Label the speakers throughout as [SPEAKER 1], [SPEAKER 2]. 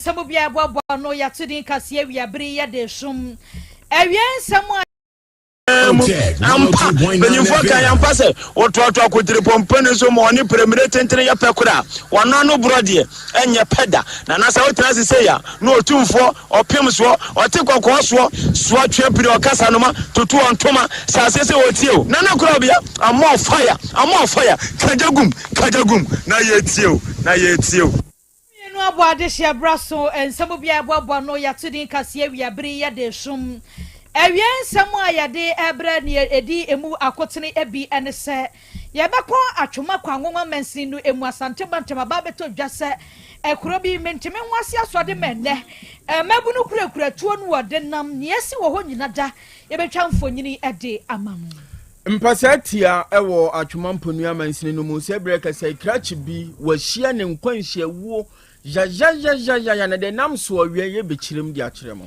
[SPEAKER 1] Some of your bob no ya to the Cassia Bria de Shum. Avian someone.
[SPEAKER 2] Otec 1029Fm.
[SPEAKER 3] Pase ototo akutiri pompene so mo ni premier tentere ya pekura wana no brode enye peda na nasa wotina se ya no otumfo opem so otekoko so atwe pire okasa no ma tutu ontoma sasese otieo na na Krobea am fire kajagum na yetieo
[SPEAKER 1] No abode she braso and some of your bob no ya to the Cassia Bria de Shum. Avian somewhere ya de ebra near edi emu akotene ebi ene se yebekọ atwoma kwanwoma mansinu emu asante bantama babeto dwase ekrobi menteme nwase asode menne mabunu kurakura tuo no wode nam ne esi wo ho nyina da yebetwa mfonyini ede amam
[SPEAKER 4] Mpasatia ewo atwoma mponu mansinu no mu se breka se krachi bi wahia ne nkwanhia wuo ya na de nam so awie ye bekirem di akyerem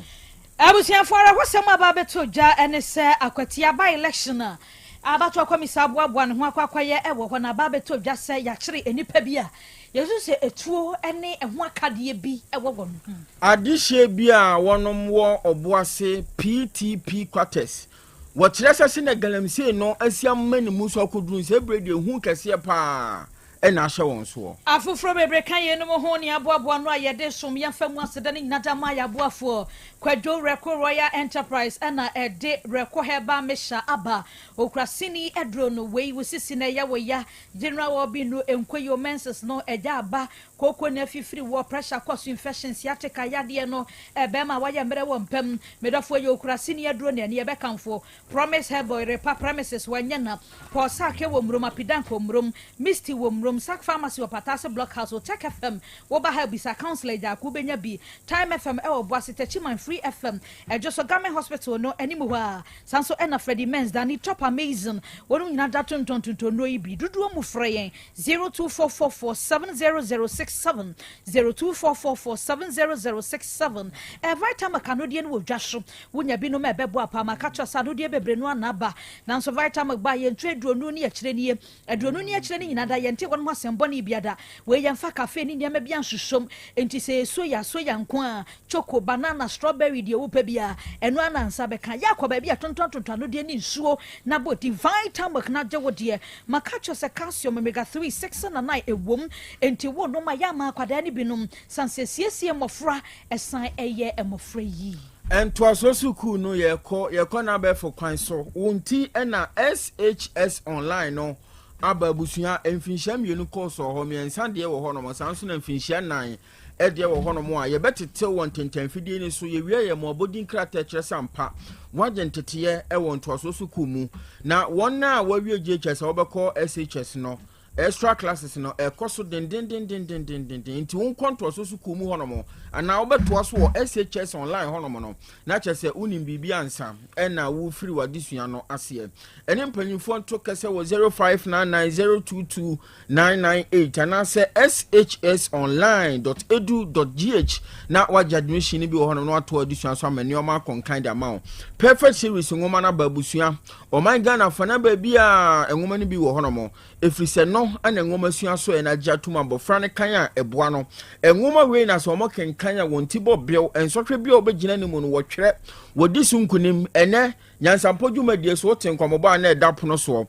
[SPEAKER 1] Abusia for a wasam ababeto dwa ene se akwatia by election abato akwamisa aboaboa ne ho akwaye ewo ho na ababeto dwa se ya kire enipa bi a yesu se etuo ene eho akade bi ewo wo no
[SPEAKER 4] adihye bi a wonom wo oboase PTP quarters wo kire se ne galamse no asiam mani muso akodun se brede hu kese pa ena ahye won so
[SPEAKER 1] afufro bebre kan ye no ho ne aboaboa no ayede som ya famu aseda ne nyada ma ya aboafo Kwadwo Reko Royal Enterprise ana ede Reko Heba Mesha aba okrasini edro no wei wosisi na ya woya general obi no enkoyo menses no eja aba koko na fifiri wo pressure cause infections yatika yade no ebema waya mere wo mpam medafo ye okrasini edro na ne yebekanfo promise hebo repa promises wanyana posa ke wo mrum apidanko mrum misty wo mrum sak pharmacy wo patase blockhouse Otec FM wo ba ha bisa counselor ja ku benya bi time FM e wo boase techiman free FM just a government hospital no anymore sanso ena Freddy Men's Danny top amazing wonu nyina daton no ibi dudu mu freyen 0244470067 0244470067 every time a Canadian will just wunya bi no me bebo apa makacho sanodie bebre no anaba nanso vitamin ba ye ntwe dronu ni akire ni edronu ni akire ni nyina da ye nte wonu asembɔ ni biada we ye mfa cafe ni nyama bia nhwehwom enti se soya nko a choco banana strawberry de wo pa bia eno anansa beka yakoba bia tonton no de ni nsuo na bo divine tamok na je wo de makacho se calcium omega 3 6 na 9 ewom enti wo no ma ya ma kwada ni binom sansesiesie mofra esan eye emofra yi
[SPEAKER 4] ento asosuku no ye ko na be for kwan so wonti na SHS online no ababusuya emfinhia mienu course ho me ensan de wo ho no mo sanso na emfinhia 9 ede wo hono mo a ye betete won tentanfidie ni so ye wie ye mo bodin krata kire sampa wagentete e won to asoso kumu na won na wa wie GHS obekọ SHS no extra classes no ekoso den nti won konto asoso kumu hono mo ana obeto so wo SHS online hono mo no na chese unim bibia ansa na wo firi wadisua no ase ene mpanyimfo to kese wo 0599022998 ana se shsonline.edu.gh na waja admission bi wo hono no ato adisua so amani o ma konkan da ma perfect series ngoma na babusua o man Ghana fana ba bia engoma ni bi wo hono mo efrise no ana ngoma sua so na jatuma bofra ne kan a eboa no engoma we na so mo kenkan a wonti bo bew ensotwe bia obegina ni mu no wotwere wodi sunkunim ene nyansampodwuma die so tenkomobo na edapono so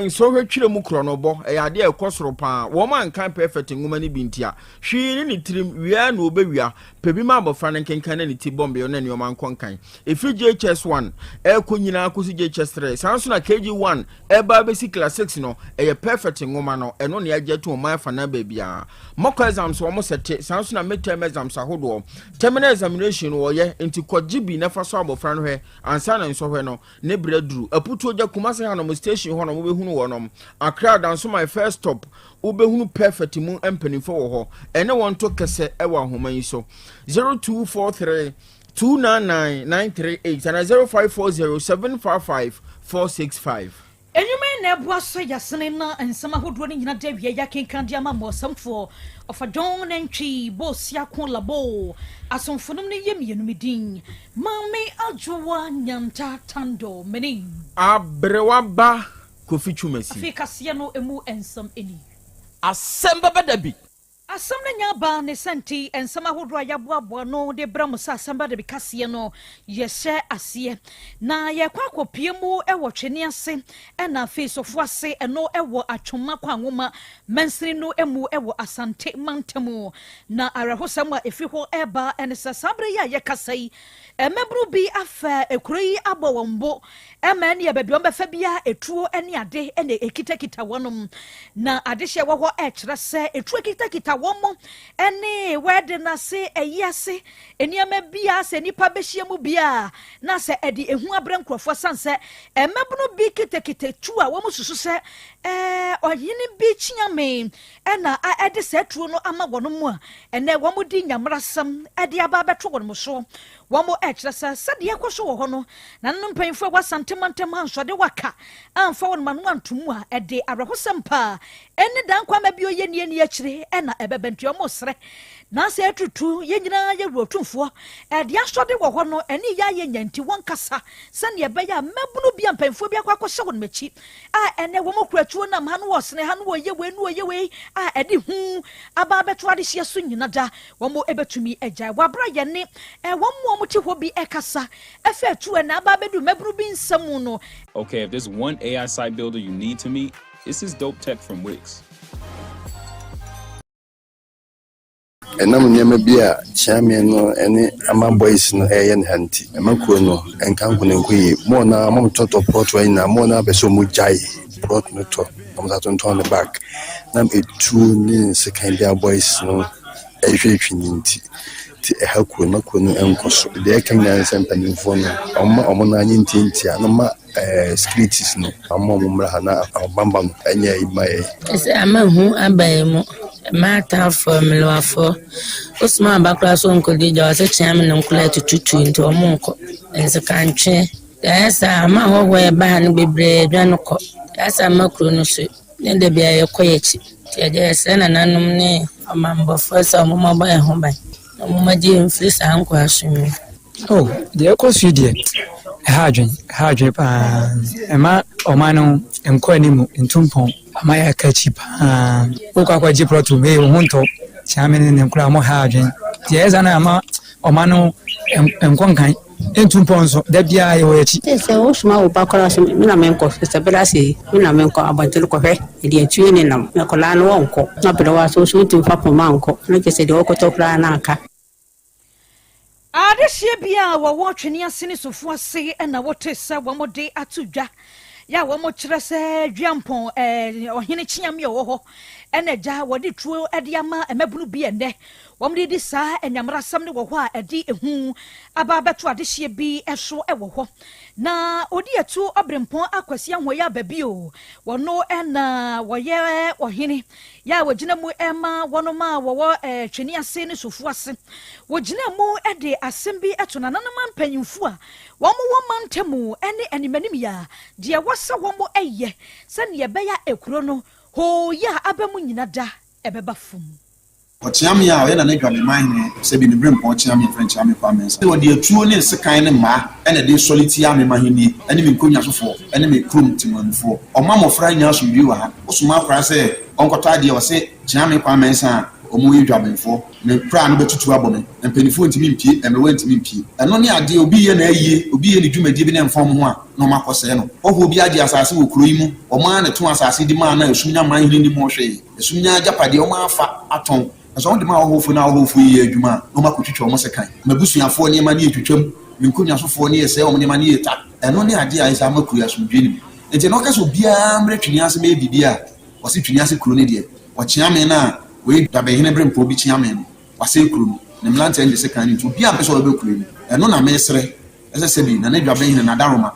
[SPEAKER 4] enso hwetwire mu kronobo eyade ekosoro pa wo man kan perfect ngoma ni bintia hwiri ni trim wia na obewia pebima bofra ne kenkan na ni ti bombe na ni o man konkan efi JHS1 ekonyina akosi JHS3 sanso na KG1 eba basic class 6 no eye perfect ngoma no eno ne ajeto o man fana ba bia moko exams wo mo sete sanso na midterm exams ahodo terminal examination wo ye enti kogibi na fa so abofra no hwe ansa na nso hwe no ne breduru aputu oja kumase hanom station ho no behunu wonom akra danso my first stop ubehunu perfect mu empanifo wo ho ene won to kese ewa homan so 0243 299938 and 0540755465
[SPEAKER 1] enyume na ebo aso yasene na ensama hodo ni nyina da bia ya kenkan dia ma mosamfo ofadon na ntwi bosia kon labo asonfonum ne yem yenumidin mame adwowa nyanta tando meni
[SPEAKER 4] abrewa ba kofi chumasi
[SPEAKER 1] afika se no emu ensam eni
[SPEAKER 2] Asem Beba Dabi
[SPEAKER 1] Asem na nya ba ne senti ensama hodo ayaboabo no de bramusa Asem Beba Dabi kase no yehye ase na ye kwakopie mu ewo twene ase na feesofo ase eno ewo atwoma kwanwoma mansiri no emu ewo Asante mantemu na arahosam a efi ho eba ene sasabre ya ye kasai emebru bi afa ekuri abowombo ema ne babi ombefa bia etuo ene ade ene ekitakita wonom na adehye wo ho ekire se etuo ekitakita womo ene wede na se eyase eniama bia se nipa behie mu bia na se edi ehu abrankrofo sanse emebru bi kitakita tu a womo susu se oyini bi chiame ena ede se tuo no ama wonom a ene womo di nyamrasam ede aba beto wonom so womo ekire se sade yakoso wo ho no na nnompanfo wasante mantem ansode waka amfa wonom anu antumu a ede arahosam ene dan kwama bi oyenie ni akire ena ebebentu omosre na se atutu yenyina ye rotumfo ede asode wo ho no ene ya ye nyanti wonkasa sane ebeya mabunu bi ampanfo bi akwakohye won machi ene wo mokuratuo nam hanu wosne hanu wo yewe ede hu aba beto ade hye so nyina da wo mo ebetumi agya wabra ye ne wo mo ti ho bi ekasa efe tu na aba bedu mabunu bi nsam no.
[SPEAKER 5] Okay, if there's one AI site builder you need to meet, this is Dope Tech from Wix.
[SPEAKER 6] Enam nyama bia champion no ene ama boys no eyen hanti emako no enkanko ne nkoyi mo na mo toto pot wa na mo na beso mu jai pot no to mo za ton the back nam etu ni second bia boys no ehwehwe nti ti ehako na ko no enkoso de kanya sempani fo no omo na nyi nti a no ma securities no mo mra na bamba no anya imaye
[SPEAKER 7] ese ama hu abayemo mata formula for Osman bakra so nkodi ja se chiam ne nkula tututu nti omonko ense kantwe esa ama ho ho e ba no bebre dwan ko esa makro no so ne de bia ye koyechi ti je ese na nanom ne amambo fosa omoma ba e ho ban omoma di influence anko asumi
[SPEAKER 8] oh de ko su die hadwen pa ema omano enko animu ntumpon amaya kachi pa okwa ji proto me hunto chamene ne nkura mo hadwen tie zana ama omano enkonkan entumpon so da bia ye wechi
[SPEAKER 7] se o shuma o bakora so mi na menko se bela se mi na menko abantel ko fe e de tuye ne nam na kola no wonko na bela wa so so timfa po manko na ke se de okoto kra na aka
[SPEAKER 1] adehye bia wo twene asene sofo ase na wotesa womode atudwa ya wo mo kire se dwampon ohene chiame wo ho ena ja wodi tuo ede ama emabunu bi ende womde di sa enyamrasam ne wo ho a ede ehu aba beto adehye bi eso wo ho na odi etu obrempon akwasi ahoya babi o wono ena woye ohene ya wogina mu ema wono ma wo twene ase ne sofo ase wogina mu ede asem bi eto na nanama mpanyimfu a womo wo mantemu ene animanim ya de wasa womo eye sane ye beya ekuro no ho ya abamu nyina da ebeba fum
[SPEAKER 9] ochiame ya we na ne dwame man se bi ne brempo ochiame french ame kwa mensa we de atuo ne sekan ne ma ene de soliti ame mahini ene me nkonya sofo ene me krum timanfo omamofra nya so bi wa ha osuma akra se onkota de o se chiame kwa mensa omo yi dwamenfo ne pra no betutu abome empenifo ntimi mpie emewe ntimi mpie eno ne ade obi ye na aye obi ye ne dwumadi bi ne mfom ho a no makose no oho bi ade asase wo kuro yi mu omo na to asase di ma na esumnya man hini ni mo hwe esumnya japade omo afa aton so on de ma ohofo na ohofo yi adwuma no makotwitwa omo sekan mabusuafo ne ma ne etwitwam minkunya sofo ne yese omo ne ma ne yeta eno ne ade a isa makuru asomdwe ni enti no kaso bia mre twini ase me bibia wose twini ase kuro ne de wachiame na we dabehine brempo bi chiame no wase kuro ne mlante ende sekan ni to bia pese o be kuro ni eno na mesre ese sebi na ne dabehine na daroma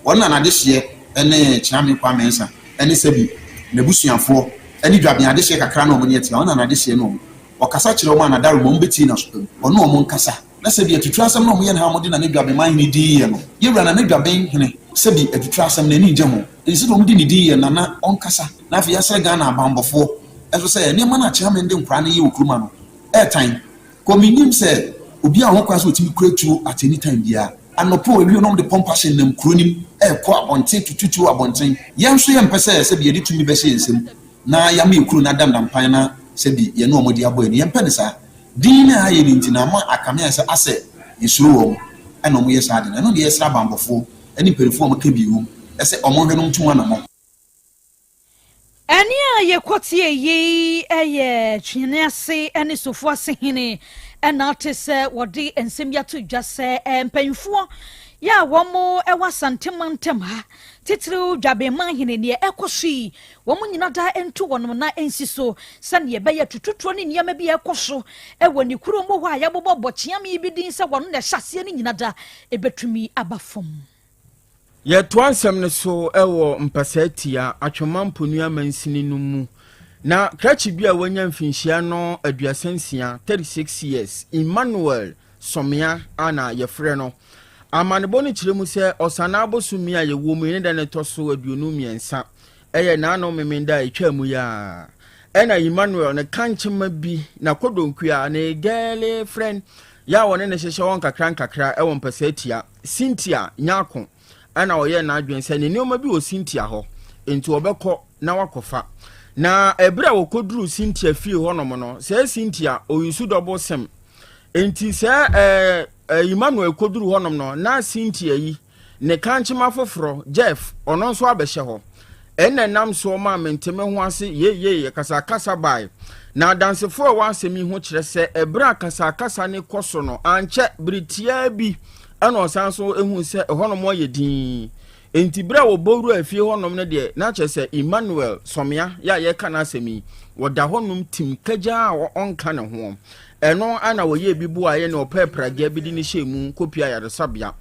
[SPEAKER 9] wona na de hye ene chiame kwa mensa ene sebi ne busuafo ene dwabe ade hye kakra na omo ne tie wona na de hye no wakasa kire omo na daroma mbeti na so ono omo nkasa na sebi atutu asem na omo ye na ha modi na ne dwabe man ni di ye no yewura na ne dwabe hene sebi atutu asem na ni nje ho esi do modi ni di ye na onkasa na afi yasre ga na abambofo eso say ne mana chiame ndi nkra na ye okuruma no airtime kominim say obi a ho kwa so otimi kuratu at any time bia anopo ewi no de pompation na mkronim ko abonten tututu abonten yenso ye mpese se bi edi tumi be se ensem na ya me ekuru na dandam pan na sebi ye no omodi abo ni ye mpene sa din na aye ni ntina ma akame ase ase yesuru wo ana omo ye sa de no de yesra bambofo ani perifo omo ka biwu ese omo hwenum tuma na mo
[SPEAKER 1] ani aye kwatie yi eye twene ase ani sofo ase hene ana tese wodi ensem ya to dwase empanfo ya womo ewa santimantem ha titiri dwabe man hene ne ekosi womo nyina da ento wonom na ensiso sane ye beye tututuo ne niam bi ekoso ewo ni kuro mo hwa ya bobbo chiam bi din se wono ne hyase ne nyina da ebetumi abafom
[SPEAKER 4] ye to ansem ne so ewo mpasatia atwemamponu amansini no mu na krachi bia wanya mfinhia no aduasansia 36 years Emmanuel Somia ana yefre no amanebo ne kiremu se osana abosumi a yewo mu ne da ne toso aduonu miensa eye na no memenda etwamu ya ena Emmanuel ne kanchema bi na kodonkua ne gele friend ya wone ne hyehye won kakra ewo mpasatia Cynthia Nyako ana oye na adwense ne nioma bi o Cynthia ho enti obekọ na wakofa na ebra wo koduru Cynthia fie honom no se Cynthia oyusu double sem enti se Emmanuel koduru honom no na Cynthia yi ne kanchema foforo Jeff ono nso abehye ho enne nam so ma menteme ho ase ye kasa bai na dansefo wa asemi ho kire se ebra kasa ne koso no anche britia bi ana osanso ehun se honom ye din enti bra wo boru afie honom ne de na che Emmanuel Somia ya ye kana asemi woda honom tim kaja onka ne ho eno ana wo ye bibu aye ne opepraga bi di ne hyemu kopia ya resabia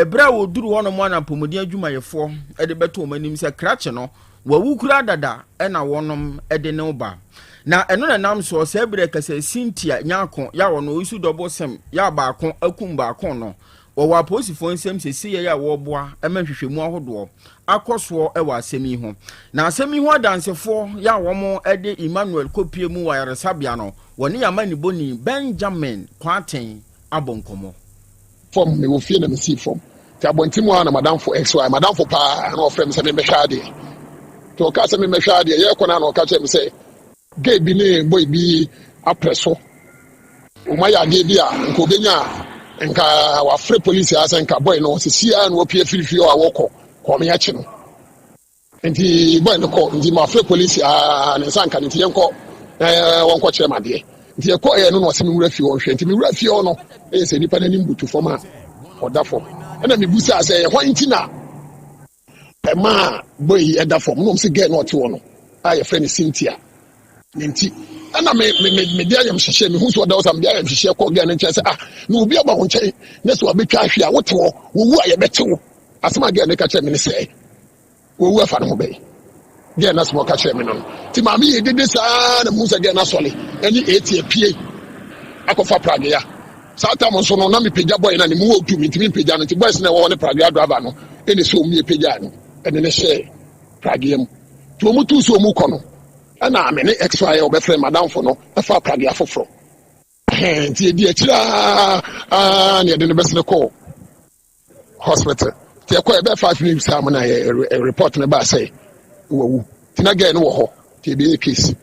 [SPEAKER 4] bra wo duru honom ana pomodi adwumayefo de beto omanim se krache no wawukura dada ena wonom de ne oba na eno na nam so se bre kase Cynthia Nyako ya wono isu double sem ya baako akum baako no wo wa posifo nsem sesi ya wo boa emahwehwemu ahodo akoso e wa asemi ho na asemi ho adansefo ya womo de Emmanuel kopie mu wa yaresabia no woni ya mani boni Benjamin Kwaten abonkomo
[SPEAKER 10] form me wo fie na me si form ti abontimu ana madam for xy madam for pa na ofrem se me mehwade to ka se me mehwade ye kona na o ka che me se gay bi ne boy bi apreso o ma ya de bi a nko benya nka wa free police asa nka boy no se sia na opie firifiri o awoko ko me achi no enti boy no ko ndi ma free police a ne sanka nti yenko won ko chere made nti e ko e no no se me wura fi won hwe nti me wura fi o no e se nipa na nimbutu fo ma oda fo na me busa se ho nti na e ma boy e da fo no se get no ti wo no a ye friend Cynthia nti ana me dia yam hihye me hu so da osam dia yam hihye ko ga ne nche se no obi aba ho nche ne so abetwa ahwe a wote wo wu a ye betewo asema ga ne ka che me ne se wo wu afa no be ga na so ka che me no ti ma me ye dede sa na mu se ga na sole eni eti apie akofa prage ya sa ta mo so no na me pagya boy na ne mu wo tu mi ti me pagya no ti boys na wo ne prage driver no eni so mi pagya no eni ne she prage yam to mu tu so mu kono ana amene xy obefre madam for no afa prage afofro nti di akira ne de ne besne call hospital ti e ko e be 5 minutes am na report ne ba say wo ti na ga no wo ho ti be case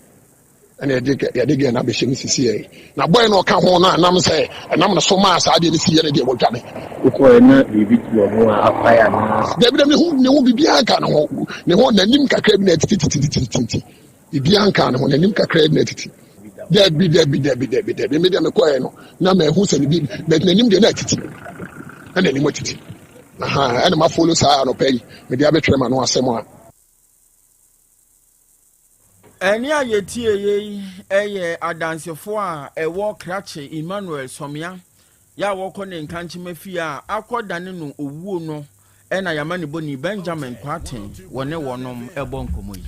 [SPEAKER 10] ana ya de ga na be shemi sisi na boy no ka ho na nam say nam na so ma sa de ne si ye ne de wo dwane
[SPEAKER 11] ko na bibi ti wo afa ya na
[SPEAKER 10] de bi ne hu bibi aka no ho ne ho nanim kakra bi na titi ibi anka no nanim kakra na titi there be me dem ko no na me hu se ni bi but nanim de na titi ana ni mo titi ana ma follow sa no pay me dia betwe ma no asemo a
[SPEAKER 4] eni ayetie ye eye adansefo a ewo krache Emmanuel Somia ya woko ne nkanche mafi a akodane no owuo no ena yamane boni Benjamin Kwaten wone wonom ebonkomo yi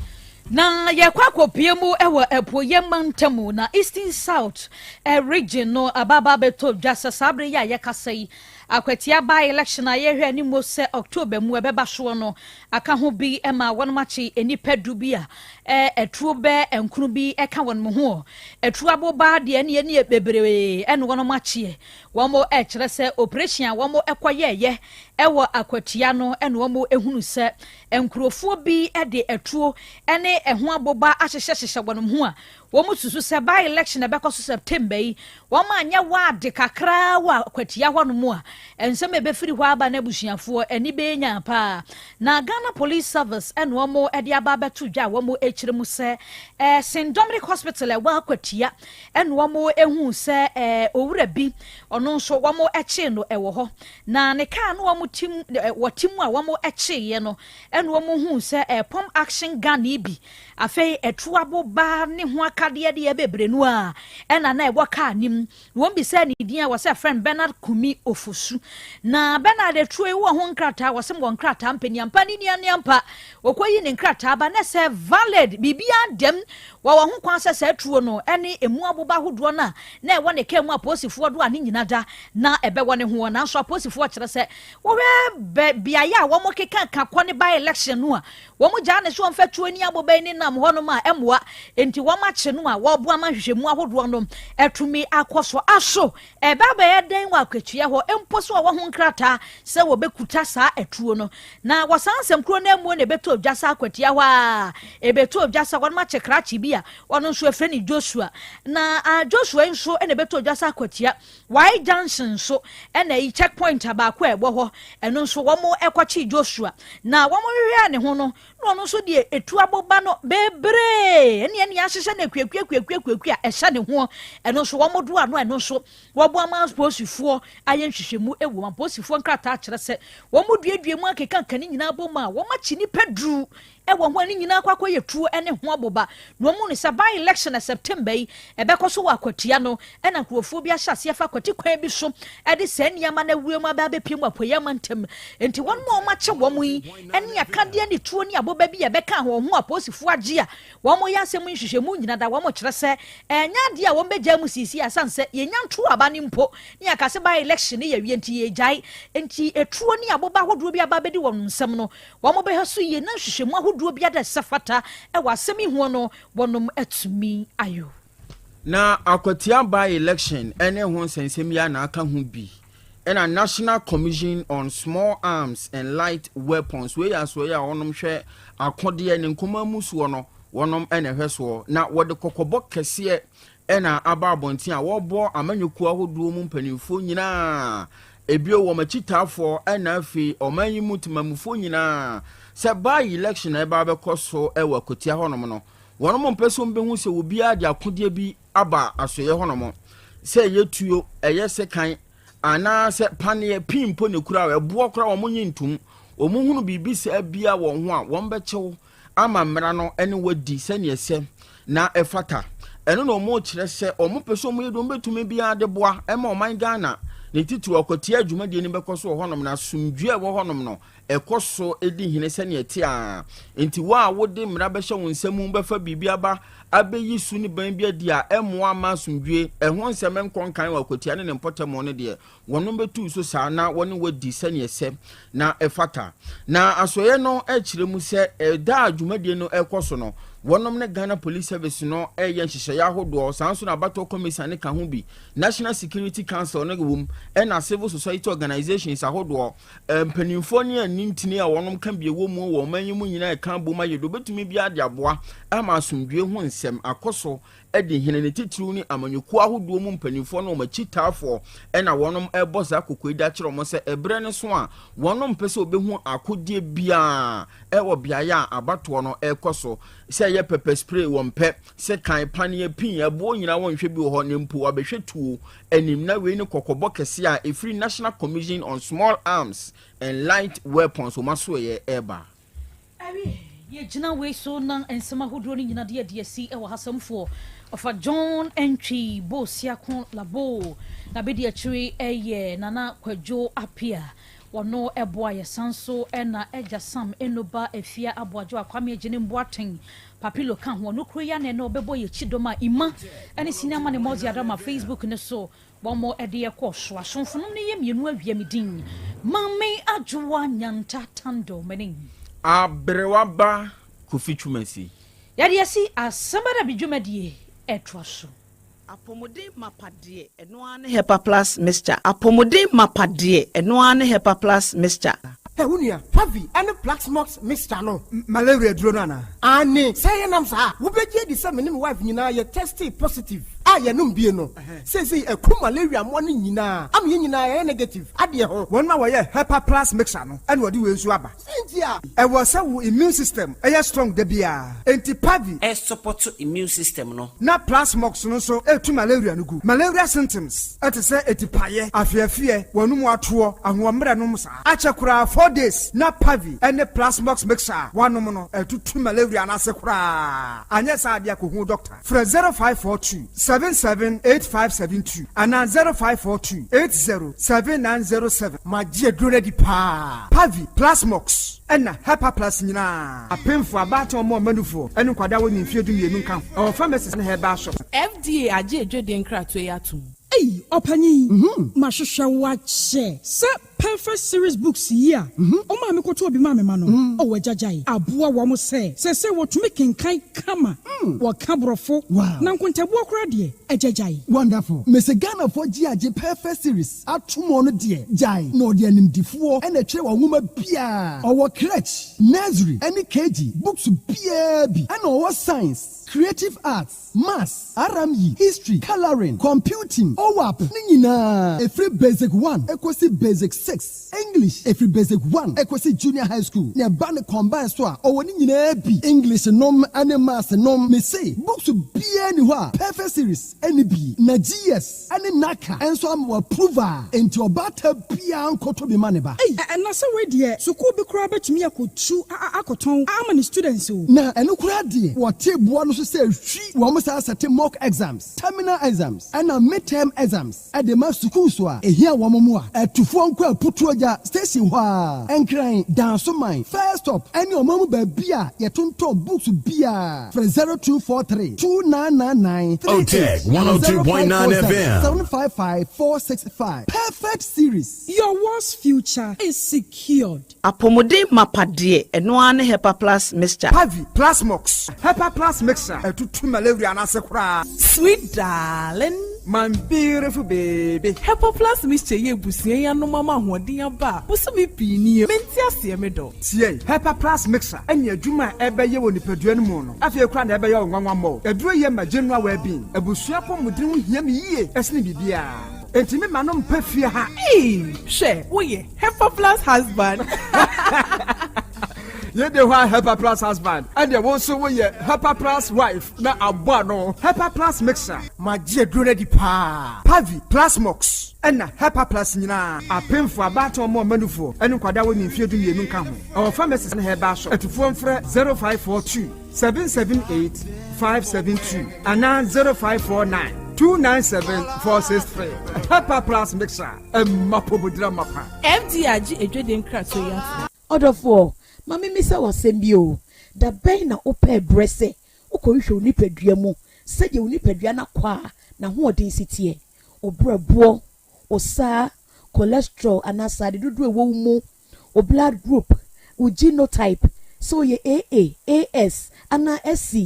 [SPEAKER 1] na yekwakopie mu ewo epoye mantamu na Eastern South region no ababa beto dwasa sabre ya yekasai akwatia by election a yehwe ni mo se October mu ebeba so no aka ho bi ema wonomachi enipa du bi a etuo be enkunu bi eka wonmo ho etuo aboba de ene ene bebree ene wonomachi womo kire se operation a womo ekoyeye ewo akwatia no ene womo ehunu se enkurofo bi de etuo ene eho aboba ahyehye wonmo ho a womo susu se by election ebekoso September yi womo anya wade kakra wa akwatia hono a ensem ebefiri hɔ aba na busuafo eni be nya pa na Ghana Police Service ene womo de aba beto dwa womo ekire mu se St Dominic Hospital wa akwatia ene womo ehu se owura bi ono nso womo eche no ewo hɔ na ne ka no womo tim wotimu a womo eche ye no ene womo hu se pom action Ghana bi afei etuabo ba ne ho akade de bebre no a ena na ebo ka nim won bi se ne din a wose friend Bernard Kumi Ofosu na Bernard etuo wo ho nkrata wosem go nkrata mpani ampa ni ni ampa okoyi ne nkrata ba na se valid bibia dem wa ho kwan se se etuo no ene emu aboba hodo na ewo ne ka mu aposifo do ani nyina da na ebe wo ne ho na so aposifo kire se wo bia ya wo mo keka ka ne by election no a wo mo ja ne so mfa tuo ni aboba ni nam ho no ma emoa enti wo ma che no a wo bo ama hwehwemu ahodo no etumi akoso aso ebe ba ye den wa kwatua ho empo so wo ho nkrata se wo bekuta saa etuo no na wasansem kro na emu ne beto dwasa akwatia ho a ebeto dwasa wo ma che krachi bi a wono nso efre ni Joshua na Joshua nso ene beto dwasa akwatia Y Junction so ene yi checkpoint abakwa ebo ho eno nso wo mo ekwachi Joshua na wo mo hwehwe ne ho no no nso de etu aboba no bebre ene ahyehyɛ na kwakwa ɛhyɛ ne ho eno nso wo mo do ano eno nso wo bo ama posifo aye nhwehwemu ewo ma posifo nkrata kyerɛ sɛ wo mo duadua mu akeka nkane nyina boma wo ma chi ni pedru ewo ho ani nyina kwakwa yetuo ene ho aboba no mu ne sɛ by election na September yi ebekoso wa kwatia no ena nkrofo bi ahyase afa kwati kwan bi so ede sɛ nneama na wuo ma ba bepiem apoyam ntem enti won mo ma kye wo mu yi ene akade ne tuo ni aboba bi ebeka ho ho aposifo agye a wo mo yasem nhwehwemu nyina da wo mo kyerɛ sɛ enya de a wo begya mu sisi asanse yenya nto aba ne mpo ne akase by election ne yawie enti yejai enti etuo ni aboba hodo bi aba bedi won nsem no wo mo behaso ye na nhwehwemu ahodo bi ada sefata e wasemi ho no wonom atumi ayo
[SPEAKER 4] na akwatia by election ene ho nsensem ya na aka ho bi ena National Commission on Small Arms and Light Weapons we aso ya wonom hwe akode ne nkoma musuo no wonom ene hweso na wode kokobo kese ena aba abonti a wobo amanyuku ahodo mu mpanimfo nyina ebio wo machitafo ena afi omanyimu timamufo nyina se by election eba bekoso ewa kotia honom no wonom mpeso mbehu se obi ade akode bi aba asoye honom se yetuo eye sekan ana se panie pimpo ne kura ebo kura wo nyintum omuhunu bibi se abia wo ho a wo mbechew ama mmra no ene wadi se ne ese na efata eno no mo kire se omo peso mo yedo betumi bia de boa ema oman Ghana ne titu akotia adwumade ne bekoso honom na sumdwe wo honom no ekoso edi hine se ne eti a enti wa wode mmra behye wo nsam befa bibia ba abeyi su ni ban bia di a emoa ma sumdwe ehon nsem nkonkan wa akotia ne mpotamo ne de wonom betu so saa na woni wadi se ne ese na efata na asoye no ekire mu se da adwumade no ekoso no wonom ne Ghana Police Service no eye nhyehyɛ ahodo sanso na Battle Commission ne ka ho bi National Security Council ne gwum na civil society organizations ahodo mpanimfo ne anintini a wonom kan bi ewo mu wo manyimu nyina e kan boma yedo betumi bi ade aboa ama asomdwe ho nsɛm akoso edi hene ne titru ni amanyuku ahodo mu mpanimfo no machitafo na wonom eboza kokoida kyerɛ mo sɛ ebre ne so a wonom pese obehu akodie bia ewo biaya abato no ekoso sɛ ye pepper spray won pe se kan panie pin abo nyina won hwe bi ho ne mpo abehwe tuo anim na we ne kokobo kese a efri National Commission on Small Arms and Light Weapons o maso ye eba
[SPEAKER 1] ye gina we so nan ensema hodo ni nyina de si e wo hasamfo ofa John Entry Bosia kon labo na be de achiri eye nana kwadwo apia wono eboa ye sanso na eja sam enoba efia aboajo akwame agene mboaten papilo kan ho no kroya ne no bebo ye chidoma ima ene sinama ne mozi adama Facebook ne so bomo ede ekọ so asonfo ne ye mienu awia medin mame adwoa nyanta tando menin
[SPEAKER 4] abrewaba kofichumasi
[SPEAKER 1] yade asi asabada bidwumadie etwaso
[SPEAKER 12] apomode mapade eno ane hepa plus mixture apomode mapade eno ane hepa plus mixture
[SPEAKER 13] Unia, Pavi, and a black smokes mixture no malaria dronana. Anne, say nam sa, who be the same wife nina ye tested positive. Ah, ya num bieno. Say a cool malaria morning nina. I'm yina negative. Adia ho. One my way hepa plus mixture no. And what do you swabba? Cynthia, I was a immune system. A strong debia. Anti Pavi,
[SPEAKER 12] a support to immune system no.
[SPEAKER 13] Na plus smoks no so to malaria no good. Malaria symptoms. At say etipaye, afia, one more tour, and one numsa. Achakura 4 days na Pavi and the plasmox mixer one no to malaria na sekura anya sa dia ko hu doctor for 0542 778572 and 0542 807907 my dear ready pa Pavi plasmox and hepa plus nyina apemfo abato mo manufo enu kwada woni mfiedu mienu kan o pharmacy na heba shop
[SPEAKER 14] FDA aje edwede nkrato yatum Hey, Opani, Mashusha wache. Se perfect series books here. Oma me koto obi mame mano. Owe jajai. Abua wamo se what to make in kai kama. Wa kabrofo.
[SPEAKER 15] Wow.
[SPEAKER 14] Na nkontabu okra die. Jajai.
[SPEAKER 15] Wonderful. Mese Ghana for GAJ perfect series. Atumo no die. Jai. No die nimdifuo. Ene che wa nguma bia. Owa crèche, nursery, any KG. Books bia bi. Ene owa science, creative arts, maths, RME, history, coloring, computing. OWAP, ningina. Every basic 1, equasi basic 6. English, every basic 1, equasi junior high school. Nya bane combine soa, owa ningina ebi. English nom, ane maths nom. Me say, books bia ni wa. Perfect series, NB, na GS, ane naka. Enso amwa prover. Enti obata bia ankoto bi maneba.
[SPEAKER 14] Hey, na se we die, so ko bi kura betumi akotu akoton amani students o.
[SPEAKER 15] Na eno kura die, wote bua no so say hwi, wo mo sa set mock exams, terminal exams, and midterm exams at the mass school so here wamomua atufo nkwa putuoja station hwa enkran danso mine first stop any omamu ba bia yetonto books bia for 0243 2999
[SPEAKER 2] Otec 1029 FM
[SPEAKER 15] 755465 perfect series.
[SPEAKER 14] Your worst future is secured.
[SPEAKER 12] Apomode mapade eno ane hepa plus mixture
[SPEAKER 13] Pavi plasmox hepa plus mixture to malaria na sekura.
[SPEAKER 14] Sweet darling,
[SPEAKER 13] my beautiful baby.
[SPEAKER 14] Hepa plus mixture ye busie ya no mama hoden aba. Busumi pini menti ase me do.
[SPEAKER 13] Tie hepa plus mixture enya adwuma ebeye woni padua no mu no. Afie kura na ebeye onwanwa mo. Eduro ye ma general well-being. Ebusua po mudin hu hia me yie esne bibia. Entimi manom pafie ha.
[SPEAKER 14] She, woye Hepa plus husband.
[SPEAKER 13] You the one Hepa plus husband, and the one so we Hepa plus wife. Na abano Hepa plus mixer. My dear ready pa. Pavi plus mox. And Hepa plus nina. A pin for about or more manufo. And kwada woni mfiedu mienu kan ho. Our pharmacy na heba shop. At phone for 0542 778 572 and 0549 297-463. Hepa plus mixer. Mapobudra mapa.
[SPEAKER 14] FDRG edwede nkrato yafu.
[SPEAKER 16] Odofo. Mami misa wasembio da ben na ope brese ukohwe onipadua mu sede onipadua na kwa na ho odin sitie obrabo osa cholesterol anasade dudu ewo mu o blood group o genotype so ye AA AS ana SC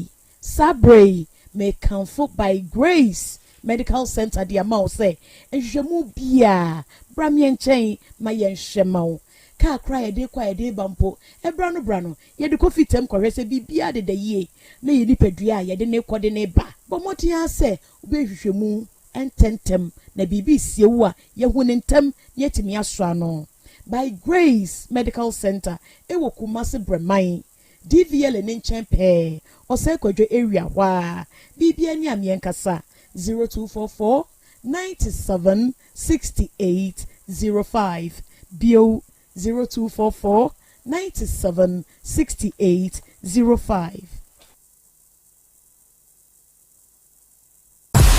[SPEAKER 16] sabre me comfort by grace medical center dia ma o se enhwemu bia bramye nchen ma ye nhwema ka kra ye de kwa ye de bampo brano ye de coffee tem kwese bibia de ye na ye nipadua ye de ne kode ne ba bomoti ase obehwehwemu ententem na bibi siewu a ye hu ne ntem ye timi asra no by grace medical center ewo Kumasi Breman DVL ne nchen pe ose kwadwo area wa bibia ni amienkasa 0244 97 68 05 bio 0244 97 68 05.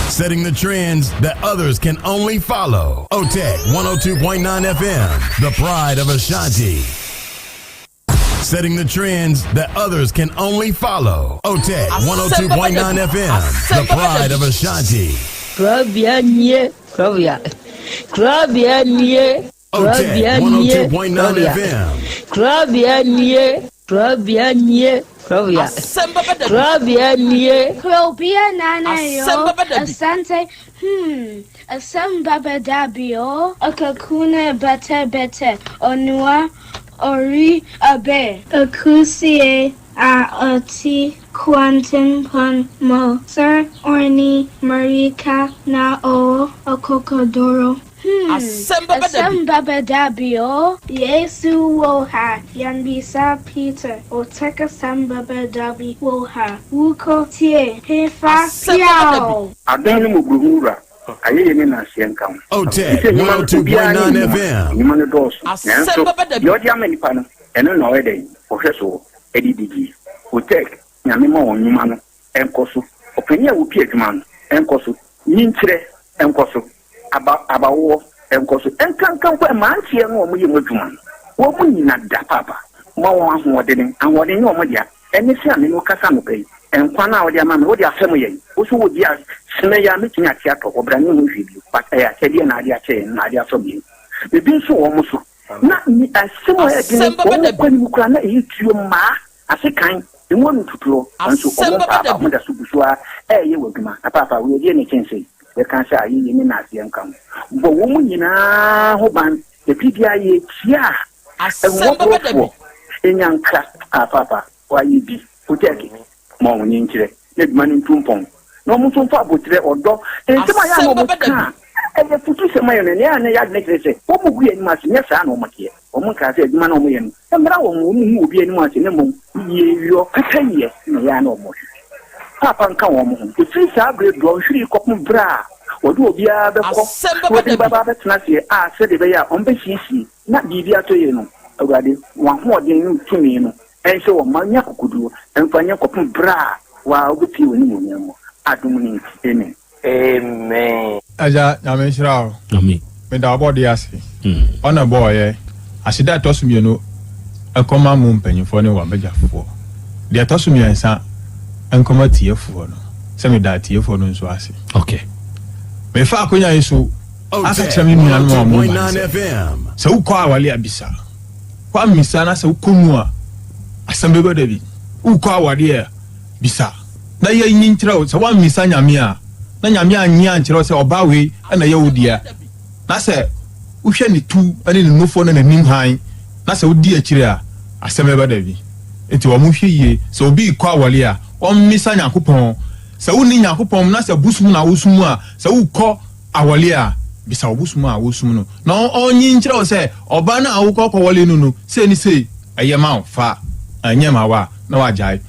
[SPEAKER 2] Setting the trends that others can only follow. Otec 1029 FM, the pride of Ashanti. Setting the trends that others can only follow. Otec 102.9 FM, the pride of Ashanti.
[SPEAKER 7] Krobea nie. Krobea. Krobea nie.
[SPEAKER 2] Otec 1029 FM.
[SPEAKER 7] Krobea nie. Krobea nie. Krobea. Krobea nie.
[SPEAKER 17] Krobea nana yo. Asante. Asem Beba Dabi yo. Akakuna bete. Onua ori abe. Akusie a oti quantum pon mo. Sir orni marika na o akokodoro. Asem Beba Dabi yo. Yesu woha. Yanbisa Peter. Otec Asem Beba Dabi woha. Wuko tie. Hefa yao.
[SPEAKER 11] Adani mubuhura. Aye ni na sienka.
[SPEAKER 2] Otec 1029 FM.
[SPEAKER 11] Ni mane dos. Yo dia mani pano. Eno no ede. Ohweso edidigi. Otec nyame ma wonyuma no enkoso. Openya wo pie dwuma no enkoso. Nyinkyire enkoso. Abawo enkoso. Enkankan kwa mantie no omo ye modwuma. Wo mu nyina da papa. Ma wo ahoɔden ahoɔden ne omo dia. Eni se ame no kasa no kai. Enkwa na wo dia ma me wo dia asɛm ye. Wo so wo dia sene ya metumi ate atɔ obra ne ho hwidi. Pata ya kyɛde na ade akyɛ na ade asɔ bi. Ebi nso wo mo so. Na ni asɛm ya de ko ko ni kura na eyi tuo ma asekan emu no tuturo nso omo papa mo da so busua ye waduma papa wo ye ne kyense e kan sha ayi ni na ase nkam bo wo mu nyina ho ban e bibia ye tia asɛm Beba Dabi enyanka papa wa yi bi Otec mo woni nkyire ne duma ni ntumpon no mo tumfa abotre odo ntema ya mo ka e futu se mayo ne ya ne ya ne krese wo mu gu ani ma se nya sa na o make o mu ka se aduma na o mo ye no emra wo mu obi ani ma se ne mo ye yo kakaye ne ya na o mo papa nka wo mo ho ti sa bre do hwiri kopum bra wo do obi a be ko wo de baba be tena se se de be ya on be sisi na bibia to ye no agade wa ho odin no tumi no enso wo manya kokudu enfanya kopum bra wa obi woni mo nyamo adum ni amen. Amen.
[SPEAKER 4] Aja nyame shirawo.
[SPEAKER 18] Amen.
[SPEAKER 4] Me da body ase. Ona boy asida tosumie no ekoma mu mpanyifo ne wa megafo. De tosumie nsa enkoma tiefo no. Se me da tiefo no nso ase.
[SPEAKER 18] Okay.
[SPEAKER 4] Me fa akonya yeso asa kyerɛ me nua no mo.
[SPEAKER 2] 1029 FM.
[SPEAKER 4] Se ukɔ awale abisa. Kwa misa na se ukomu a Asem Beba Dabi. Ukɔ awale bisa. Na ye nyinkyerɛ o se wa misa nyame a na nyame anyi ankyerɛ sɛ oba we na ye wodia. Na se uhwɛ ne tu ane ne nofo na nanim han na se wodi akyire a Asem Beba Dabi. Enti wo mu hwɛ yie se obi kɔ awale a o misa nyakopɔn se woni nyakopɔn na se busum na wosum a se ukɔ awale a bisa obusum a wosum no na onyi nkyerɛ wo sɛ oba na awokɔ kɔwale no se ni se ayema fa anyema wa na wajai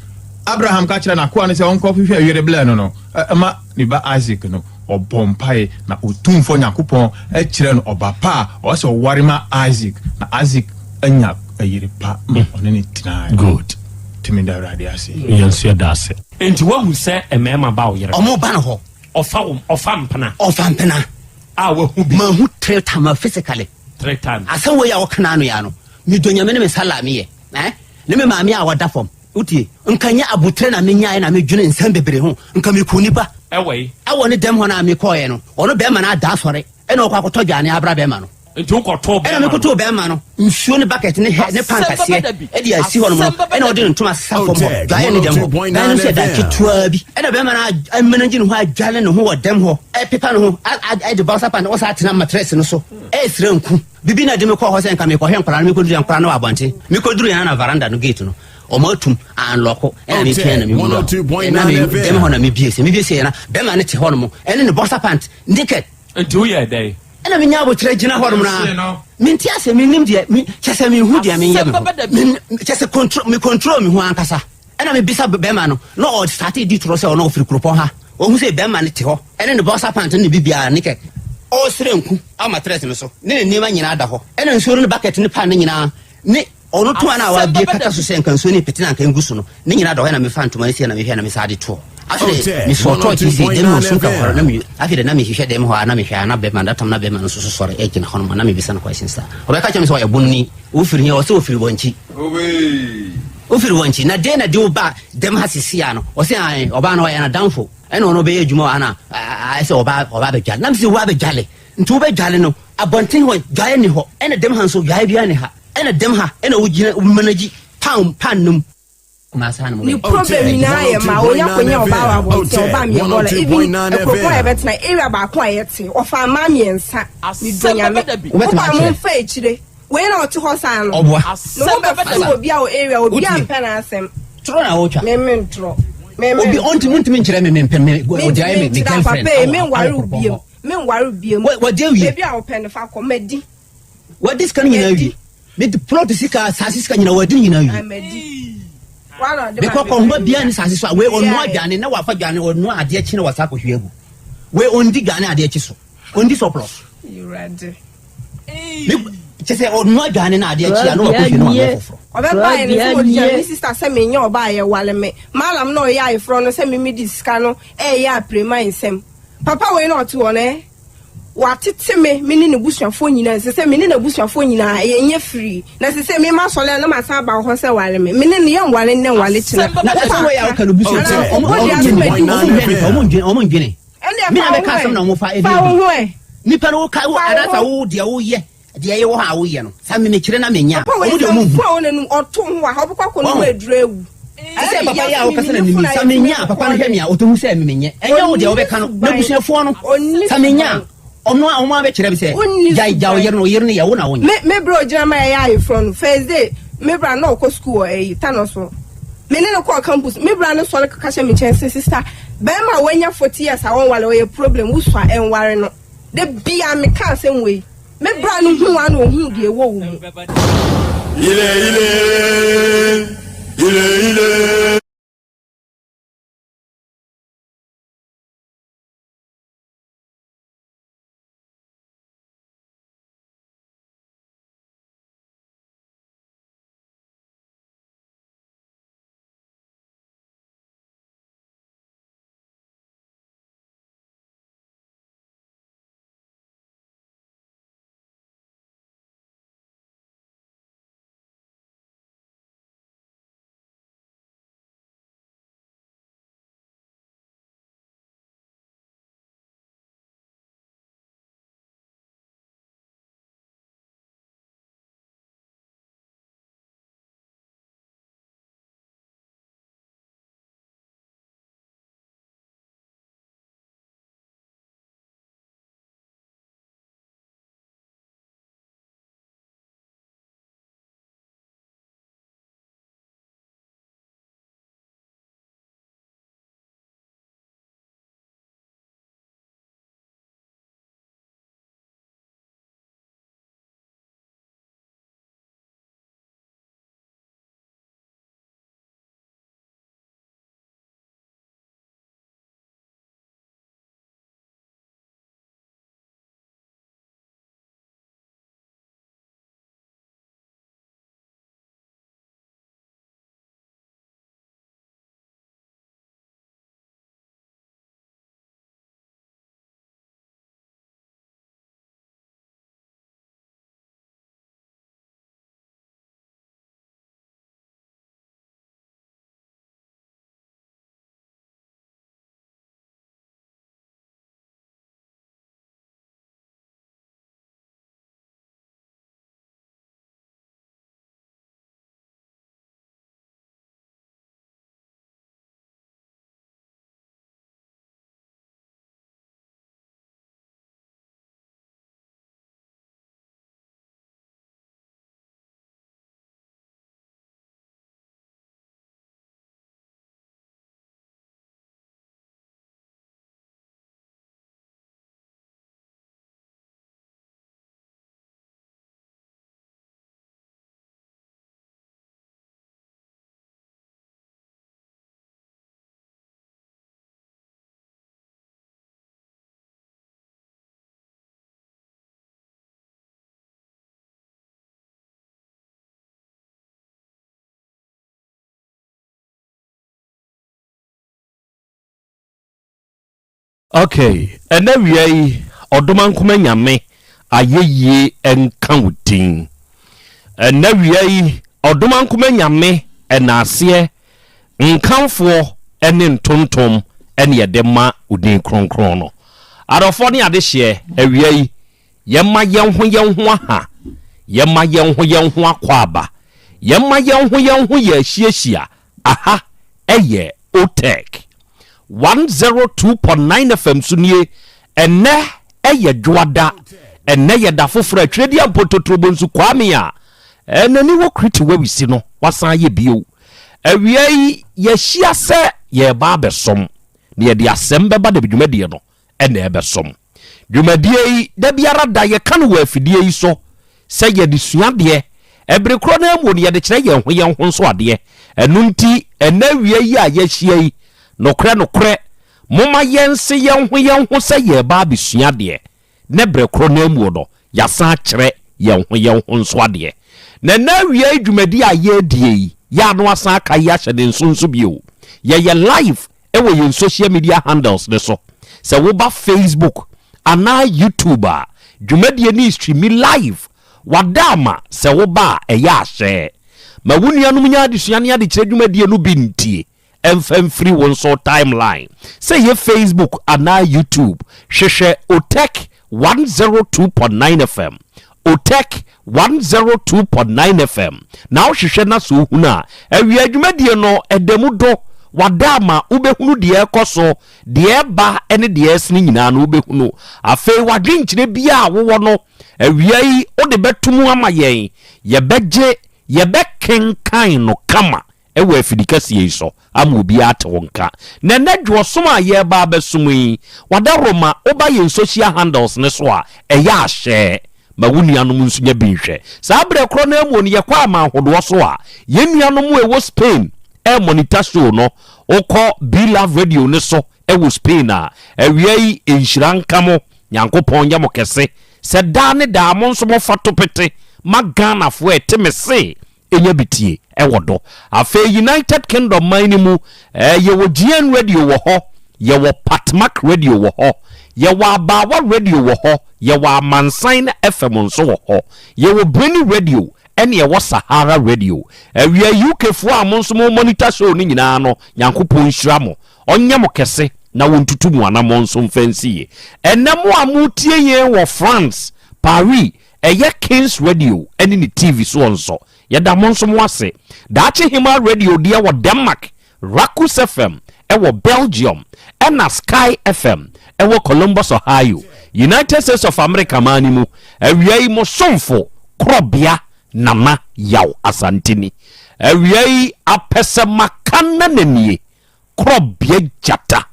[SPEAKER 4] Abraham ka kyerɛ na ko ane sɛ onkɔ hwehwɛ awere bla no ma ni ba Isaac no obompai na otumfo nyakopɔn kyerɛ no oba pa o sɛ oware ma Isaac na Isaac anya ayere pa ɔne ne tina
[SPEAKER 18] good
[SPEAKER 4] timi da radio ase
[SPEAKER 18] yansu da ase enti wa hu sɛ emema ba wo yere
[SPEAKER 19] ɔmo ba no hɔ
[SPEAKER 18] ɔfa mpana
[SPEAKER 19] a wa hu bi ma hu 3 times physically
[SPEAKER 18] 3 times
[SPEAKER 19] asan wo ya wo kana no ya no mi donyame ne me salami ye ne me maami a wada fam utie nkanya abutre na me nyae na me dwene nsam bebre ho nka me kuni ba
[SPEAKER 18] ɛwɔ
[SPEAKER 19] ne dem ho na me kɔɛ no ɔno be ma na da sɔre ɛna ɔkɔ akɔtɔ dwane abra be ma no
[SPEAKER 18] nti ukɔtɔ be
[SPEAKER 19] ɛna me kɔtɔ be ma no nsuo ne bucket ne pankase ɛde asi hɔ no ɛna ɔde ntoma safo mo dwane ne dem ho ɛna sɛ da ketua bi ɛna be ma na amena ngine ho adwane ne ho wɔ dem ho pepa ne ho ɛde bausa pan ɔsa atena mattress no so ɛsrɛ nku bibi na de me kɔ hɔ sɛ nka me kɔhwɛ nkora me kɔduru nkora no wɔ abɔnten me kɔduru yana na veranda no gate no omatum anloko ena me pia na me wuro ena me dem ho na me biese na dem na ne te ho no mo ena ne bossa pant naked
[SPEAKER 18] nti wo ye dai
[SPEAKER 19] ena me nya bo tre gina ho no na me ntia se me nim de me chese me hu de me yem chese control me ho ankasa ena me bisa bema no no o start di tro se o no ofiri kropon ha o hu se bema ne te ho ena ne bossa pant ne bibia naked o srenku ama tres me so ne ne ma nyina da ho ena nsoro ne bucket ne pan ne nyina ne ono to ana wa bie kata so sen kan so ne petina kan gusu no ne nyina do he na me fa ntoma esi na me hwe na me sa de to afre me so to ti se dem no so ka horo na me afre na me hwe dem ho na me hwe na be man datam na be man so sore e gina hono na me bisa na question sta o be ka chem so ya bunni wo firi he o se wo firi bonchi ofiri wanchi na de na de oba dem ha sisia no o se an oba na o ya na danfo e no no be adwuma ana I say oba be jale na mse oba be jale nti oba jale no abonten ho jale ni ho e na dem ha so jale bia ni ha e na dem ha e na wogina managi pan num
[SPEAKER 20] ni problem na ya ma onya konya oba wa bonte oba mi bola even ekoko e betina area ba ko ayete ofa ma miensa ni donya me oba mo fa echire we na otu ho san no no be obi a area obi a mpa na asem
[SPEAKER 19] tro na wocha
[SPEAKER 20] me ntro
[SPEAKER 19] obi onti muntimi nkyere me mpem odi aye me girlfriend
[SPEAKER 20] me waru biem
[SPEAKER 19] what dey we
[SPEAKER 20] baby a open fa comedy
[SPEAKER 19] what this kan nyina wi me the plot sika sasika nyina wadi nyina wi
[SPEAKER 20] amedi wala de
[SPEAKER 19] because ko bia ni sasisa we onu adwane na wafa dwane onu ade achi na wasa kohwe egu we ondi dwane ade achi so ondi so plus
[SPEAKER 20] you ready
[SPEAKER 19] chese onu adwane na ade achi na wakohwe no wafofro
[SPEAKER 20] obeba ni so odi sister say me nya oba ye wale me malam no ya ifro no say me disika no ya prema insem papa we no to one watete me ni ne busuafo nyina se me ni na busuafo nyina ye nye free na se me ma sole na ma san ba ho se wale me ne ye wale ne wale china
[SPEAKER 19] na se we ya ka no busuafo omo ndwene me na be ka sam na mo fa ebi nipa no ka wo adata wo de wo ye de ye wo ha wo ye no sa me kire na menya omo de omo
[SPEAKER 20] fu onu oto ho a obukwa ko no eduru ewu
[SPEAKER 19] ase papa ya wo kasa na nimi sa menya papa no hwe me a otohu se me menye enye wo de wo be ka no na busuafo no sa menya ọmọ abẹ́kyerẹ́ bí sẹ́ ja oyere no yẹ wo na wọ́n yẹ.
[SPEAKER 20] me bro gyina ma ya ayi from Thursday me bra na ọkọ school tano so me ne no call campus me bra no sọrọ kaka me kyẹn sister bẹẹ ma wọnyẹ 40 years àwọn wàlẹ ọyẹ problem wusua ẹnware no de bia me kan sẹ nwei me bra no hu wa na ohun de ewo wo mu.
[SPEAKER 2] ile.
[SPEAKER 21] Okay, and then we Odoman Kumenyame aye encounting. And then we Odoman Kumenyame ɛnaase nkanfo ene ntontom ene yɛde ma udin kronkron no adofo ne ade hye awia yi yɛma yɛnho aha yɛma yɛnho akwaba yɛma yɛnho yɛ ahyiahyia aha ɛyɛ Otec 102.9 FM sunie ene ɛyɛ dwoada ene yɛ da foforo atwedi ampototrobo nsu kwame a enani wo kriti wawisi no wasan yɛ bio awia yi yɛhyia sɛ yɛba abɛsom ne yɛde Asem Beba Dabi dwumadie no ɛna ɛbɛsom dwumadie yi da biara da yɛka no wɔ afidie yi so sɛ yɛde suadeɛ ɛbere koro na mu ne yɛde kyerɛ yɛn ho nso adeɛ ɛno nti ɛna awia yi a yɛhyia yi nokorɛ moma yɛnse yɛn ho sɛ yɛba abɛsuadeɛ ne bere koro na mu no yɛasa kyerɛ yɛn ho nso adeɛ na awia yi dwumadie a yɛdie yi ya no asa aka ya hyɛ nso bio yɛ live ɛwɔ yɛn social media handles ne so sɛ woba Facebook ana YouTube a dwumadie ni stream live wadama sɛ woba ɛyɛ ahyɛ ma wunuanom nya adesua ne ade kyerɛ dwumadie no bi ntie ɛmfamfiri wɔn so timeline sɛ yɛ Facebook ana YouTube hwehwɛ Otec 102.9 FM Otec 102.9 FM na ohwehwe na so huna awia dwumadie no edemu do wadama ubehunu de ekoso de ba ene de esni nyina no ubehunu afei wadwenkyire bia wo no awia yi ode betum ama yen yebekenkan no kama ewa afidikasi yi so ama obi ate wonka na nadwo som a ye ba besum yi wadaroma oba yen social handles ne so a eya ahye ma wunuanom nso nya binhwe saa bre kro na emu ne yekwa ama hodo so a yenuanom ewo Spain monitor show no okọ Be Love Radio ne so ewo Spain a awia yi enhyiran kamo nyankopon nya mokese se da ne da mo nso mo fatopete magana fo etemese enya bitie ewodo afa United Kingdom manimu yewo GN Radio wo ho yewo Patmac Radio wo ho yewo Abawa Radio wo ho yewo Amansan FM nso wo ho yewo Breni Radio ene yewo Sahara Radio awia UK fo amonso mo monitor show ni nyina no nyankopon hyira mo onye mo kese na wontutu mu anamo nso mfansiye enamo amutie ye wo France Paris eye Kings Radio ene ni TV so onso yeda monso mo ase daache Hima Radio dia wo Denmark Rakus FM ewo Belgium ena Sky FM ewo Columbus Ohio United States of America manimu awia yi mo somfo Krobea nama Yaw Asante ni awia yi apese makana nanie Krobea jata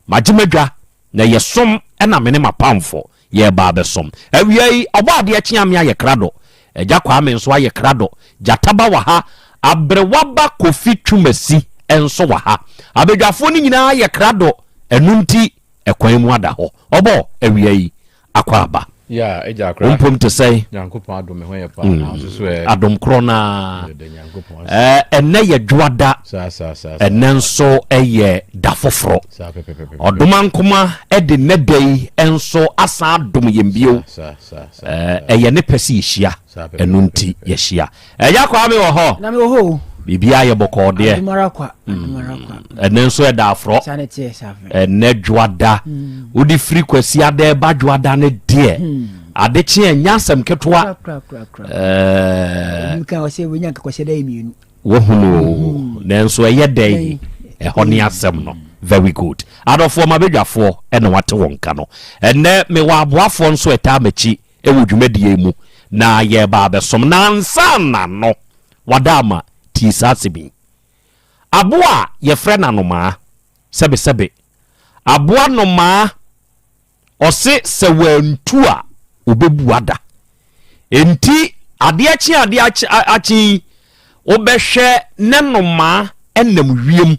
[SPEAKER 21] majimadwa na yesom ena mene mapamfo ye ba besom awia yi obade achiame aye krado eja kwa ame nso aye krado jataba wa ha abrewaba kofi twumasi enso wa ha abedwafo ni nyina aye krado enunti ekwan mu ada ho obo awia yi akwaba
[SPEAKER 3] ya eja krado
[SPEAKER 21] umpom to say
[SPEAKER 3] nyankopon adom me ho ye pa na so
[SPEAKER 21] adom krona enne ye dwada enenso eye dafoforo odomankoma ede nedai enso asa adom yembio eye ne pesi hia enunti ye hia eya kwa me wo ho
[SPEAKER 22] na me wo ho
[SPEAKER 21] bibia ye bokode
[SPEAKER 22] marakwa
[SPEAKER 21] enenso eda afro enne dwada udi free kwasi ade ba dwada ne de adechi enyasem ketwa
[SPEAKER 22] ka wase wonya ka kwase dai mienu
[SPEAKER 21] wo hunu nenso eye dai ehoni asem no very good adofo mabedwafo ene wate wonka no enne me wa aboafo nso eta machi ewo dwumadie mu na ye ba besom na ansana no wadama tisasibi aboa ye frena no ma sebe aboa no ma ose se wantu a obebuada enti ade achi obehwe ne no ma enam wiem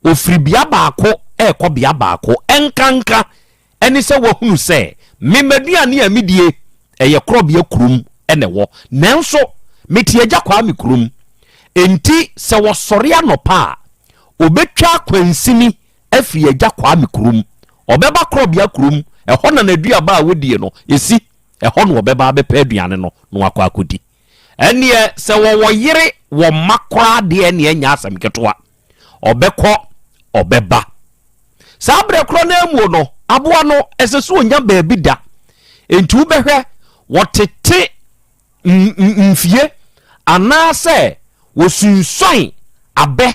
[SPEAKER 21] ofiri bia baako ekọ bia baako enkanka eni se wahunu se memedua ne amidie eye Krobea kurum ene wo nanso metieja kwa me kurum enti se wosore anopa obetwa kwansini afiri eja kwa me kurum obeba Krobea kurum ehọ na nadua ba wodie no esi ehọ no obeba bepa aduane no no akọ akodi ɛneɛ sɛ wɔwɔ yere wɔ makora deɛ ne anya asɛm ketewa ɔbɛkɔ ɔbɛba saa berɛ korɔ no amuo no aboa no ɛsɛ so onya baabi da enti wobɛhwɛ wɔtete mfie anaasɛ wɔsunsuan abɛ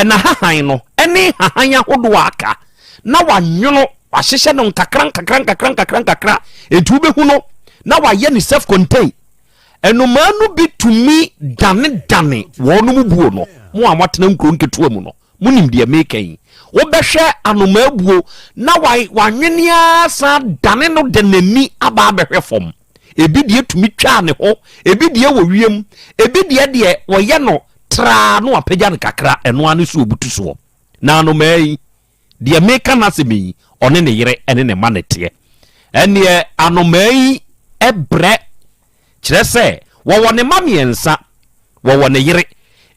[SPEAKER 21] na hahan no ɛne hahan ahodoɔ aka na wanwono wahyehyɛ no nkakra enti wobɛhu no na wayɛ ne self contain ɛnomaa no bi tumi dane wɔn mu buo no mo a matena nkuro nketewa mu no monim deɛ meka yi wobɛhwɛ anomaa buo na wanwene asa dane no de n'ani aba abɛhwɛ fam ebi deɛ tumi twa ne ho ebi deɛ wɔ wiem ebi deɛ wɔyɛ no tra no apagya ne kakra ɛno ane so obutu soɔ na anomaa yi deɛ meka na asɛm yi ɔne ne yere ɛne ne ma ne teɛ ɛneɛ anomaa yi ɛbrɛ kyerɛ sɛ wɔwɔ ne ma mmiɛnsa wɔwɔ ne yere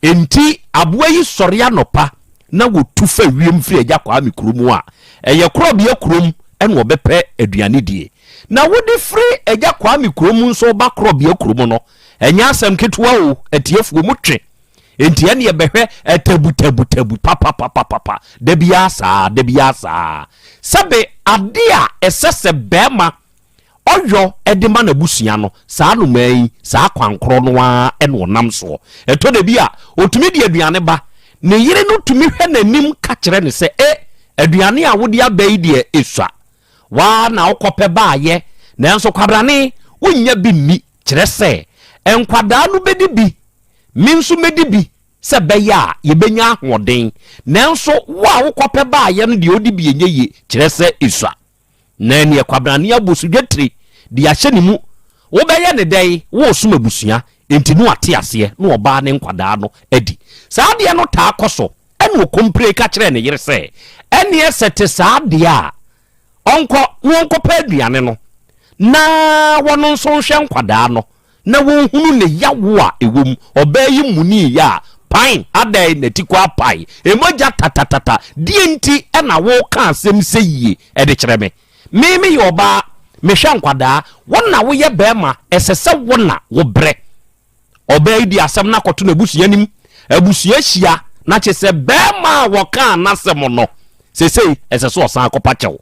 [SPEAKER 21] enti aboa yi sɔre anɔpa na wɔtu fa wiem firi agya kwaa me kurom a ɛyɛ Krobea kurom ɛna wɔbɛpɛ aduane die na wode firi agya kwaa me kurom nso ba Krobea kurom no ɛnyɛ asɛm ketewa o atiefuo mu twe enti ɛne yɛbɛhwɛ tabu papa da biara saa sɛbe ade a ɛsɛ sɛ bɛrima ɔyɔ ɛde ma n'abusua no saa nomaa yi saa kwankorɔ no a ɛna ɔnam soɔ ɛtɔ da bi a ɔtumi de aduane ba ne yere no tumi hwɛ n'anim ka kyerɛ ne sɛ aduane a wode aba yi deɛ ɛsua waa na wokɔpɛ baayɛ nanso kwabrane wonnya bi nni kyerɛ sɛ nkwadaa no bɛdi bi me nso mɛdi bi sɛ bɛyɛ a yɛbɛnya ahoɔden nanso wo a wokɔpɛ baayɛ no deɛ ɔdi bi ɛnyɛ ye kyerɛ sɛ ɛsua na ne kwabrane abosudwatire de ahyɛ ne mu wobɛyɛ ne dɛn wo som abusua enti no ate aseɛ na ɔbaa ne nkwadaa no adi saa deɛ no taa kɔ so ɛne ɔkompire ka kyerɛ ne yere sɛ ɛneɛ sɛ te saa deɛ a ɔnkɔpɛ aduane no na wɔno nso nhwɛ nkwadaa no na wɔnhunu ne yawo a ɛwom ɔbaa yi muniyɛ a pan adai na tiko apai emoja tatatata die nti ɛna wo ka asɛm sɛ yie ɛde kyerɛ me yɛ ɔbaa mehwɛ nkwadaa wona woyɛ bɛɛma ɛsɛ sɛ wona wo brɛ ɔbaa yi di asɛm na kɔto na abusua nim abusua hyia na kyɛ sɛ bɛɛma wɔka anasɛm no sesei ɛsɛ sɛ ɔsan akɔpa kyɛw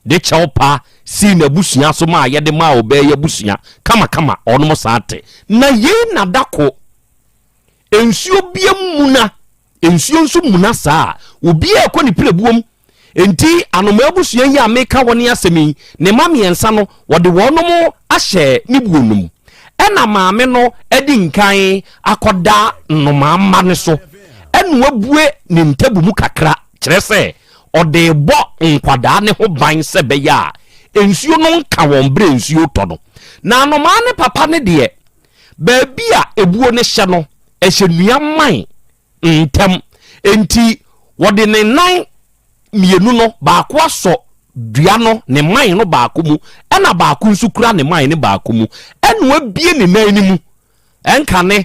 [SPEAKER 21] de kyɛw pa si na abusua so ma yɛde ma ɔbaa yi abusua kama ɔnom saate na yei na dako ensuo bia muna ensuo nso muna saa obi a kɔ ne plebuom enti anoma abusua yi a meka wɔne asɛmi ne ma miɛnsa no wɔde wɔnom ahyɛ ne buonum ɛna maame no edi nkan akɔda nnoma mma ne so ɛna wabue ne ntabu mu kakra kyerɛ sɛ ɔde bɔ nkwadaa ne ho ban sɛ bɛyɛ a ensuo no nka wɔn bre ensuo tɔ no na anoma ne papa ne deɛ baabi a ebuo ne hyɛ no ɛhyɛ nua man ntem enti wɔde ne nan mienu no baako asɔ dua no ne man no baako mu ɛna baako nso kura ne man ne baako mu ɛna wabie ne nan ne mu ɛnka ne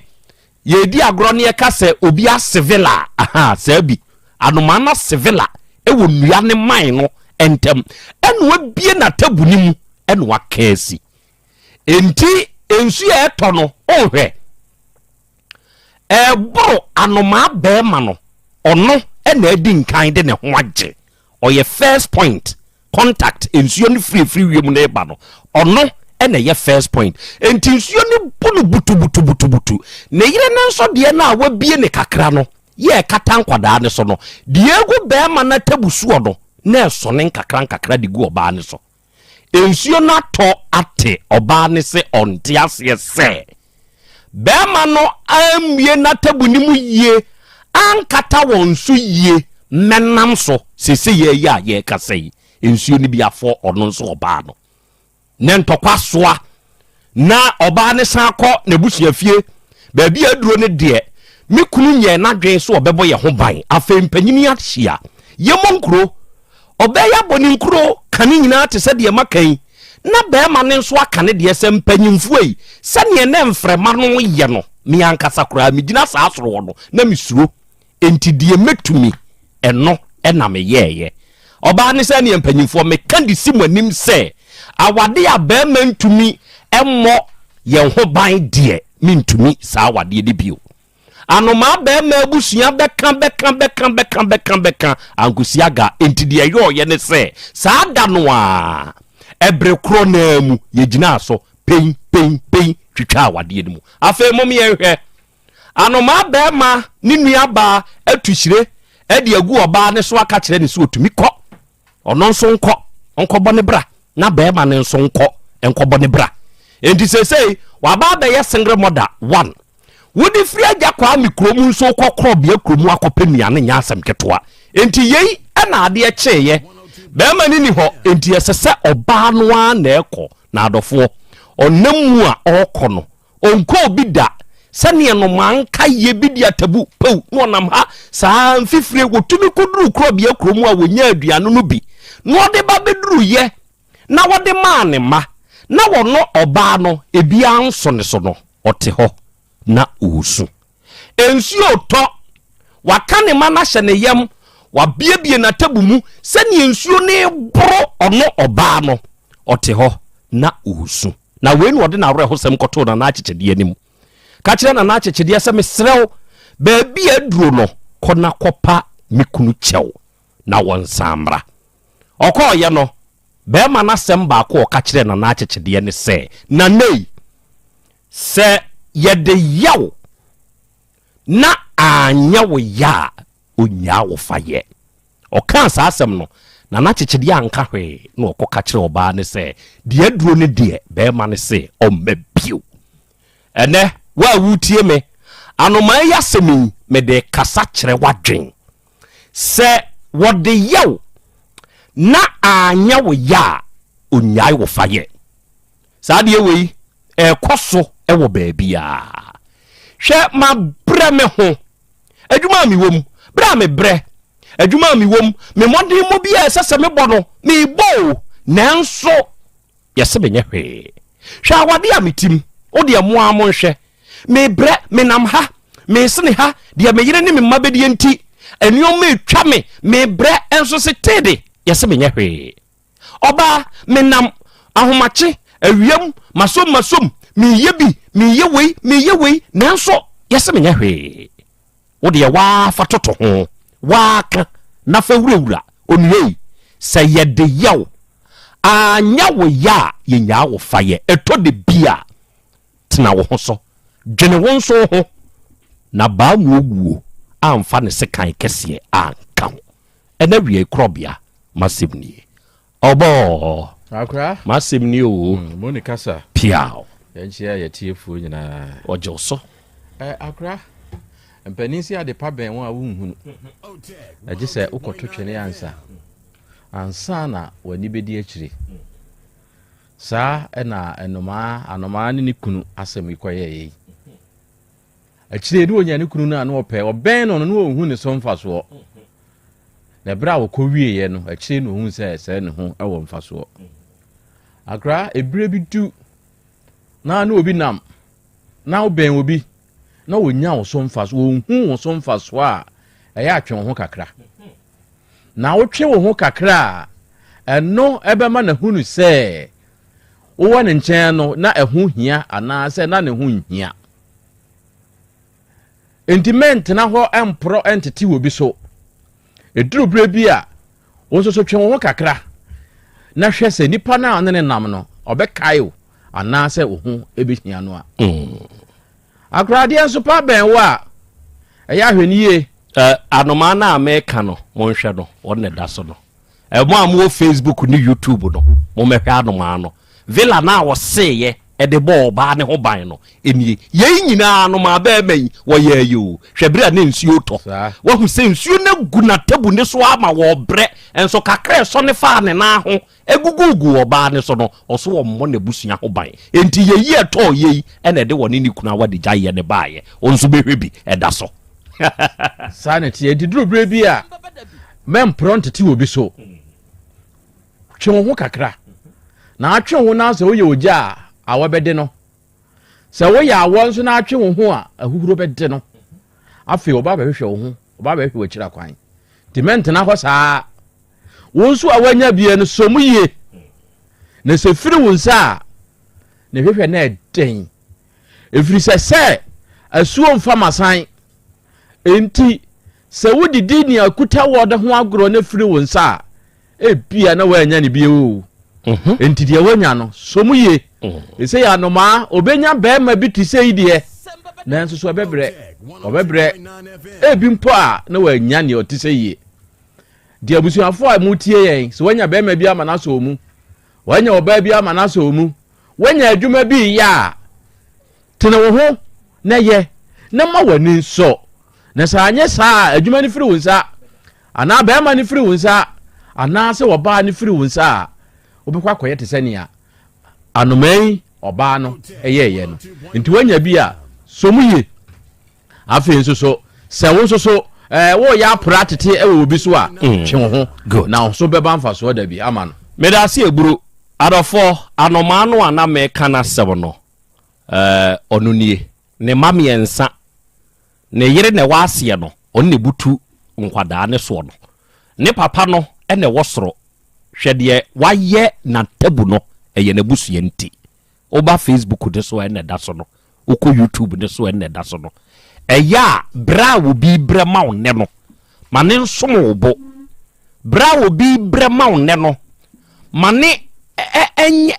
[SPEAKER 21] yɛdi agorɔ ne yɛka sɛ obi asevela saa bi anoma na sevela ɛwɔ nua ne man no ntem ɛna wabie na tabu ne mu ɛna wakaasi enti ensu yɛ ɛtɔ no ɔhwɛ ɛboro anoma bɛɛma no ɔno ɛna adi nkan de ne ho agye ɔyɛ first point contact ensuo no free wiem na eba no ɔno ɛna yɛ first point enti nsuo no bunu butu ne yire ne nso deɛ na wabie ne kakra no yɛ kata nkwadaa ne so no deɛ egu bɛɛma na tabusuo no na ɛso ne nkakra de gu ɔbaa ne so ensuo no atɔ ate ɔbaa ne se ɔnte aseɛ sɛ bɛɛma no amie na tabu ni mu yie ankata wɔn so yie menam so sese yɛ a yɛ kasa yi ensuo ni bi afɔ ɔno nso ɔbaa no ne ntɔkwa soa na ɔbaa ne san kɔ na busua fie baabi aduro ne deɛ me kunu nyɛ na dwen so ɔbɛbɔ yɛ ho ban afei mpanyini ahyia yɛmɔ nkuro ɔbɛyɛ abɔ ne nkuro kane nyinaa te sɛ deɛ makan na bɛɛma ne nso aka ne deɛ sɛ mpanyimfo yi sɛneɛ ne mfrɛma no yɛ no me ankasa koraa megyina saa soro wɔ no na mesuro enti deɛ mɛtumi ɛno ɛna meyɛɛyɛ ɔbaa ne sɛ neɛ mpanyimfoɔ meka de si mu anim sɛ awade a bɛɛma ntumi ɛmmɔ yen ho ban de mintumi saa wade de bio anoma be ma abusua beka ankusiaga entidi ayo ye ne se saa da no a ebre kro na mu ye gina so pen twitwa wade mu afa mom ye hwe anoma be ma ni nua ba atuhyire e de agu oba ne so aka kire ne so otumi kɔ ɔno nso nkɔ bɔ bra na be ma ne nso nkɔ bɔ ne bra enti sesei waba be ye singre moda 1 wodi free agya kwa mikromu nso kɔ Krobea kromu akɔpɛ ne nya asɛm ketwa enti yei na ade kyeye be ma ni hɔ enti esese oba no a na ekɔ na adɔfo ɔnam a ɔkɔ no onko bi da sane no manka ye bi dia tabu pau no nam ha saa mfifire wotumi koduru Krobea kromu a wonya aduano no bi no ɔde ba beduru ye na wɔde ma ne ma na wɔno ɔba no ebia nso ne so no ɔte hɔ na usu ensuo tɔ waka ne ma na hyɛ ne yam wabiebie na tabu mu sane ensuo ne boro ɔno ɔba no ɔte hɔ na usu na we no ɔde na awre ho sɛm kɔto na akyekyedeɛ nim ka kyerɛ na akyekyedeɛ sɛ mesrɛw baabi aduro no kɔna kɔpa mikunu kyɛw na wɔnsamra ɔkɔɔyɛ no bɛɛma na sɛm baako ɔka kyerɛ na akyekyedeɛ ne sɛ na nei sɛ yɛde yaw na anya wo ya onya wo fayɛ ɔka saa asɛm no na akyekyedeɛ anka hwee na ɔkɔka kyerɛ ɔbaa ne sɛ deɛ aduro ne deɛ bɛɛma ne sɛ ɔmma bio ɛnɛ wa wutie me anoma ya sɛmi me de kasa kyerɛ wadwen sɛ wɔde yaw na anya wo ya onya wo fayɛ saa deɛ wei ɛkɔso ɛwɔ baabia hwɛ ma brɛ me ho adwuma mi wom brɛ me brɛ adwuma mi wom me mmɔden mo bia ɛsɛ me bɔ no me bo nanso yɛsɛ benyɛ hwee hwɛ awade a metim wo de mo a mo nhwɛ me brɛ me nam ha me sene ha de me yere ne me mabedi enti anuom me twa me brɛ enso se tede yɛsɛ benyɛ hwee oba me nam ahomache awiam masom meyɛ wei nanso yɛsɛ menyɛ hwee wo de wa fa toto ho wa ka na fa wurawura onue sɛ yɛde yaw anya wo ya yenya wo fayɛ eto de bia tena wo ho so dwene wo nso ho na ba mu oguo amfa ne sekan kɛseɛ anka ho ɛna wie Krobea masemnie ɔbɔ
[SPEAKER 3] akra
[SPEAKER 21] masemnie o
[SPEAKER 3] Monica sa
[SPEAKER 21] piao
[SPEAKER 3] yɛnkyia yɛtiefuo nyinaa
[SPEAKER 21] ɔgye so
[SPEAKER 3] akra mpanisi ade pa bɛn wo a wonhunu agye sɛ wokɔto twene ansa na wani bedi akyire saa ɛna anoma ne kunu asɛm ikɔyɛ yɛ akyire de onya ne kunu na no ɔpɛ ɔbɛn no no ohun ne so mfasoɔ na bra wo kɔwie yɛ no akyire no ohun sɛ ne ho ɛwɔ mfasoɔ akra ebire bi du na obi nam na obɛn obi na wonya wo so mfaso wohu wo so mfaso a ɛyɛ atwe wo ho kakra na wotwe wo ho kakra ɛno ɛbɛma na hunu sɛ wo ne nkyɛn no na ɛho hia ana sɛ na ne ho nhia entiment na hɔ empro entity wo bi so eduru bre bi a wo so twe wo ho kakra na hwɛ sɛ nipa na ne nam no ɔbɛkae ana sɛ wo ho ebehia no a akrade nso pa bɛn wo a ɛyɛ ahwɛniye
[SPEAKER 21] anoma na America no monhwɛ no wɔne da so no mo a mo Facebook ni YouTube no mo mehwɛ anoma no villa na wo seyɛ ɛde bɔ ba ne ho ban no enie yɛn nyinaa anoma ba ma yi wɔyɛ yo hwɛbere na nsuo tɔ wo hu sɛ nsuo na gu na tabu ne so ama wo brɛ enso kakra so ne fa ne na ho egugugu wo ba ne so no ɔso wo mmɔ na busua ho ban enti yeyi ɛtɔ yeyi ɛna de wɔne ne kuna wade gyaye ne baayɛ onso behwe bi ɛda so
[SPEAKER 3] sanity ediduru bre bi a mem prontete wo bi so twe ho kakra na atwe ho na sɛ woyɛ ogya a awabɛde no sɛ woyɛ awɔ nso na atwe wo ho a ahuhuro bɛde no afei oba bɛhwehwɛ wo ho oba bɛhwehwɛ wachira kwan dement na hɔ saa wo nso awanya bie no somuye na sɛ firi wo nsa ne hwehwe na den efiri sɛ asuo mfa masan enti sɛ wodidi ne akuta wɔ de ho agoro na firi wo nsa ebia na wanya ne bio enti de wanya no so mu ye ese ya no ma obenya bɛɛma bi ti sɛ idie na nso so obebre ebi mpo a na wanya ne oti sɛ ye de abusuafo a mu tie yɛn so wanya bɛɛma bi ama na so mu wanya oba bi ama na so mu wanya adwuma bi ya tena wo ho na ye na ma wani nso na sa anye sa adwuma ni firi wo nsa ana bɛɛma ni firi wo nsa ana se oba ni firi wo nsa obekwa koye te sɛnia anomai oba no ɛyɛ no nti wanya bi a so mu ye afi nso so sɛ wo nso so wo ya pratete ɛwɔ obi so a twe wo ho na so bɛba mfa so da bi ama no
[SPEAKER 21] meda se eburu adofo anoma no ana me kana sɛb no onunie ne mamiensa ne yere ne waase no on ne butu nkwadaa ne so no ne papa no ene wosoro hwede waye na tabu no eye na busu yenti oba Facebook de so ene da so no uko YouTube de so ene da so no eya bra wo bi bra ma wo ne no mane nsom wo bo bra wo bi bra ma wo ne no mane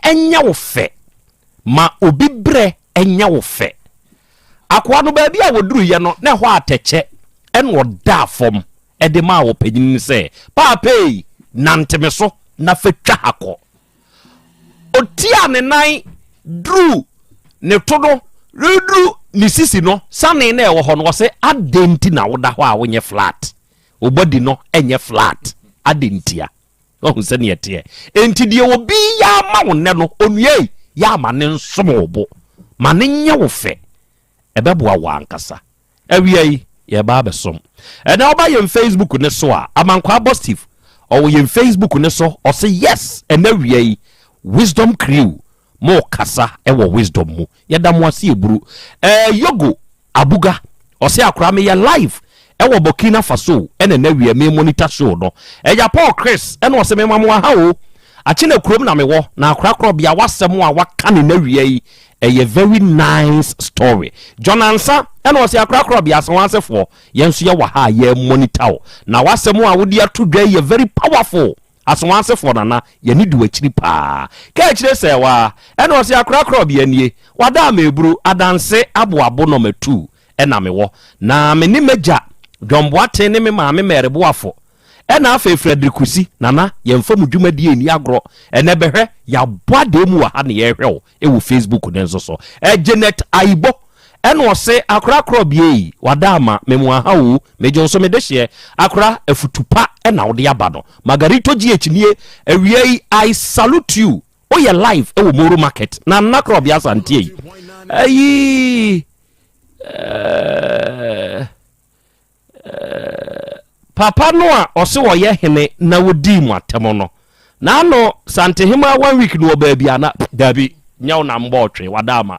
[SPEAKER 21] enya wo fe ma obi bre enya wo fe akwa no ba bi a woduru ye no na ho ateche en wo da fom e de ma wo pagyin se paapei nanteme so na fetwa hako otia ne nan dru ne todo redru ni sisi no sane na e wo ho no se adenti na wo da ho a wonye flat obodi no enye flat adentia o se ne yete enti de wo bi ya ma wo ne no onue ya ma ne nsomo bo ma ne nya wo fe ebeboa wa ankasa awiai ye ba besom na oba ye Facebook ne so a amankwa positive o ye Facebook ne so o say yes and awiai wisdom crew mo kasa ewo wisdom mu ye da mo ase eburu yogo abuga o say akura me ye live ewo Burkina Faso ene na awiai me monitor show no ya Paul Chris ene o say me mamu ha o achine krom na me wo na akura Krobea wasem a waka ne na awiai a very nice story. John Ansa, and was a Krobea as once for Yensu Yawaha, ye monitor. Now, what's the more would you today? You're very powerful as once for Nana, you need to a cheaper. Catch this, and was a Krobea ye. What I may brew, I dance abu abonome 2, and I'm a war. Now, me nimeja, John Boate, name mammy Mary Boafo. And after Frederick Kusi, Nana, Yenfom Jumadi in Yagro, and Nebehe, ya boademu hani error, ewu Facebook nenzo so. Janet Aibo, and was say Akra Krobea, Wadama, Memoa Hau, Major Somedeshe, Akra, a futupa, and now the Abano. Margarito GHNA, I salute you. Oh, your life, oh, Moro Market, Nana Yaw Asante. Papa Noa ose wo ye hene na wodi mu atemo no na no sante hima 1 week no baby ana dabi nyaw na mbo otwe wadama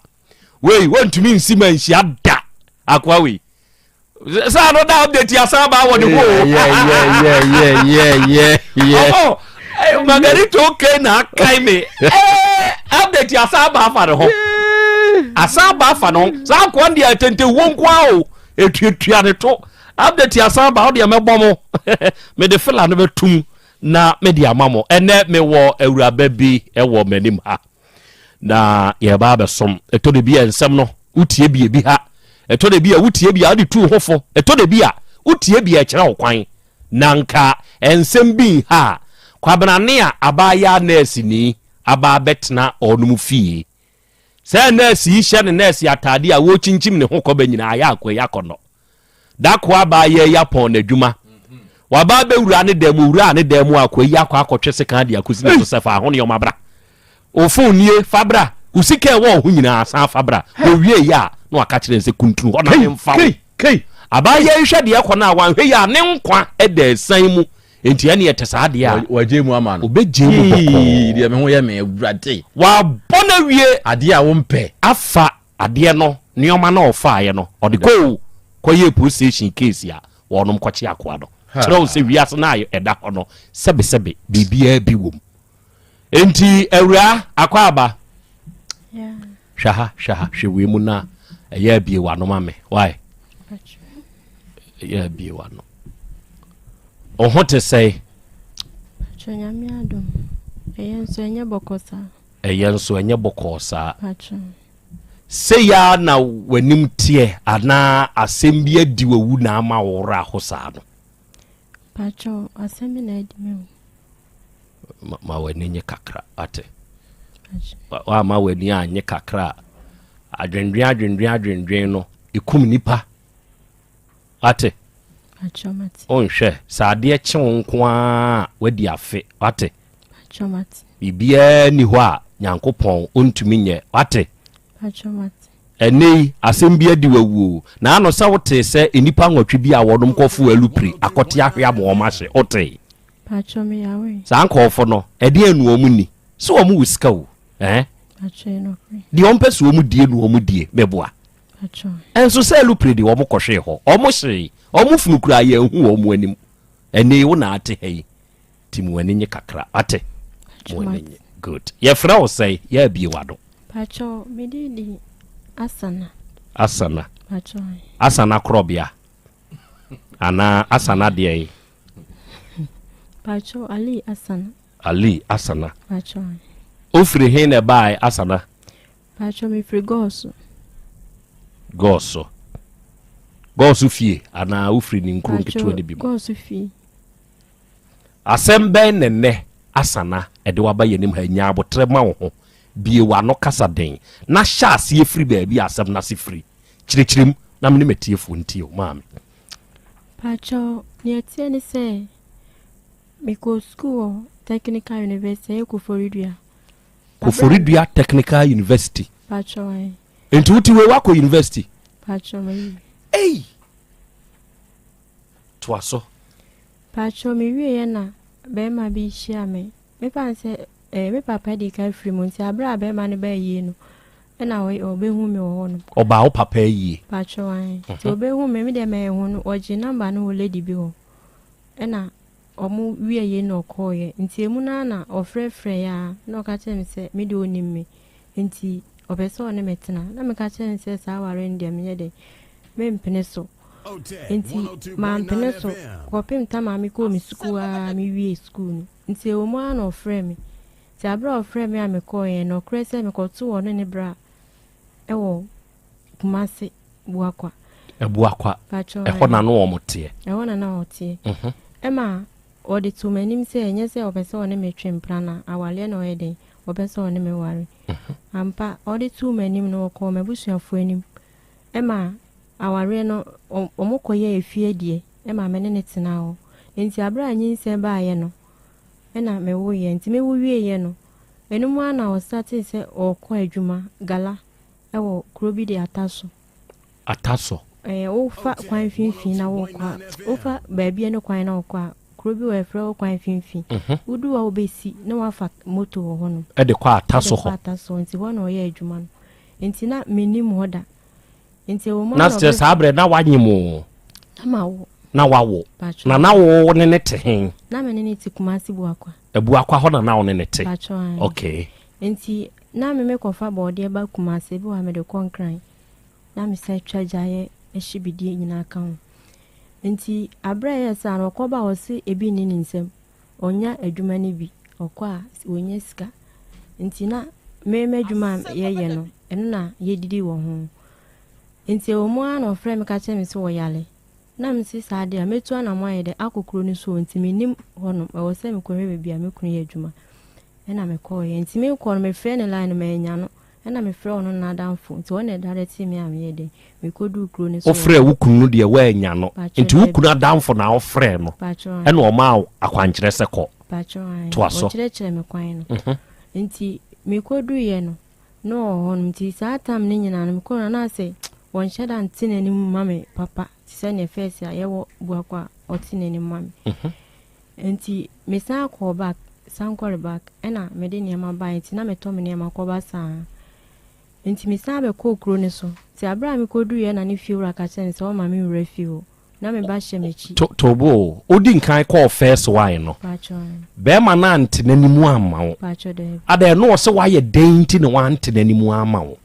[SPEAKER 21] wei wontumi nsima nsi ada akwa wei sa no da update ya sa ba wo de ho oh Margarito okay na kai me update ya sa ba fa de ho asa ba fa no sa kwa ndi atente wonkwa o etuatua ne to update ya sa ba o de mebomo me de fela no betum na me de amamo ene me wo awuraba bi e wo manim ha na ye ba besom eto de bia nsem no utie bia bi ha eto de bia utie bia ade tu hofo eto de bia utie bia kire wo kwan nanka ensem bi ha kwabnane a abaya nurse ni aba betna onum fie se nurse yi hye ne nurse atade a wo chinchim ne ho koba nyina ya akwa yakono dakwa ba ye yapon na dwuma wa ba be wura ne demu wura ne demu akwa yi akwa akotwe seka de akusi ne so sefa ho ne yo mabra ofo nie fabra usike wo ho nyina asa fabra wo wie ya na waka kire nse kuntunu ona ne mfa aba ye hwe de yakona wa hwe ya ne nkwa eda san mu enti ene yetesa de a waje mu ama no obeje mu boko de me ho ye me wurade wa bona wie ade a wo mpe afa ade no ne oma na ofa ye no ode ko ye police station case ya wonom kwachi akwa do kire se wiase na ayo eda ho no sebe bibia bi wom enti awura akwa aba
[SPEAKER 16] Yeah.
[SPEAKER 21] Shaha, she we muna a year be one no mame. Why? A year be one. Oh, what to say?
[SPEAKER 16] Chonyamiadum. Eyen so enye bokosa.
[SPEAKER 21] Eyen so enye bokosa.
[SPEAKER 16] Pacho.
[SPEAKER 21] Say ya na wenim tie ana asem bi adi wawu na ama wora hosa no.
[SPEAKER 16] Pacho, asem na edi me.
[SPEAKER 21] Ma weni nye kakra ate. Wa ma weni anye kakra. Adwendwen no ikum nipa. Ate.
[SPEAKER 16] Pacho mati.
[SPEAKER 21] Onhwe sa de eche nko a wadi afe. Ate.
[SPEAKER 16] Pacho mati.
[SPEAKER 21] Bibia ni ho a Nyankopon ontumi nye. Ate.
[SPEAKER 16] Pacho mati.
[SPEAKER 21] Eni asem bi adi wawu na ano sa wote se enipa nwotwe bi a wodom kofu alupri akoti ahwe amoma hye. Ote.
[SPEAKER 16] Pacho me yawe.
[SPEAKER 21] Sa nkofo no ede anu omu ni so omu wusika wo
[SPEAKER 16] Pacho no free
[SPEAKER 21] di ompe so omu die nu omu die meboa
[SPEAKER 16] Pacho
[SPEAKER 21] enso se lu di omu kohwe ho omu hye omu funukura ye hu omu anim ene wo na ate hei timu ani nye kakra ate mo ani good ye fra wo say ye bie wado
[SPEAKER 16] Pacho me di Asana
[SPEAKER 21] Pacho
[SPEAKER 16] Asana
[SPEAKER 21] Krobea ana Asana de
[SPEAKER 16] Pacho Ali Asana Pacho
[SPEAKER 21] Ofri he na bai Asana
[SPEAKER 16] Pacho me free
[SPEAKER 21] Goso fie ana ofri ni nkuru nketewa de bi
[SPEAKER 16] Goso fie
[SPEAKER 21] Asem ben ne Asana ede waba yenim ha nya abotre ma wo ho bie wa no kasa den na sha ase efri ba bi asem na se free chirechirim na me metie fo ntio maami
[SPEAKER 16] Pacho ni etie ni se Miko school Technical University Kuforidua
[SPEAKER 21] Technical University
[SPEAKER 16] Pacho
[SPEAKER 21] Enti uti we wako university
[SPEAKER 16] Pacho me
[SPEAKER 21] Twaso
[SPEAKER 16] Pacho mi wie na be ma bi hia me pa se me papa di ka free mo nti abra be ma ne ba yi no na we obehu me wo no
[SPEAKER 21] oba o papa yi
[SPEAKER 16] Pacho ti obehu me de me hu no oji number no lady bi ho na omu wie ye no koye nti emu na ofrefre ya no ka che me se me de onim me nti obeso ne metena na me ka che me se sa ware ndie me de me mpene so nti ma mpene so kopim ta ma me ko mi school a me wie school nti emu na ofre me ti abra ofre me a me koye no krese me ko tu won ne bra ewo kumase buakwa
[SPEAKER 21] eho na no omote
[SPEAKER 16] eho na na otie ema odi tu manim se enye se obese one metwe mprana awale na oyede obese one me ware ampa odi tu manim no ko mabusuafo anim ema aware no omokoye efie die ema mene ne tena ho enti abra anyi se ba ye no ena me wo ye enti me wo wie ye no enum ana o start se okọ adwuma gala ewo krobi de ataso ofa kwan finfin na wo kwa ofa baabia no kwan na wo kwa krobi we fra kwan finfin udu wa obesi na wafa moto wo hono
[SPEAKER 21] e de kwa ataso ho
[SPEAKER 16] ataso nti ho na oye adwuma no nti na menim hoda nti wo mo
[SPEAKER 21] na stress abre na wanyimo na wawo na wo ne te hen
[SPEAKER 16] na me ne ti kumasi buakwa
[SPEAKER 21] ebuakwa ho na wo ne te okay
[SPEAKER 16] nti na me kofa body ba kumasi bi wa me de konkran na me sai twajaye ehibidie nyina kan nti abra yesa na okoba wo se ebi ni nsem onya adwuma ne bi okwa onya sika nti na me adwuma ye no eno na ye didi wo ho nti o mo ana ofre me ka che me se wo yale na me si saade a metu ana mo ayede akokoro ni so nti me nim hono wo se me kohwe be bia me kunu ye adwuma ena me ko ye nti me ko no me frɛ ne line me nya no ena me frɛ ono na danfo nti wona direct me am ye de me kodu kro ni so
[SPEAKER 21] o frɛ wo kunu de wa nya no nti wo kunu danfo na o frɛ no ena o ma akwankyerɛ se kɔ
[SPEAKER 16] o kyerɛ me kwan no nti me kodu ye no no hono nti saa tam ne nyina no me ko na se won sheda ntine ni mame papa ti se ne face a ye wo buakwa otine ni mame nti me sa ko back sankore back ena me de niam ba nti na me to me niam ko ba sa nti me sa be ko kro ne so ti abra me ko du ye na ne fiura ka chen se o ma me wura fiu
[SPEAKER 5] na me ba hye mechi
[SPEAKER 21] tobo odi nkan call first wine no be ma na ante nanimu ama wo ada no se wa ye denti ne wa ante nanimu ama wo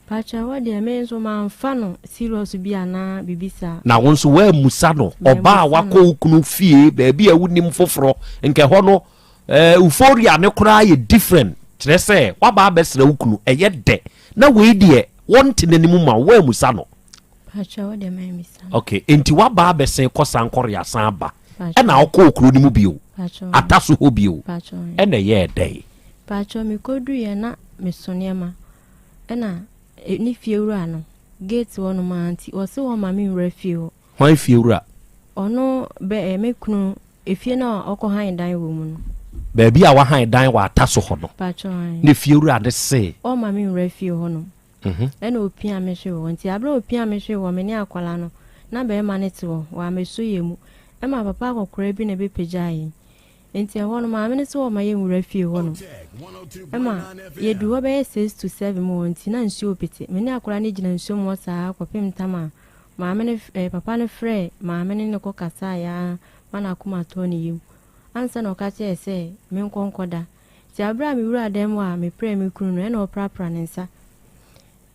[SPEAKER 5] pacha wa de me so ma mfa no serious bi ana bibisa
[SPEAKER 21] na won so wa musa no oba wa ko kunu fie ba bia wunim foforo nke ho no euphoria ne kura ye different kire se wa ba besra wukunu eye de na we die wonte nanimu ma wa musa no
[SPEAKER 5] pacha wa de me misa
[SPEAKER 21] okay enti wa ba besen kosan korea san ba e na okọ okuru ni mu bio ataso ho bio e na ye dey
[SPEAKER 5] pacha me kodu ye na me sonema e na ni fiewura no gate wono ma anti o se wo ma me wura fieo
[SPEAKER 21] hwan fiewura
[SPEAKER 5] ono be me kunu efie na okọ han dan wo mu no
[SPEAKER 21] ba bia wa han dan wa ataso ho no
[SPEAKER 5] pacha
[SPEAKER 21] ni fiewura de se
[SPEAKER 5] o ma me wura fieo ho no e na opia me hwe wo anti abra opia me hwe wo me ni akwala no na be ma ne te wo wa me so ye mu e ma papa akokora bi na be pejaye enti e ho no ma me ne so wo ma ye wura fieo ho no Emma, ye do obey 6 to 7 months na nsuo pete. Me ne akora ne gina nsuo mo saa kwapem tama. Maame ne papa ne frɛ, maame ne ko kasa ya, mana akoma to ne yim. Ansa na okache ese, me nkonkoda. Ti abra me wura dem wa me pray me kunu no e na oprapra ne nsa.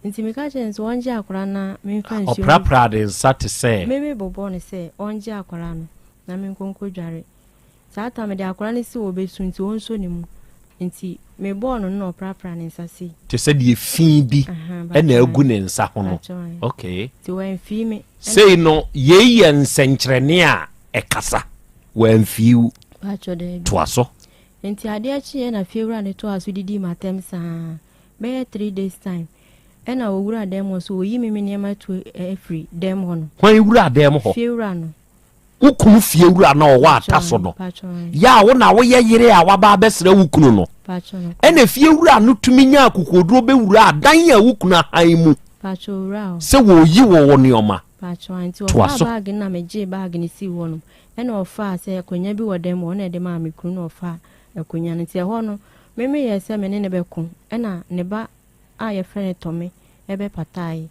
[SPEAKER 5] Nti me ka che nso onje akora na me mfa nsuo.
[SPEAKER 21] Oprapra de nsa te se.
[SPEAKER 5] Me bobo ne se onje akora no na me nkonkodware. Saa ta me de akora ne si obesu nti onso ne mu. Nti me born no prapra ne nsase
[SPEAKER 21] te se de fi bi e na agu ne nsa ho no okay
[SPEAKER 5] ti wan fi me
[SPEAKER 21] sei no ye ye nsenkyerene a e kasa wan fiu to aso
[SPEAKER 5] nti ade achi na fiewura ne to aso didi matem sa be 3 days time e na owura dem so oyi me niam to free dem ho no
[SPEAKER 21] hwan wura dem ho
[SPEAKER 5] fiewura no
[SPEAKER 21] ukunu fiewura na o wa ataso no ya wo na wo ye yire a wa ba besra ukunu no ene fiewura no tumi nya akokoduro be wura adan ya ukunu han mu se wo yi wo ne oma
[SPEAKER 5] anti o bag na meje bag ni si wo no ene ofa se akonya bi wo dem wo na de ma mekunu no ofa akonya no ti ho no meme ye se me ne be kun ena ne ba a ye frene tome ebe patai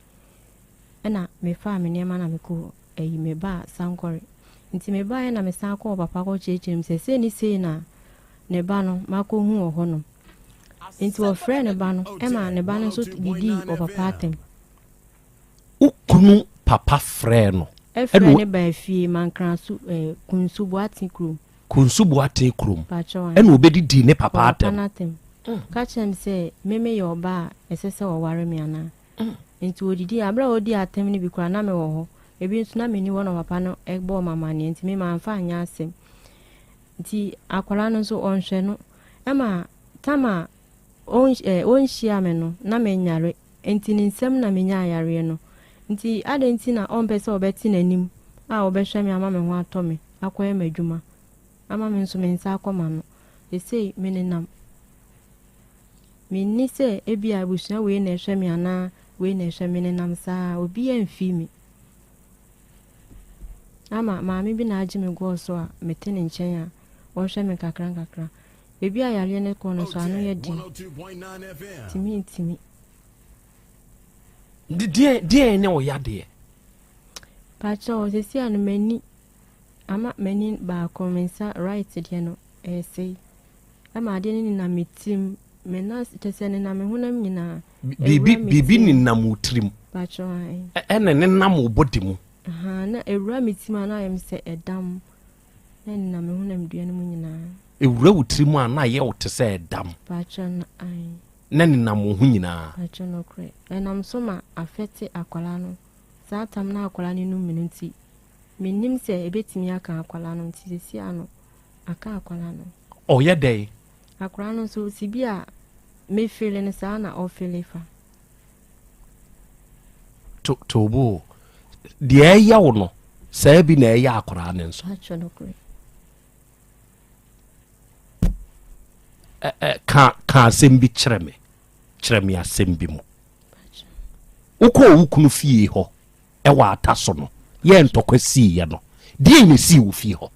[SPEAKER 5] ena me fa me ne ma na meko eyi me ba sankore nti me ba na me san ko papa ko chechim se ni se na ne ba no mako hu ho no nti wo frɛ ne ba no e ma ne ba no so didi o papa atem
[SPEAKER 21] ukunu papa frɛ no
[SPEAKER 5] e frɛ ne ba fie mankran so kunsubu ati krum
[SPEAKER 21] e na obedidi ne papa atem
[SPEAKER 5] ka chem se meme yo ba esese wo ware me ana nti odidi abra odi atem ni bi kura na me wo ho ebi nso na meni wono papa no egbo mama ne nti me ma mfa anya asem nti akwara no so onhwe no ema tama onhia me no na menyare nti ni nsem na menya ayare no nti ade nti na onpese obeti nanim a obehwe me ama me ho atome akoye madwuma ama me nso me nsa akoma no esei me nenam me ni se ebi abusua we na ehwe me ana we na ehwe me nenam saa obi amfi me ama maami bi na agi me go so a mete ne nkyɛn a wɔhwɛ me kakra bebi a yare ne kɔ no so ano yɛ din timi
[SPEAKER 21] die ne wo yade
[SPEAKER 5] pacha o sesi anu mani ama mani ba komensa right de no sei ama ade ne na metim me na tese ne na me honam nyina
[SPEAKER 21] bibi ni na mutrim
[SPEAKER 5] pacha
[SPEAKER 21] ene ne na mo body mu
[SPEAKER 5] na ewura metima na ayem se edam na na me honam dua no mu nyina
[SPEAKER 21] ewura wutrim a na ye wote se edam
[SPEAKER 5] pacha na ai
[SPEAKER 21] na ni na mo hu nyina
[SPEAKER 5] pacha no kre enam so ma afete akwala no saa tam na akwala ni no minunti menim se ebetimi aka akwala no nti sesi ano aka akwala no
[SPEAKER 21] oye dey
[SPEAKER 5] akwala no so sibia me feel ne saa na o feel fa
[SPEAKER 21] tobo de ya wo no saa bi na ya akwara ne nso
[SPEAKER 5] pacha no kre
[SPEAKER 21] ka asem bi kyerɛ me asem bi mu ukɔ ukunu fie hɔ e wa ataso no ye ntokwa si ye no die ne si wo fie hɔ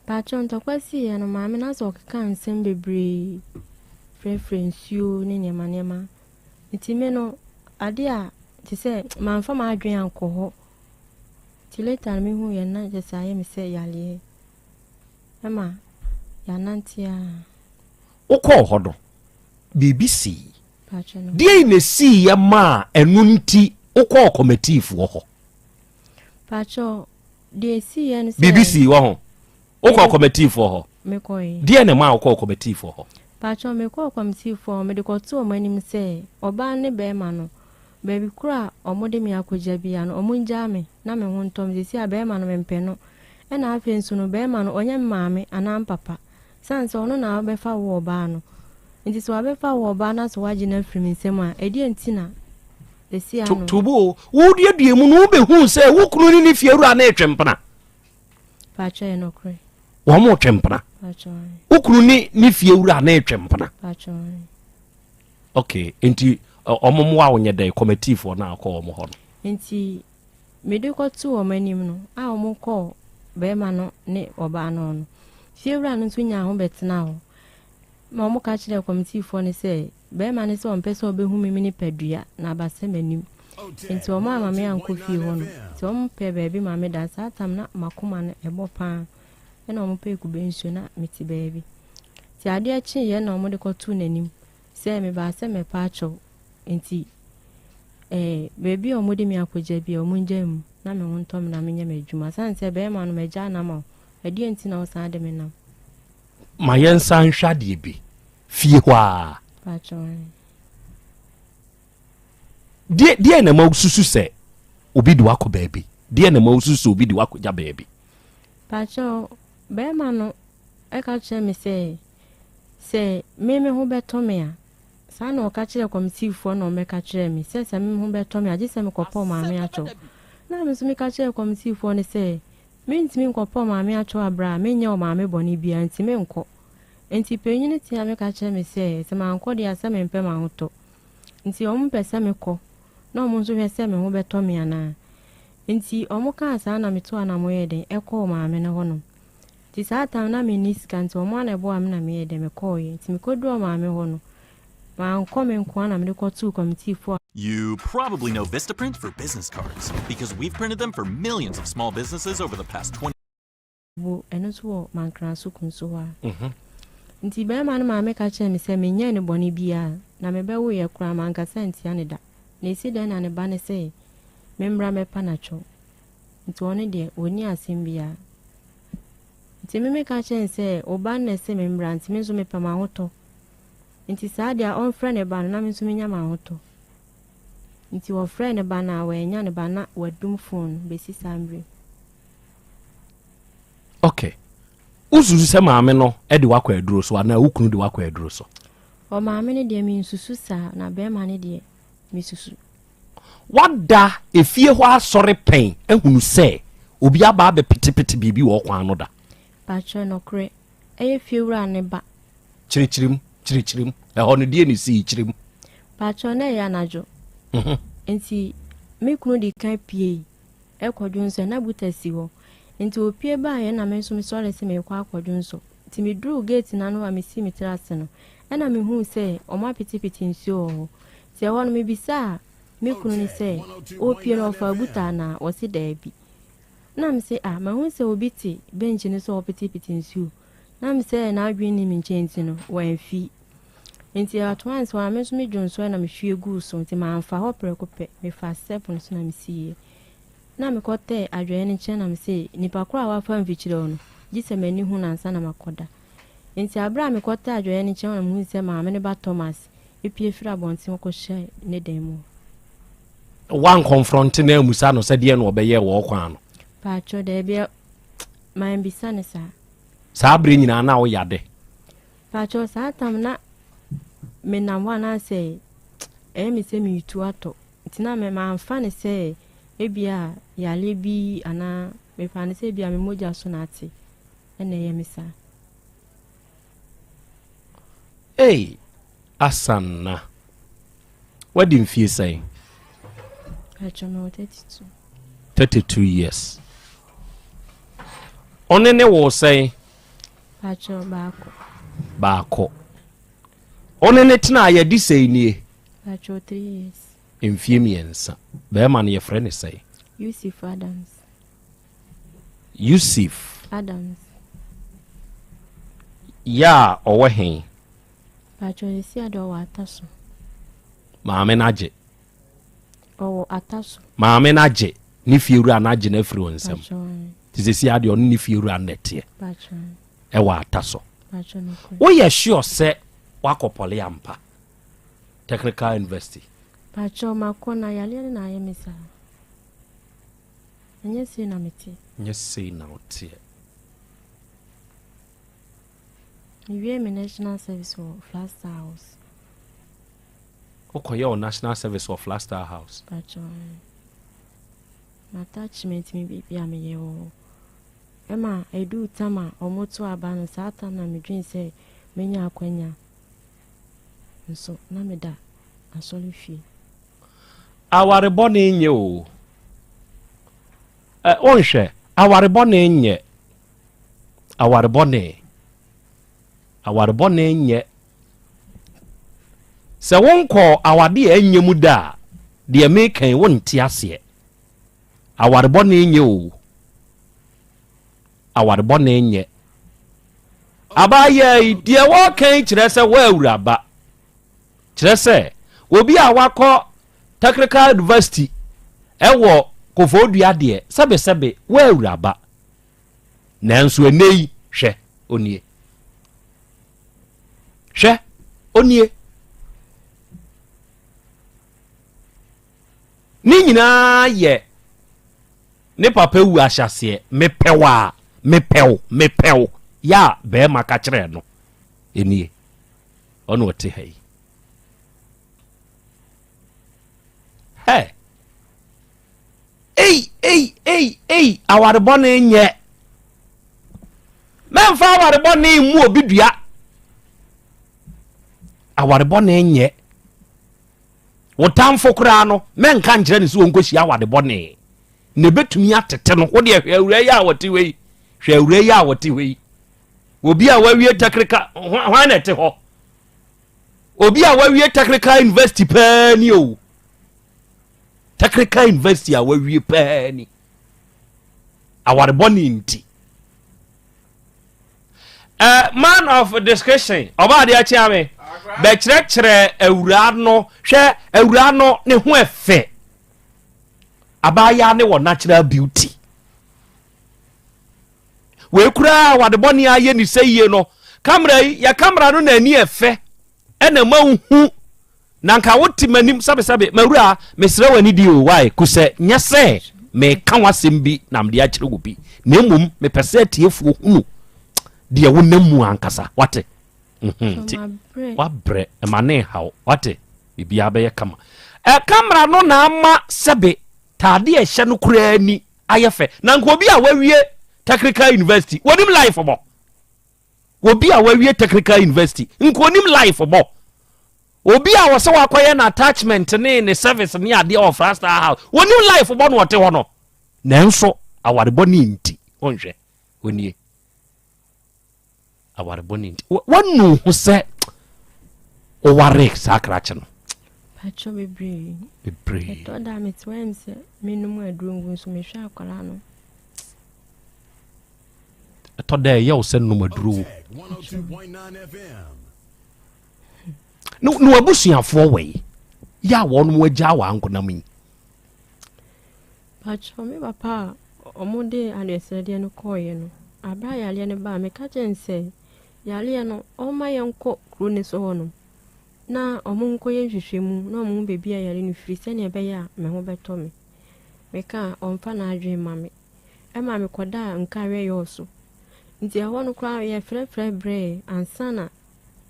[SPEAKER 5] pacha ntokwa si ye no maame na so ka nsem bebre preference you ne nema ntime no ade a ti se manfa ma adwen ankɔ hɔ Later me who ya na just I am say yale. Mama, ya nantia.
[SPEAKER 21] Oko hodo. BBC.
[SPEAKER 5] Pacho no.
[SPEAKER 21] Die ne si ya ma enu nti oko committee wo ho.
[SPEAKER 5] Pacho die si ya ne
[SPEAKER 21] BBC wo ho. Oko committee wo ho.
[SPEAKER 5] Me koi.
[SPEAKER 21] Die ne ma oko committee wo ho.
[SPEAKER 5] Pacho me ko committee for me de ko to o manim say oba ne be ma no. Baby kura omode mi akoja bia no omunja me na me ho ntom de si abe ma no mempe no e na afi nso no be ma no onye maame anam papa sanse ono na obefa wo oba no nti so abefa wo oba na so waji na firi nsem a edi ntina de si ano
[SPEAKER 21] tubo wo due mu no be hu se wo kunu ni fieru a na etwempna
[SPEAKER 5] pacho e no kre
[SPEAKER 21] wo mo twempna
[SPEAKER 5] pacho
[SPEAKER 21] wo kunu ni fieru a na etwempna
[SPEAKER 5] pacho
[SPEAKER 21] okay enti omomwa onye dey committee for na akọ omo ho
[SPEAKER 5] nti mede ko tu o manim no a omo ko be ma no ne oba no no fiewra no tunya ho betena ho ma omo ka kire committee for ne say be ma ne so ompese obehu mi ni padua na abase manim nti omo ama me anko fie ho no ti omo pe be ma me da satam na makoma no ebo pa e na omo pe ku bensu na meti bebi ti ade a chi ye na omo de ko tu nanim say me ba se me pa acho nti baby omudi mi akoja bi omunjam na me wontom na me nya medwuma sanse be ma no meja na ma edi enti na osan de me na
[SPEAKER 21] ma yensa nhwade bi fie ho a
[SPEAKER 5] pacho
[SPEAKER 21] die na ma ususu se obi di wako baby die na ma ususu obi di wako ja baby
[SPEAKER 5] pacho be ma no e ka che me se me ho beto me a sana okachire committee for no me kachire mi se me ho beto me agi se me kopo ma me acho na me so me kachire committee for ne se me ntimi kopo ma me acho abra me nya o ma me boni bia ntimi nko enti penyini ti me kachire mi se ma nko dia se me mpe ma hoto enti o mpe se me ko na o mo so se me ho beto me ana enti o mo ka sa na me to ana mo yeden e ko ma me ne hono ti sa ta na me ni scanto o mo na bo am na me yeden me ko yi enti me ko do ma me hono. You
[SPEAKER 6] probably know Vistaprint for business cards because we've printed them for millions of small businesses over the past 20
[SPEAKER 5] Nti be ma no ma me ka che me se me nya ne boni bia na me be wo ye kura ma nka senti ane da na esi da na ne ba ne se me mbra me pa na cho nti one de oni asem bia nti me ka che se oba na se me mbra nti me zo me pa ma hoto nti saadia on friend e ba na me so me nya ma hoto nti wo friend e ba na we nya ne ba na wadum phone be si sambre
[SPEAKER 21] okay ususu se maame no e de wakwa aduro so ana ukunu de wakwa aduro so
[SPEAKER 5] o maame ne de mi nsusu sa na be ma ne de mi susu
[SPEAKER 21] wada efie ho asore pen ehunu se obi aba be pitipiti bibi wo kwan no da
[SPEAKER 5] pacho no kre e fiewra ne ba
[SPEAKER 21] chirichirim e hono die ni si chirim
[SPEAKER 5] pacho na ya najo enti me kunu di kan pie e kwadwonso na butasi ho enti opie ba ye na me so me sore se me kwa akwadwonso ti me dru gate na no a me si me terrace no e na me hu se o ma pitipiti nsuo ho ti e hono me bisa me kunu ni se opie no fa buta na o si da bi na me se ma hu se obiti bench ni so pitipiti nsuo na me se na adwen ni me nchenti no wan fi enti at once wa me so me dwonso na me hwie gu so enti ma amfa ho prekope me fa step no so na me sie na me kote adwen ni chen na me se nipa kura wa fa mfichire ono gise mani hu na nsa na makoda enti abra me kote adwen ni chen na me hu se ma me ne ba Thomas epie fira bonti ko hye ne demo
[SPEAKER 21] one confront na musa no se de no obeye wo kwan no
[SPEAKER 5] pacho de bia ma mbisa ne sa
[SPEAKER 21] sabre nyina na wo yade
[SPEAKER 5] pacho sa tam na me na wana se me se mi tu ato tina me ma amfa ne se ebia yale bi ana me fa ne se bia me moja so na ate ene ye misa
[SPEAKER 21] asanna what in fie say
[SPEAKER 5] pacho no
[SPEAKER 21] 32 years onene wo say
[SPEAKER 5] pacho
[SPEAKER 21] baako onene tina ya di say nie
[SPEAKER 5] pacho 3 years
[SPEAKER 21] mfie miensa be ma ne ye frɛ ne say
[SPEAKER 5] Yusuf Adams
[SPEAKER 21] Yusuf
[SPEAKER 5] Adams.
[SPEAKER 21] Ya owe hen.
[SPEAKER 5] Pacho isi ado wa ataso.
[SPEAKER 21] Maame naje.
[SPEAKER 5] O ataso.
[SPEAKER 21] Maame naje. Ni fiewura naje na firi wonsam.
[SPEAKER 5] Pacho.
[SPEAKER 21] Tizesi ade on ni fiewura nete.
[SPEAKER 5] Pacho.
[SPEAKER 21] E wa ataso.
[SPEAKER 5] Pacho no.
[SPEAKER 21] Wo ye sure se wakopole ampa. Technical University.
[SPEAKER 5] Pacho makona yale na ayemisa. Nyesi na meti.
[SPEAKER 21] Nyesi na otie.
[SPEAKER 5] Iwe me national service for Flaster House.
[SPEAKER 21] Okoye o national service for Flaster House.
[SPEAKER 5] Pacho. Attachment me bibi ameye o. Ema edu tama omoto abano sata na me dream say menya akwanya. Nso na me da asoli fi.
[SPEAKER 21] Aware bone nye o. Onhwe aware bone nye. Aware bone nye. Se wonko awade enye mu da de me kan wonti ase. Aware bone nye o. Aware bone nye. Abaye de wo kan kire se wa awuraba. Kire se obi a wakọ Technical University ewo kofodua de sebe wa awuraba. Nanso enei hwe onie. Hwe onie. Ni nyina ye ne papa wu ahyase mepew ya be maka kire no enie ono ote hai hey aware bone nye memfa aware bone mu obidua aware bone nye wotamfo kura no menka nkire ne so wonkohia aware bone ne betumi atete no wo de hwawura ya wote wei hwawura ya wote wei obi a wawie technical hwan na te ho obi a wawie Technical University pani o Technical University a wawie pani aware bone nti man of discussion oba de achi ame be kire awura no hwe awura no ne ho efe abaya ne wo natural beauty we kura wade boni aye ni seye no camera ya camera no na ani efe ena mahu na nka woti manim sabe mawura mesre wani di o why kuse nyese me kan wasem bi na mde a kire gobi na emum me pese tiefu hunu de wonamu ankasa wate wa bre emane hawo wate bibia be kama camera no na ama sebe tade e hye no kura ni ayefe na nko obi a wawie Technical University wonim life obo obi a wawie Technical University nko onim life obo obi a wose wakoye na attachment ne service ne ade of Flaster House wonim life obo no wote ho no nanso aware boni nti onhwe onie aware boni nti wonu ho se o ware sakrache no
[SPEAKER 5] Pacho bebre eto da metwense minum adrungu so mehwa akwala no
[SPEAKER 21] eto da ye o se num adru
[SPEAKER 2] 1029Fm
[SPEAKER 21] no abusuafo we ya wonu wagya wa ankonam yi
[SPEAKER 5] Pacho me papa omude anesede no koye no abra yale ne ba me ka jense yale no o ma yenko kru ne so hono na omunko ye hwehwemu na omun bebi ayare no firi se ne be ya me ho beto me ka onfa na adwe mame e ma me koda nka we yo so nti awo no kra ye frefre bre ansana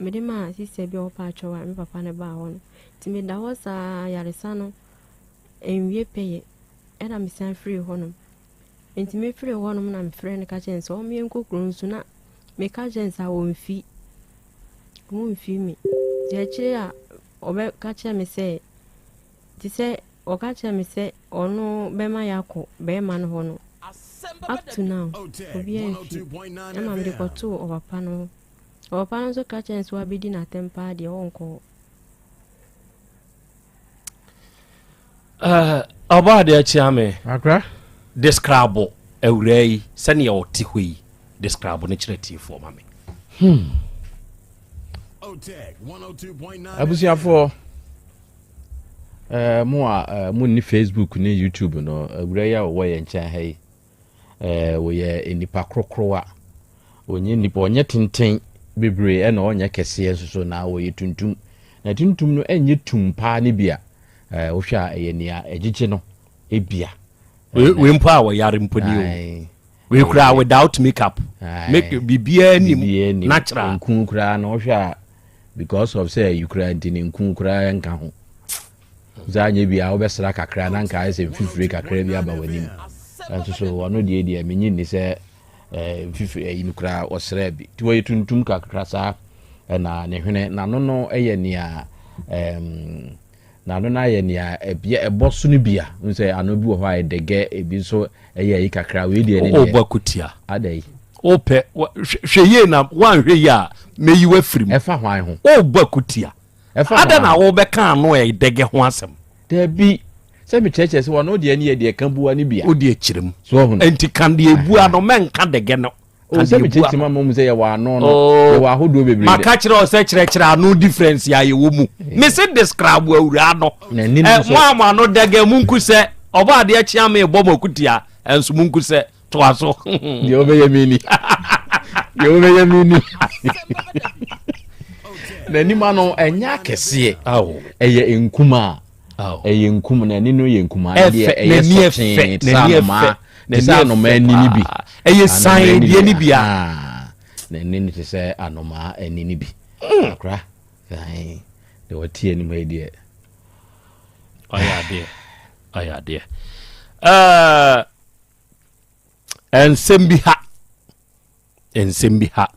[SPEAKER 5] me de ma sise bi opa atwa me papa ne ba ho nti me da ho sa yare sa no enwie peye era me san free ho no nti me free ho no na me frɛ ne ka chense o me nkokuru nsu na me ka chense a wo mfi me je chire a obe ka che me se ti se o ka che me se onu be ma yako be ma no ho no up to now obi e na me ko to o papa no so ka chense wa bidi na tempa de onko
[SPEAKER 21] oba de achi ame describe awurai sani ya oti hoi describe ne chireti for mame
[SPEAKER 2] Otec 1029
[SPEAKER 3] abusiafo mo ni Facebook ni YouTube no awurai a wo ye ncha hai wo ye enipa krokrowa onye nipa onye tenten bebre na onye kese so na wo ye tuntum na tuntum no enye tumpa ne bia wo hwa ye nia egiche no ebia
[SPEAKER 21] we mpa wo yare mponi we kura without makeup make bibia ni natural
[SPEAKER 3] nkun kura na wo hwa because of say you kura ntini nkun kura nka ho zanye bia wo besra kakra na nka ese fifiri kakra bia ba wanim so wano die menyi ni se fifiri inukra osra bi ti wo yetuntum kakra sa na ne hwene na no eye nia na no na ye nia ebia eboso no bia nse ano bi wo ho ayedege ebi so eye yi kakra we die ne
[SPEAKER 21] obakutia
[SPEAKER 3] adai
[SPEAKER 21] ope hweye na wanhwe ya meyiwa firim
[SPEAKER 3] efa hwan ho
[SPEAKER 21] obakutia ada na wo beka ano edege ho asem
[SPEAKER 3] da bi se mi cheche se wono de ne ye de kan buwa ni bia
[SPEAKER 21] odi ekyirem
[SPEAKER 3] so ho
[SPEAKER 21] enti kan de ebua no menka dege no
[SPEAKER 3] o se mi cheche ma mo se ye wa no ye wa hodo bebre
[SPEAKER 21] maka kire o se kire ano difference ya ye wo mu me se describe awura no mo ama no dege munku se oba de achia me bo makutia enso munku se to aso
[SPEAKER 3] de obeye mini de obeye mini na ni ma no enya kese eye enkuma eye nkum na ni no ye nkuma de eye sotin sa no ma ni bi
[SPEAKER 21] eye sign de ni bia
[SPEAKER 3] na ni te se anoma ani ni bi akra sai de watie ni mai de
[SPEAKER 21] aya de ensembi ha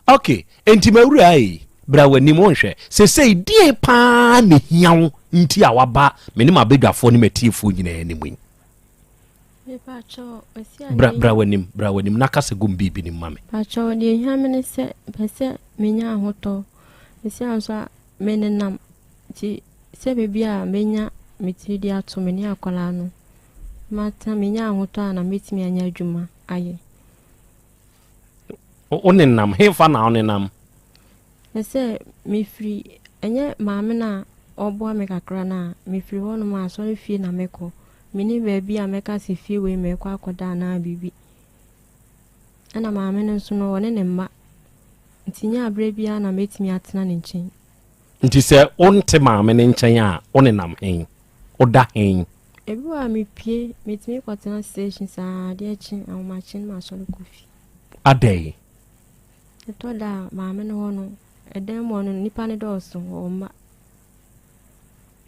[SPEAKER 21] okay enti mawura ai bra wani mo nhwe se die pa ne hiawo nti a waba meni ma bedwafo ne matiefo nyina animu bra wani na kase gum bibi ni mame
[SPEAKER 5] pacho de hiamene se pese menya ahoto esi anso menenam ti se bebia menya mitidi ato meni akola no mata menya ahoto na metimi anya adwuma aye
[SPEAKER 21] onenam hefa na onenam
[SPEAKER 5] ese mi free enye maame na obo me kakra na mi free hono ma so fie na meko mini baby ameka se fie we meko akoda na bibi ana maame no so no wone ne mma ntinya abre bia na metimi atena ne nchen
[SPEAKER 21] nti se onte maame ne nchen a onenam hen oda hen
[SPEAKER 5] ebi wa mi pie metimi kwatena station sa de achi awmachin ma so kofi
[SPEAKER 21] adai
[SPEAKER 5] eto da maame no hono edem wono nipa ne doso o ma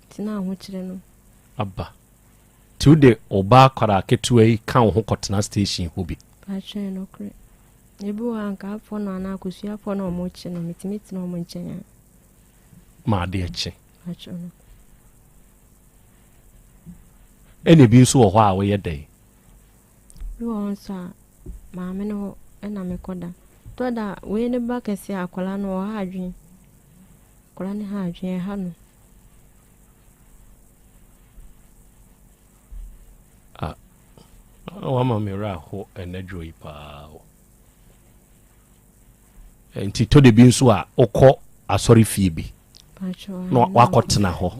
[SPEAKER 5] tina ho kire no
[SPEAKER 21] abba tude oba kwara ketuai kan ho kotena station hobi
[SPEAKER 5] pa che no kre ebi wa anka afo no na akosu afo no mo chi no metimi tina mo nchenya
[SPEAKER 21] ma de achi
[SPEAKER 5] pa che no
[SPEAKER 21] ene bi nso wo ho a wo ye dai
[SPEAKER 5] bi won sa maame no na mekoda toda we ne ba kese akola no ha adwen akola ne ha adwen ha no
[SPEAKER 21] wa ma mera ho enadwo ipa enti to de bi nso a okọ asori fie bi no wakotena ho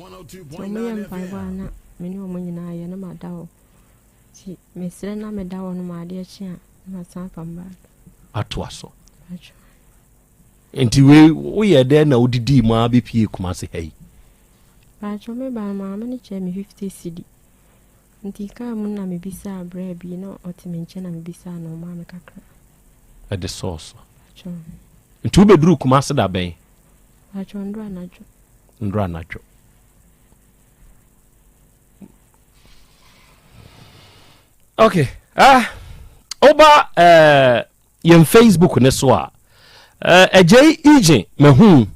[SPEAKER 5] me mpa na meni o munyina ye na madawo ti mesre na medawo no ma de achi a na san pamba
[SPEAKER 21] ato aso enti we ye de na odidi ma be pie kuma se hey
[SPEAKER 5] pacho me ba ma me che me 50 cedi nti ka mu na me bisa abra bi no otimenche na me bisa no ma me kakra
[SPEAKER 21] at the source pacho nti we bedru kuma se da ben
[SPEAKER 5] pacho ndra
[SPEAKER 21] najo okay oba yen Facebook ne so a ejei ije mehu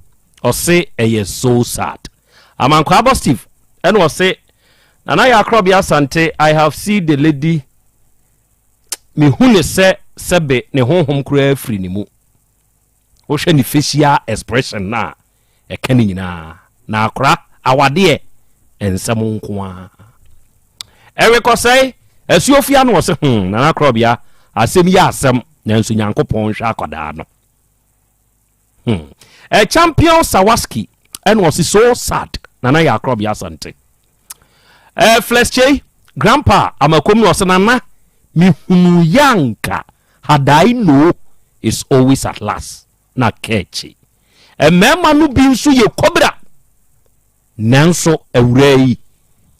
[SPEAKER 21] ose eye so sad amankwa abo Steve ene ose nana ya Krobea Asante I have seen the lady mehu ne sebe ne honhom kura afri ni mu wo hwe ni facial expression na ekani nyina na akra awade ensem nko a ewe ko sei asuofia no ose nana Krobea asem ya asem nanso nyankopon hwa akwada no champion Sawaski and was so sad nana ya Krobea Asante Flesche grandpa amakom no sanana mi hunu yanka had I know is always at last na kechi mema no bi nso ye kobra nanso awrai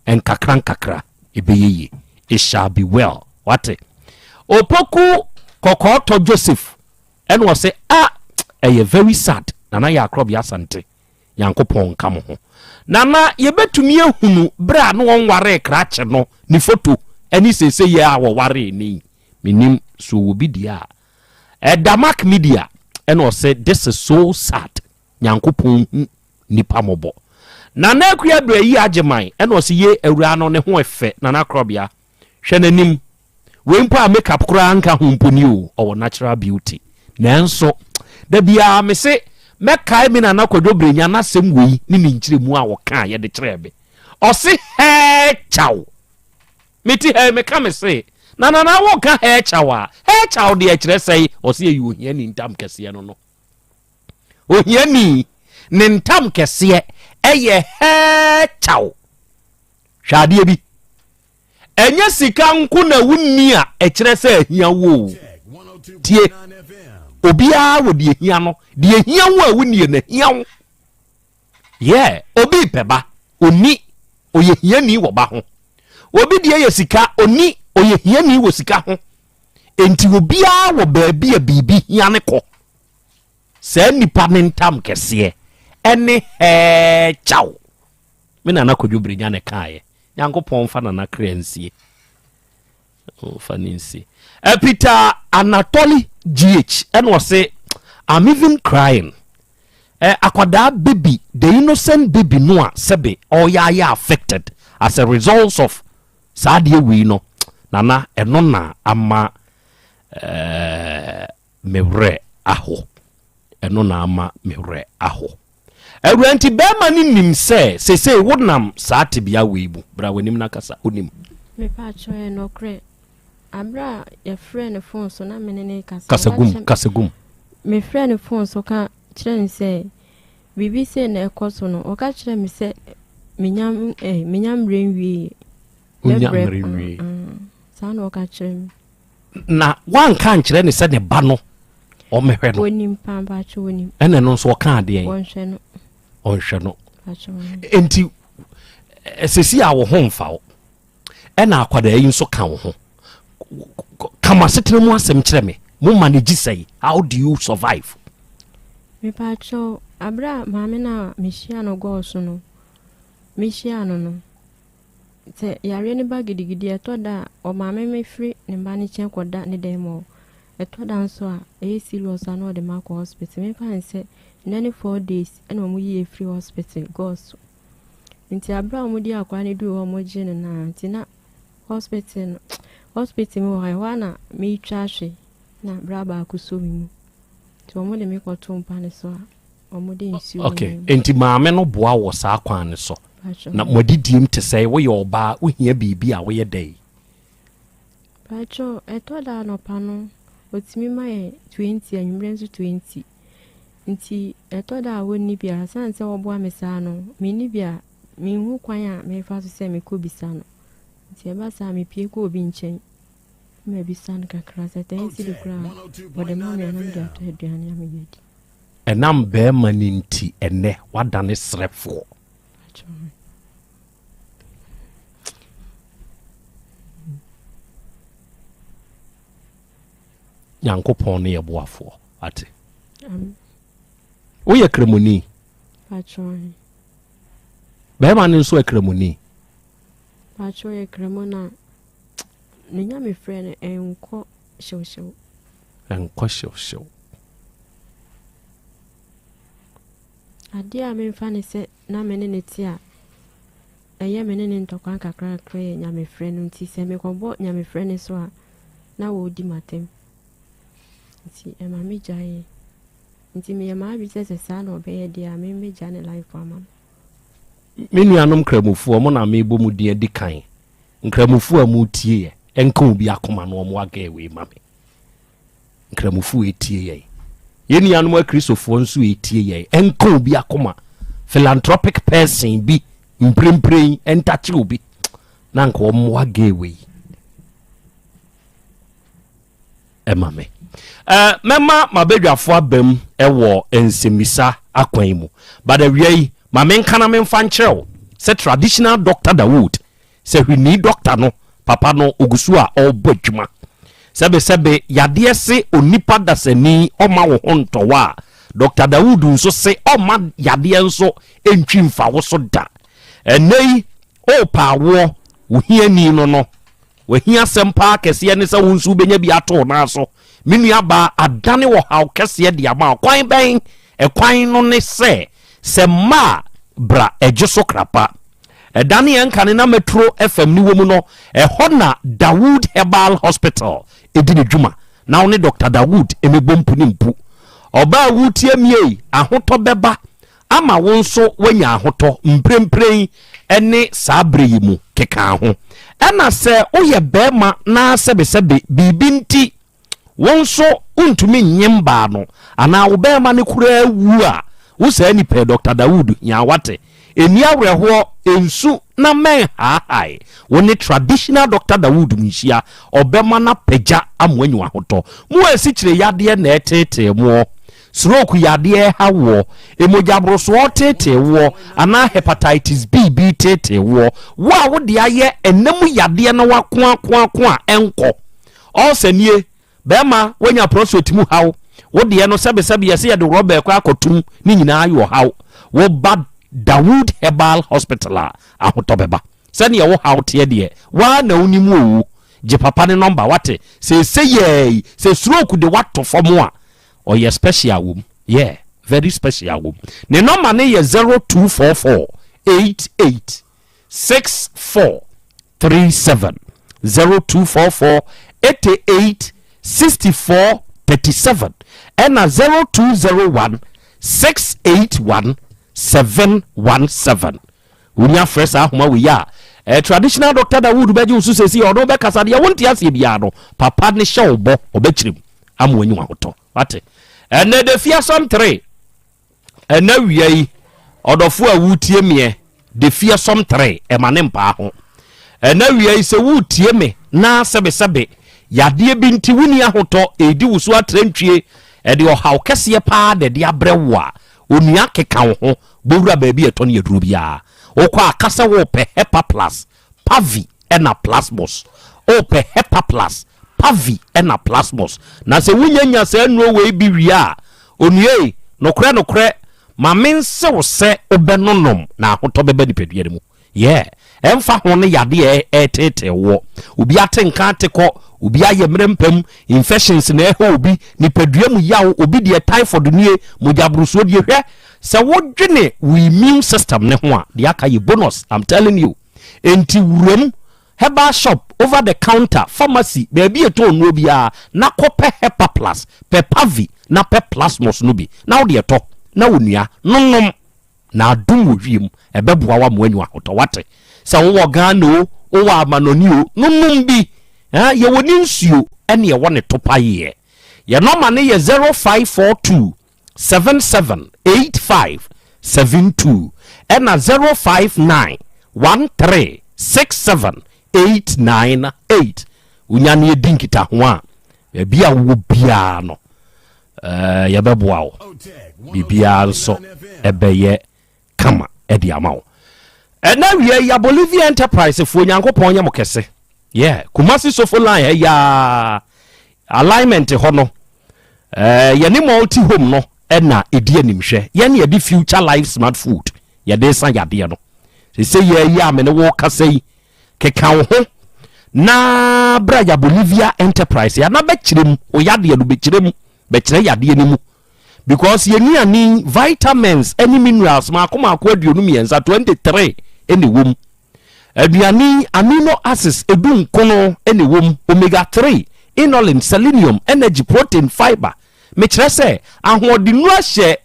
[SPEAKER 21] en kakra ebeyeye it shall be well what opoku kokoto Joseph and was say eye very sad nana ya Krobea Asante yankopon kamo ho nana yebetumi ehunu bra no wonware krache no ni photo eni sese ye a wo ware ni minim so obi dia Damak Media and was said this is so sad nyankopon nipa mobo nana akua bra yi agemai and was ye awura no ne ho efe nana Krobea hwenanim we mpa makeup kura anka ho mponi o natural beauty nanso da bia me se mekai mi nana kwadwobre nya na sem wei ni nkyire mu a wo ka ye de kyerebe o se he chaw meti he me ka me se na wo ka he chaw de kyerɛ sei o se yi ohia ni ntam kese no ohia ni ntam kese eye he chaw hwade bi enya sika nko na wunni a kyerɛ sei ahia wo tie obia wo de hia no de hia wo a wunni na hia wo obi peba oni oye hia ni wo ba ho obi de ye sika oni oye hia ni wo sika ho enti obia wo baabi a bibi hia ne ko se nipa ne ntam kese ene chaw me na kwadwobre nya ne kae nyankopon fa na kransie faninsi Peter Anatoly GH and was say I'm even crying akwada baby the innocent baby noa sebe or ya affected as a result of sadie we no nana eno na ama mewre aho eno na ama mewre aho ewranti be mani nim se wonam saate bia weibu bra wanim na kasa onim
[SPEAKER 5] me pa choe no kre abra your friend phone so na menene
[SPEAKER 21] kasagum
[SPEAKER 5] me friend phone so ka kire say bibi say na ekoso no o ka kire me say menyam renwi sa no ka kire
[SPEAKER 21] na wan kan kire ne say ne ba no o mehwe no
[SPEAKER 5] onim pamba cho onim
[SPEAKER 21] ene no so ka de en onhwe no enti esesi a wo ho mfa wo ena akwada yi nso ka wo ho kama setre mu asem kire me mo manage say how do you survive
[SPEAKER 5] me pacho abra mame na mehia no go so no mehia no te yare ne ba gidigidi etoda o mame me free ne ba ne chen koda ne demo etoda nso a e serious na de ma ko hospital me pan say 94 days and o mu ye free hospital go so nti abra o mu di akwa ne du o mu je ne na nti na hospital mo hawana mi twahwe na braba akuso mi to mo de me kwato mpane so o mo de nsi
[SPEAKER 21] okay enti maame no boa wo sa kwan ne so na modidiem te say wo ye oba wo hia bibi a wo ye dai
[SPEAKER 5] pacho etoda no pano otimi mai 20 anwumre nso 20 nti etoda woni bia sanse wo boa me sa no me ni bia me hu kwan a me fa so se me ko bisa no nti eba sa me pie ko obi nchen me bisa no kakra se tensi di kra wo de ma me no da to aduane am yedi
[SPEAKER 21] enam be maninti ene wadane srefo yankopon ne yeboafo ate wo ye kremoni
[SPEAKER 5] patron
[SPEAKER 21] be ma ne nso kremoni
[SPEAKER 5] patron ye kremona nenya me friend enko showshow ade a me mfa ne se na me ne ti a eye me ne ntokwan kakra kre nya me friend nti se me kobo nya me friend so a na wo di matem nti e ma me jaye nti me ma bi se sa na obe de a me me jane life ama
[SPEAKER 21] me nuanom kramufu mo na me bomu de adi kan nkramufu a mu tie enka obi akoma no mo aga we ma me nkramufu etie ye yeni anu Christopher nso etie ye enka obi akoma philanthropic person bi mprempren entachi obi na nka omwa gewe emame mema mabedwafo abam ewo ensemisa akwan mu but awie ma menkana memfa nkyerɛw sɛ traditional doctor Dawood sɛ hwini doctor no papa no ogusu a ɔbɔ adwuma sɛbe yadeɛ se onipa dasani ɔma wo ho ntɔwa Dr. Dawood nso se ɔma yadeɛ nso entwi mfa wo so da ɛnɛyi ɔpaawo wo hiani no wo hia sempa kɛseɛ ne sɛ wo nso benya bi ato na so menua ba adane wo haw kɛseɛ de ama kwan bɛn ɛkwan no ne sɛ ma bra ɛgye so krapa ɛdane yɛnka ne na Metro FM ni wo mu no ɛhɔ na Dawood Herbal Hospital edine dwuma na wo ne Dr. Dawood emebompu ne mpu oba wutie mie ahotɔ bɛba ama wo nso wanya ahotɔ mprempren ene sabre yi mu keka ho ɛna sɛ woyɛ bɛma na sɛbesɛbe bibinti wo nso untumi nyemba no ana wo bɛma ne kura wu a wo sɛ ni pɛ Dr. Dawood nya wate eni awerɛho ensu na men haai wo ne traditional Dr. Dawood munhia obɛma na pagya amwanyu ahotɔ mu asikyire yadeɛ na ɛtete mu stroke yadeɛ hawo emojabroso tete wo ana hepatitis B tete wo wo de ayɛ enam yadeɛ na wakoakoako a enko ɔsanie bɛma wanya prostate mu hawo wo de no sɛbesɛbe yɛse yɛde rɔba ɛkɔ akotum ni nyinaa yɔ hawo wo ba Dawood Herbal Hospital ahotɔ bɛba sɛne yɛwo hawo teɛ deɛ wa na unimu owu gye papa ne number wate sɛ yɛ sɛ stroke de wato fam a ɔyɛ special wom yeah very special wom ne number ne yɛ 0244 88 6437 0244 88 6437 ɛna 0201 681 717 unia fresh ahoma we ya traditional Dr. Dawood beji usu sesi odo be kasa de wonti ase bia no papa ne hye obo obechirim amwanyi wahoto wate ene de fia som 3 ene wiei odofo a wutie me de fia som 3 e mane mpa ho ene wiei se wutie me na sebe yade bi nti wuni ahoto edi wusu atrantwie e de ohaw kese pa de abrewo a onua keka ho bowura baabi eto ne yeduru bia okwa akasa wo pe hepa plus pavi ena plasmos o pe hepa plus pavi ena plasmos na se wunyanya se nuo we bi wia onue nokre ma mense wo se obenonom na ahoto beba nipadua mu yeah emfa ho ne yade etete wo obi atenka ateko obi aye mrempam infections na eho obi nipadua mu yawo obi de typhoid nie mojabruso de hwe se wodwene we immune system ne ho a de aka ye bonus I'm telling you enti wuram herbal shop over the counter pharmacy baby eto no bia na kope hepa plus pepavi na pe plasmos no bi na wo de eto na wonua nonom na adum wiem ebeboa wa mo anyu ahoto wate se wo Ghana o wa amanoni o nonom bi ye woni nsuo ene ye wone topa ye ye number ne ye 0542 778572 ena 059 1367898 unyane dinkita ho a bia wo bia no ye beboa wo bibia so ebeye kama edi amawo ena wie ya Bolivia Enterprise fo nyankopon nya mokese yeah Kumasi sofo line ya alignment ho no ye ni multi home no ena edi animhwe ye ne edi future life smart food ye de san yade no se ye ya me ne wo kasai keka wo ho na bra ya Bolivia Enterprise ya na bekirem o yade no bekirem bekire yade ni mu because ye ni ani vitamins any minerals ma akoma aduonu mienza 23 ene wom aduani amino acids edun kono ene wom omega 3 inulin selenium energy protein fiber me kire se ahodinu ahye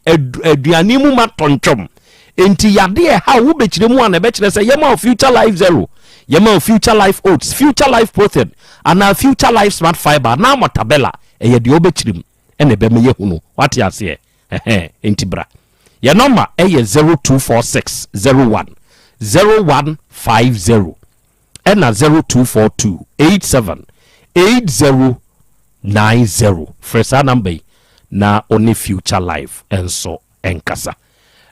[SPEAKER 21] aduani mu matontwom enti yade ha wo bekire mu ana be kire se yema future life zero yema future life oats future life protein ana future life smart fiber na motabella eye de obechirim ene be me yehunu what ya se entibra your number eye 0246010150 ena 0242878090 fresa number na oni future life enso enkasa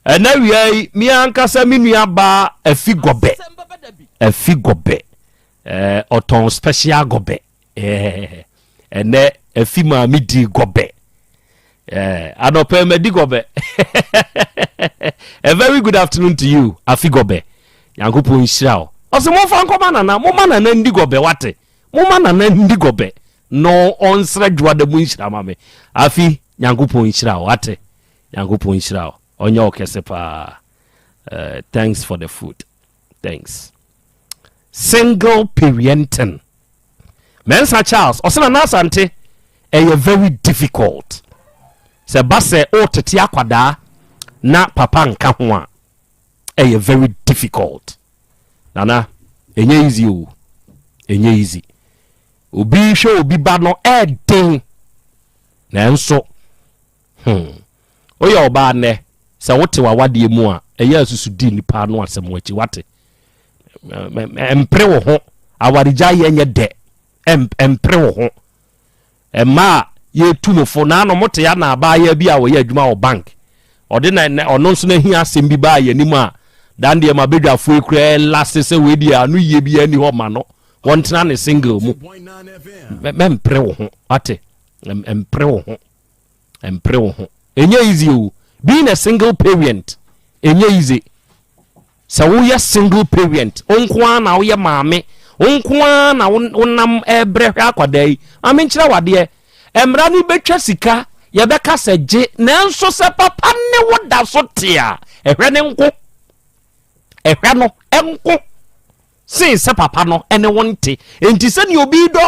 [SPEAKER 21] ena wiai mi ankasa minua ba afigobe oton special gobe ene afima midi gobe anope medi gobe a very good afternoon to you afigobe yankopo nshirao ose mo fa nkoma na mo mana na ndi gobe wate mo mana na ndi gobe no onsra dwada mu nshira mame afi yankopo nshirao wate yankopo nshirao onye okese pa thanks for the food thanks single parenting Mensa Charles osena na Asante very difficult se base o tete akwada na papa nka ho a very difficult nana enye easy obi hwe obi ba no den na enso oya oba ne se wote wawade mu a asusu di nipa no asem wachi wate empre wo ho awarija yenye de empre wo ho ema ye tumofo na no mote ya na aba ya bi a wo ye adwuma wo bank ode na ono nso na hi asem bi ba ya nimu a dan de ma bedwafo ekura last se we di anu ye bi ani ho ma no wontena ne single mu empre wo ho ate empre wo ho enye easy o being a single parent enye easy so we are single parent onkwa na we maame onkwa na wonam ebrehwe akwadai amenkira wade emra ni betwa sika ye beka seje nanso se papa ne woda so tia ehwe ne nko ehwe no enko sin se papa no ene wonte enti se ni obi do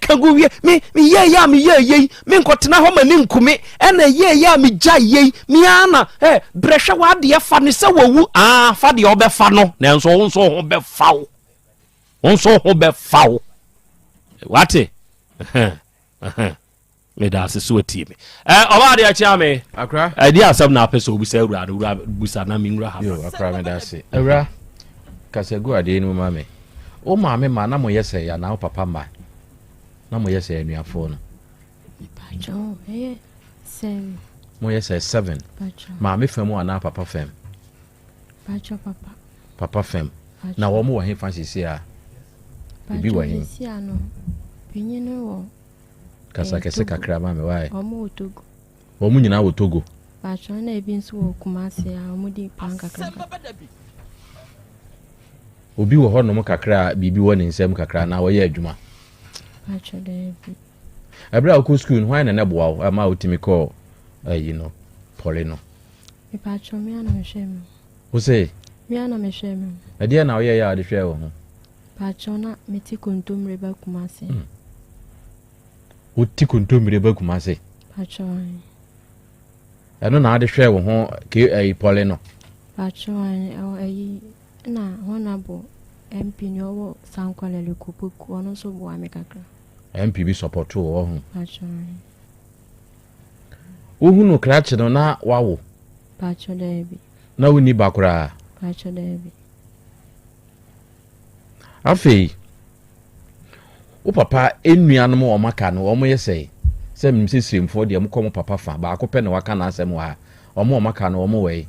[SPEAKER 21] kaguwie me ye ya me ye me nkotena ho mani nkumi ena ye ya me gya ye me ana brehwe wade ye fa ne se wawu fa de obefa no nanso wonso ho befawo wate me da se so tie me oba de acha me
[SPEAKER 3] akra
[SPEAKER 21] di asem na pese obusa ewura busa na minwura ha
[SPEAKER 3] yo akra me da se ewura kasegu ade ni mama me o maame ma na mo yese ya na papa ma na mo yese anuafo no
[SPEAKER 5] pacho sem
[SPEAKER 3] mo yese 7 maame fam ana papa fam
[SPEAKER 5] pacho
[SPEAKER 3] papa fam na wo mo wo he fancy a bi wo he
[SPEAKER 5] no pinyene wo
[SPEAKER 3] kasa kese kakra ma me why
[SPEAKER 5] omo otogo
[SPEAKER 3] omo nyina wo togo
[SPEAKER 5] pacho na ebi nso wo kumase a omo di pan kakra
[SPEAKER 3] obi wo ho no mo kakra bibi wo ne nsem kakra na wo ye adwuma
[SPEAKER 5] pacho debi
[SPEAKER 3] abra ko school why na neboa ama otimi call pole no
[SPEAKER 5] e pacho me ana mehwem
[SPEAKER 3] wo say
[SPEAKER 5] me ana mehwem
[SPEAKER 3] ade na wo ye ya de hwe wo ho
[SPEAKER 5] pacho na meti kontomre ba kumase
[SPEAKER 3] oti kontomre ba kumase
[SPEAKER 5] pacho
[SPEAKER 3] ano na de hwe wo ho ke pole no
[SPEAKER 5] pacho na honorable MP ni owo sankwale lekupoku ono so bo amekakra
[SPEAKER 3] MP bi support wo ho
[SPEAKER 5] pacho
[SPEAKER 3] ohunu krache no na wawo
[SPEAKER 5] pacho debi
[SPEAKER 3] na woni bakura
[SPEAKER 5] pacho debi
[SPEAKER 3] afi o papa enuanom o maka no o mo yesei se msisrimfo de mo kom papa fa ba ko pe na waka na asem wa o mo maka no o mo we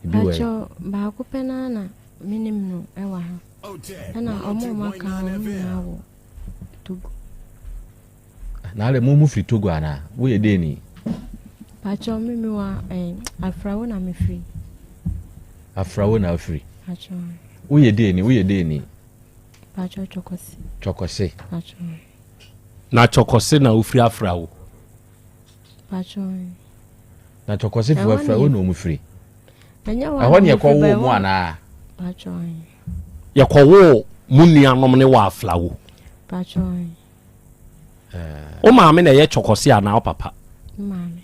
[SPEAKER 5] bi we pacho ba ko pe na minim no ewa ha ana o mo maka na wo Togo
[SPEAKER 3] na le mo firi Togo ana wo ye de ni
[SPEAKER 5] pacho mimi wa afrawo na me free
[SPEAKER 3] afrawo na free
[SPEAKER 5] pacho
[SPEAKER 3] wo ye de ni
[SPEAKER 5] pacho
[SPEAKER 3] chokose
[SPEAKER 5] pacho
[SPEAKER 21] na chokose na ofri afrawo
[SPEAKER 5] pacho
[SPEAKER 3] na chokose fu afrawo na o mu free
[SPEAKER 5] enya wa
[SPEAKER 3] ahọ ne ko wo mu ana
[SPEAKER 5] pacho
[SPEAKER 21] ye ko wo munuanom ne wa aflawo
[SPEAKER 5] pacho
[SPEAKER 21] o maame na ye chokose ana o papa
[SPEAKER 5] maame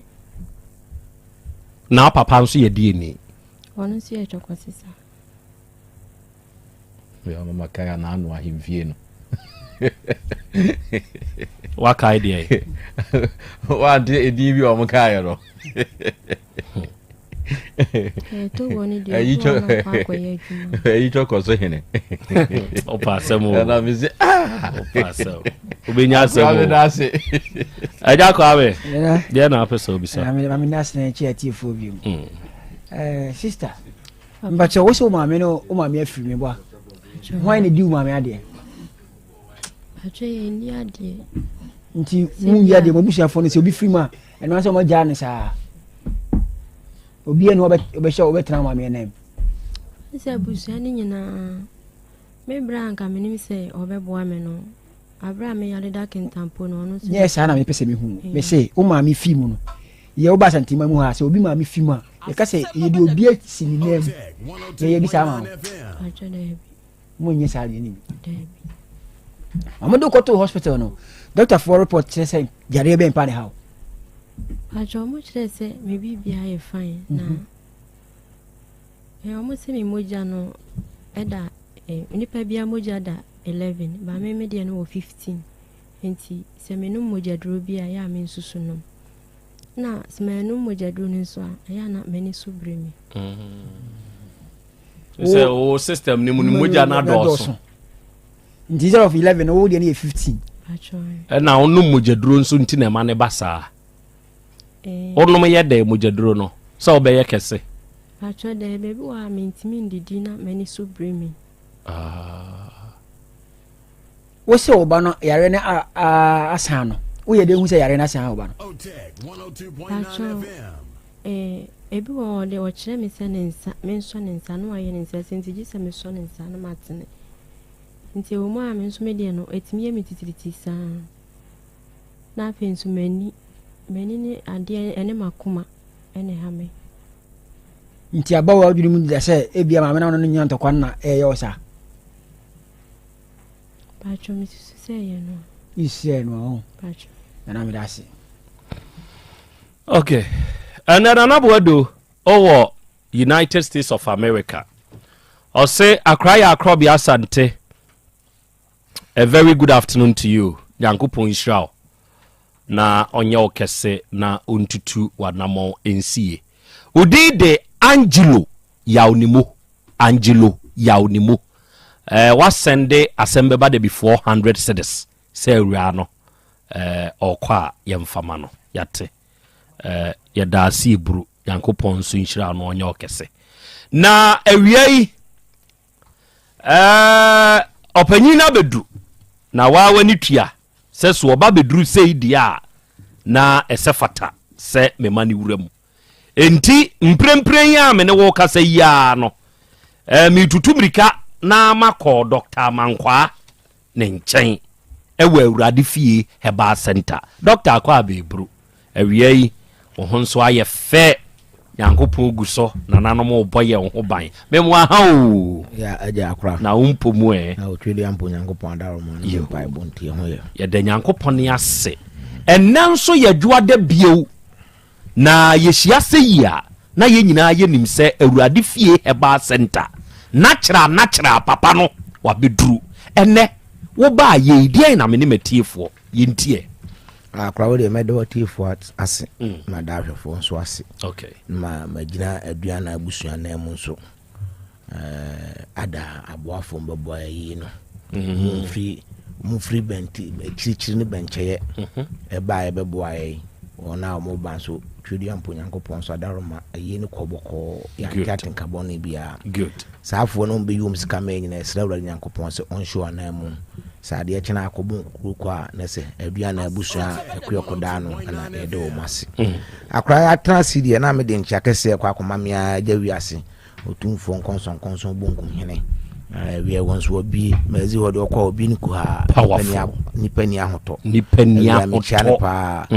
[SPEAKER 21] na papa nso ye die ni
[SPEAKER 5] ono si ye chokose sa
[SPEAKER 3] ya mama kaya na anu ahimfie no
[SPEAKER 21] Waka idea.
[SPEAKER 3] What did you on Cairo? You talk also in it.
[SPEAKER 21] Oh, pass some more.
[SPEAKER 3] And I visit.
[SPEAKER 22] I don't call it.
[SPEAKER 21] They're not episode.
[SPEAKER 22] I'm national chair for you. Sister, but you also, mammy, no, mammy, free me. Why did you, mammy, idea? Nti mu ya de mabusha fo no se obi free ma eno so mo ja ne sa obi eno obe sha obetra ma me nem
[SPEAKER 5] se busha ni nyina me branka me nim se obeboa me no abra me yale da kentampo no no
[SPEAKER 22] yes ana me pese me hu me se o ma me fi mu no ye o ba santima mu ha se obi ma me fi mu a ye ka se ye de obi asi ni nem ye bi sa ma mo nye sa ye ni amado ko to hospital no doctor for report say jare be mpa ne how
[SPEAKER 5] ajo mo chere say me bibia ye fine na e o mo se mi moja no eda nipa bia moja da 11 ba me de no 15 enti se me no moja duro bia ya me nsusu no na se me no moja duro ni so a ya na me ni so bre mi
[SPEAKER 21] say o system ni mu moja na do so
[SPEAKER 22] instead of 11 o de ni 15
[SPEAKER 21] na onu mujaduro nso nti na ma ne basa onu ye de mujaduro no so obeye kese
[SPEAKER 5] acho de bebi wa mentimi ndidi na mani so bremi
[SPEAKER 22] wo se oba no yare ne asan no wo ye de hu se yare na asan oba no
[SPEAKER 2] Otec 1029FM
[SPEAKER 5] ebi wo de wo kire me se nensa me nso nensa no aye nensa senti gi se me so nensa no matene nti wo ma me nso me de no etimi ye mititiriti sa na fe nso mani ni ade ene makoma ene ha me
[SPEAKER 22] nti abawo adwiri mu da se ebia ma me na no nyanto kwa na ye osa
[SPEAKER 5] pacho mi se ye no
[SPEAKER 22] ise no
[SPEAKER 5] pacho
[SPEAKER 22] na me da se
[SPEAKER 21] okay another do over United States of America or say Krobea Asante. A very good afternoon to you. Yankupon Israel. Na onye okese na untutu wanamo ensie. Udide Angelo Yaunimo. Was sende Asem Beba Dabi 400 cedis. Se riano. Okwa yemfamano. Yate. Yada si bru. Yankupon su Israel no onye okese. Na ewiei. Opanyina bedu. Na wawe ni tua se so oba beduru sei dia na esefata se memani wuramu enti mprempren ya me ne wo kasa ya no mi tutumrika na makọ Dr. Mankwa ne nchen ewa awurade fie heba center Dr. Akwa Bebru awiei wo honso aye fe Yankopon guso na nanom oboye wo ban memwa ha o
[SPEAKER 22] ya aja akra
[SPEAKER 21] na umpomu
[SPEAKER 22] na otwede ampo Yankopon adaro mo ne Bible ntie ho
[SPEAKER 21] ye de Yankopon ne ase enanso yadwoada bio na yehia se yia na ye nyina ye nim se awurade fie heba center natural papa no wabeduru ene wo ba ye die na me ne matiefo ye ntie
[SPEAKER 22] akra de medo tifo ase ma dahwefo nso ase
[SPEAKER 21] okay
[SPEAKER 22] ma magina aduana abusua na mu nso ada aboafo mbabo ayi no mufri benti chichiri ne bencheye eba ebebo ayi ona mo banso twedi ampo Nyankopon so adaroma ayi ne koboko ya katen carbon bia
[SPEAKER 21] good
[SPEAKER 22] saafo no mbe yum sika me nyina esra wura Nyankopon se onsho anamu saade chena akobun kwa na se aduana abusua ekoyokoda no na ede o mase akra atrasidi na me de ncha kese kwa akomamia jawiase otumfo nkonson bonku hene we once obi mezi hode okwa obi ni kuha nipani ahoto pa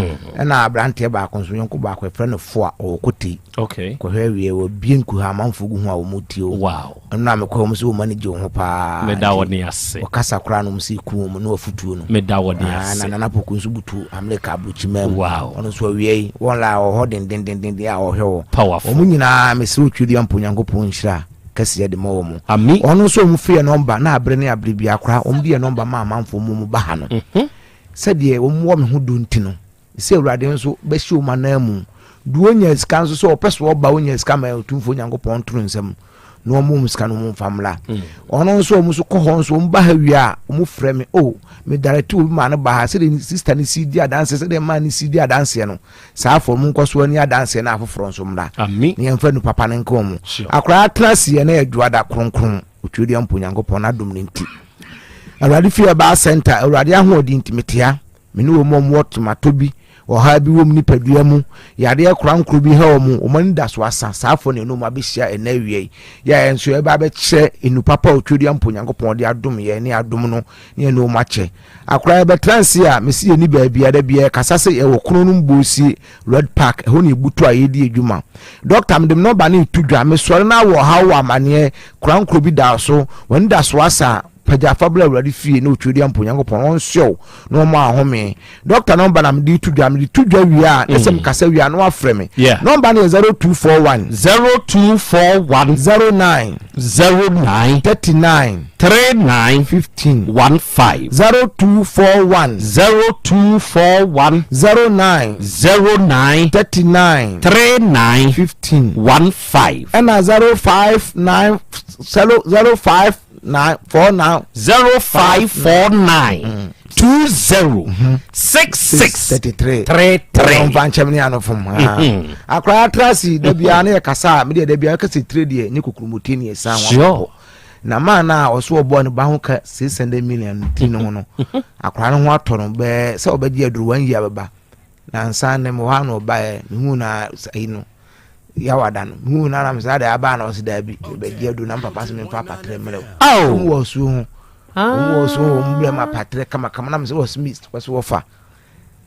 [SPEAKER 22] na abrante ba konso yonko ba kwa friend fo okoti
[SPEAKER 21] okay
[SPEAKER 22] ko we obi nkuha manfugu ho a omuti o
[SPEAKER 21] wow
[SPEAKER 22] na me ko msi o manage ho pa
[SPEAKER 21] me da woni ase
[SPEAKER 22] okasa kra no msi ku mu no afutuo no
[SPEAKER 21] me da woni ase
[SPEAKER 22] na poku nso butu amleka abuchima
[SPEAKER 21] wow
[SPEAKER 22] ono so we won la o hodin din ya o hwe
[SPEAKER 21] powerful
[SPEAKER 22] o munyina me se otwedi ampo Nyankopon hira kɛseɛ de ma wɔ mu
[SPEAKER 21] ami
[SPEAKER 22] ɔno nso ɔmo free number na abre ne abre bi akora ɔmo de number ma amanfo mu ba ha no sɛdeɛ ɔmo wɔ me ho do ntino sɛ awurade nso bɛhyɛ ɔmo anan mu duo nya sika nso sɛ ɔpɛ so ɔba ɔnya sika ma ɔtumfo nyankopɔn toro nsɛm na ɔmo mu sika no mu famla ɔno nso ɔmo so kɔ hɔ nso ɔmo ba ha wi a ɔmo frɛ me me direct obi ma no ba ha sɛ de sister ne CD adanse sɛ de ma ne CD adanse no saa afɔ mu nkɔ so ani adanse na afoforo nso mra
[SPEAKER 21] ami
[SPEAKER 22] ne yɛmfa no papa ne nka ɔmo akora atrasie na adwa da kronkron otwedi ampo nyankopɔn adom ne nti awurade fie ba center awurade ahoɔdi ntimetia me ne ɔmo ɔmo tomato bi ɔha bi wom nipadua mu yade akora nkro bi ha ɔmo ɔmo nda so asa saafo ne no ma behia ena wie ya enso e ba be kyerɛ enu papa otwedi ampo nyankopɔn de adom ye ne adom no ne no ma kyɛ akora be transi a mesi ni ba bia da bia kasa sɛ e wo krono no mbosi red park ho ne butu a ye di adwuma doctor mdem no ba ne tudwa me sɔre na wo ha wo amane kora nkro bi da so wɔn da so asa paja fabula awurade fie na otwedi ampo nyankopɔn on hyew no ma ahome doctor number na mdi tudwa wi a esem kasa wi a no afrɛ me number na 0241 09 39 15 09 39 15 and 059 0549 206633 vanchemni anofum akra trasi da bia na kasa me da bia kasa trade ni kokromotini esa ho na mana oso obo ne ba ho ka 600 million tin ho no akra no ho atoro be se obedi aduru 1 year baba na nsa ne mo ha no ba me hu na ino yawadan hu na ram sa da aba na osi da bi be di adu na papa se me fa patre mele wo su hu wo su mble ma patre kama na me se wo smith was wo fa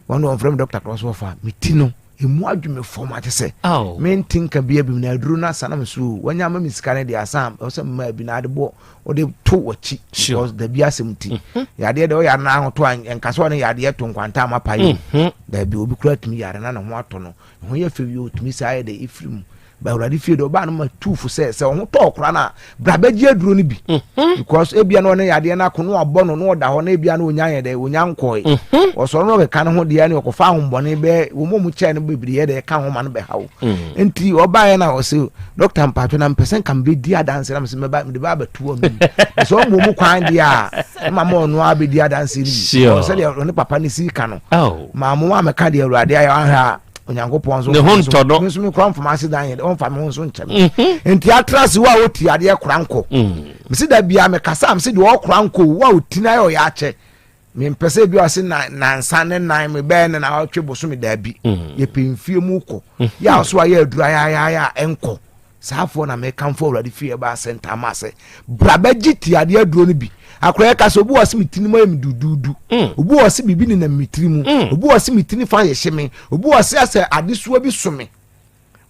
[SPEAKER 22] one of from doctor cross wo fa mitino emu adwume form ate se men tinka bia bi na aduru na sana me su wanya ma misika ne de asam o se ma bi na adebo o de to wachi because da bia semti ya de o ya na ahoto enkaso ne ya de to nkwanta ma paye da bi obi kura tumi yare na ho ato no ho ye fe wi o tumi sai de ifrim ba uradi fie do ba no ma tufu se ho to kura na brabaji aduro ni bi because ebia no ne ya de na kono abono no da ho na ebia no onyan de onyan koi o so no be kan ho de ya ne okofa ahombone be wo mu che ne bibiri ye de ka ho ma no be hawo enti oba ye na o se doctor mpato na mpesen kan be di adanse na me se me ba me de ba batu o mi so mu kwan dia ma ma ono abi di adanse ni so se de ne papa ni si ka no ma mo ma me ka de urade ayo ha onyankopɔn so ne honto no nso me kran fama asidan ye on fama nso nkyem enti atrase wa oti ade kranko misi da bia me kasa misi de o kranko wa oti na yo ya ache me mpese bi o se na nsa ne nan me be ne na otwe boso me da bi ye pemfie mu ko ya so ya adura ya enko saafo na me kan for already fie ba center ma se brabaji ti ade aduro no bi akora ka so obu wase mitini ma em dududu obu wase bibi ni na mitiri mu obu wase mitini fa ye hye obu wase ase adesuo bi so me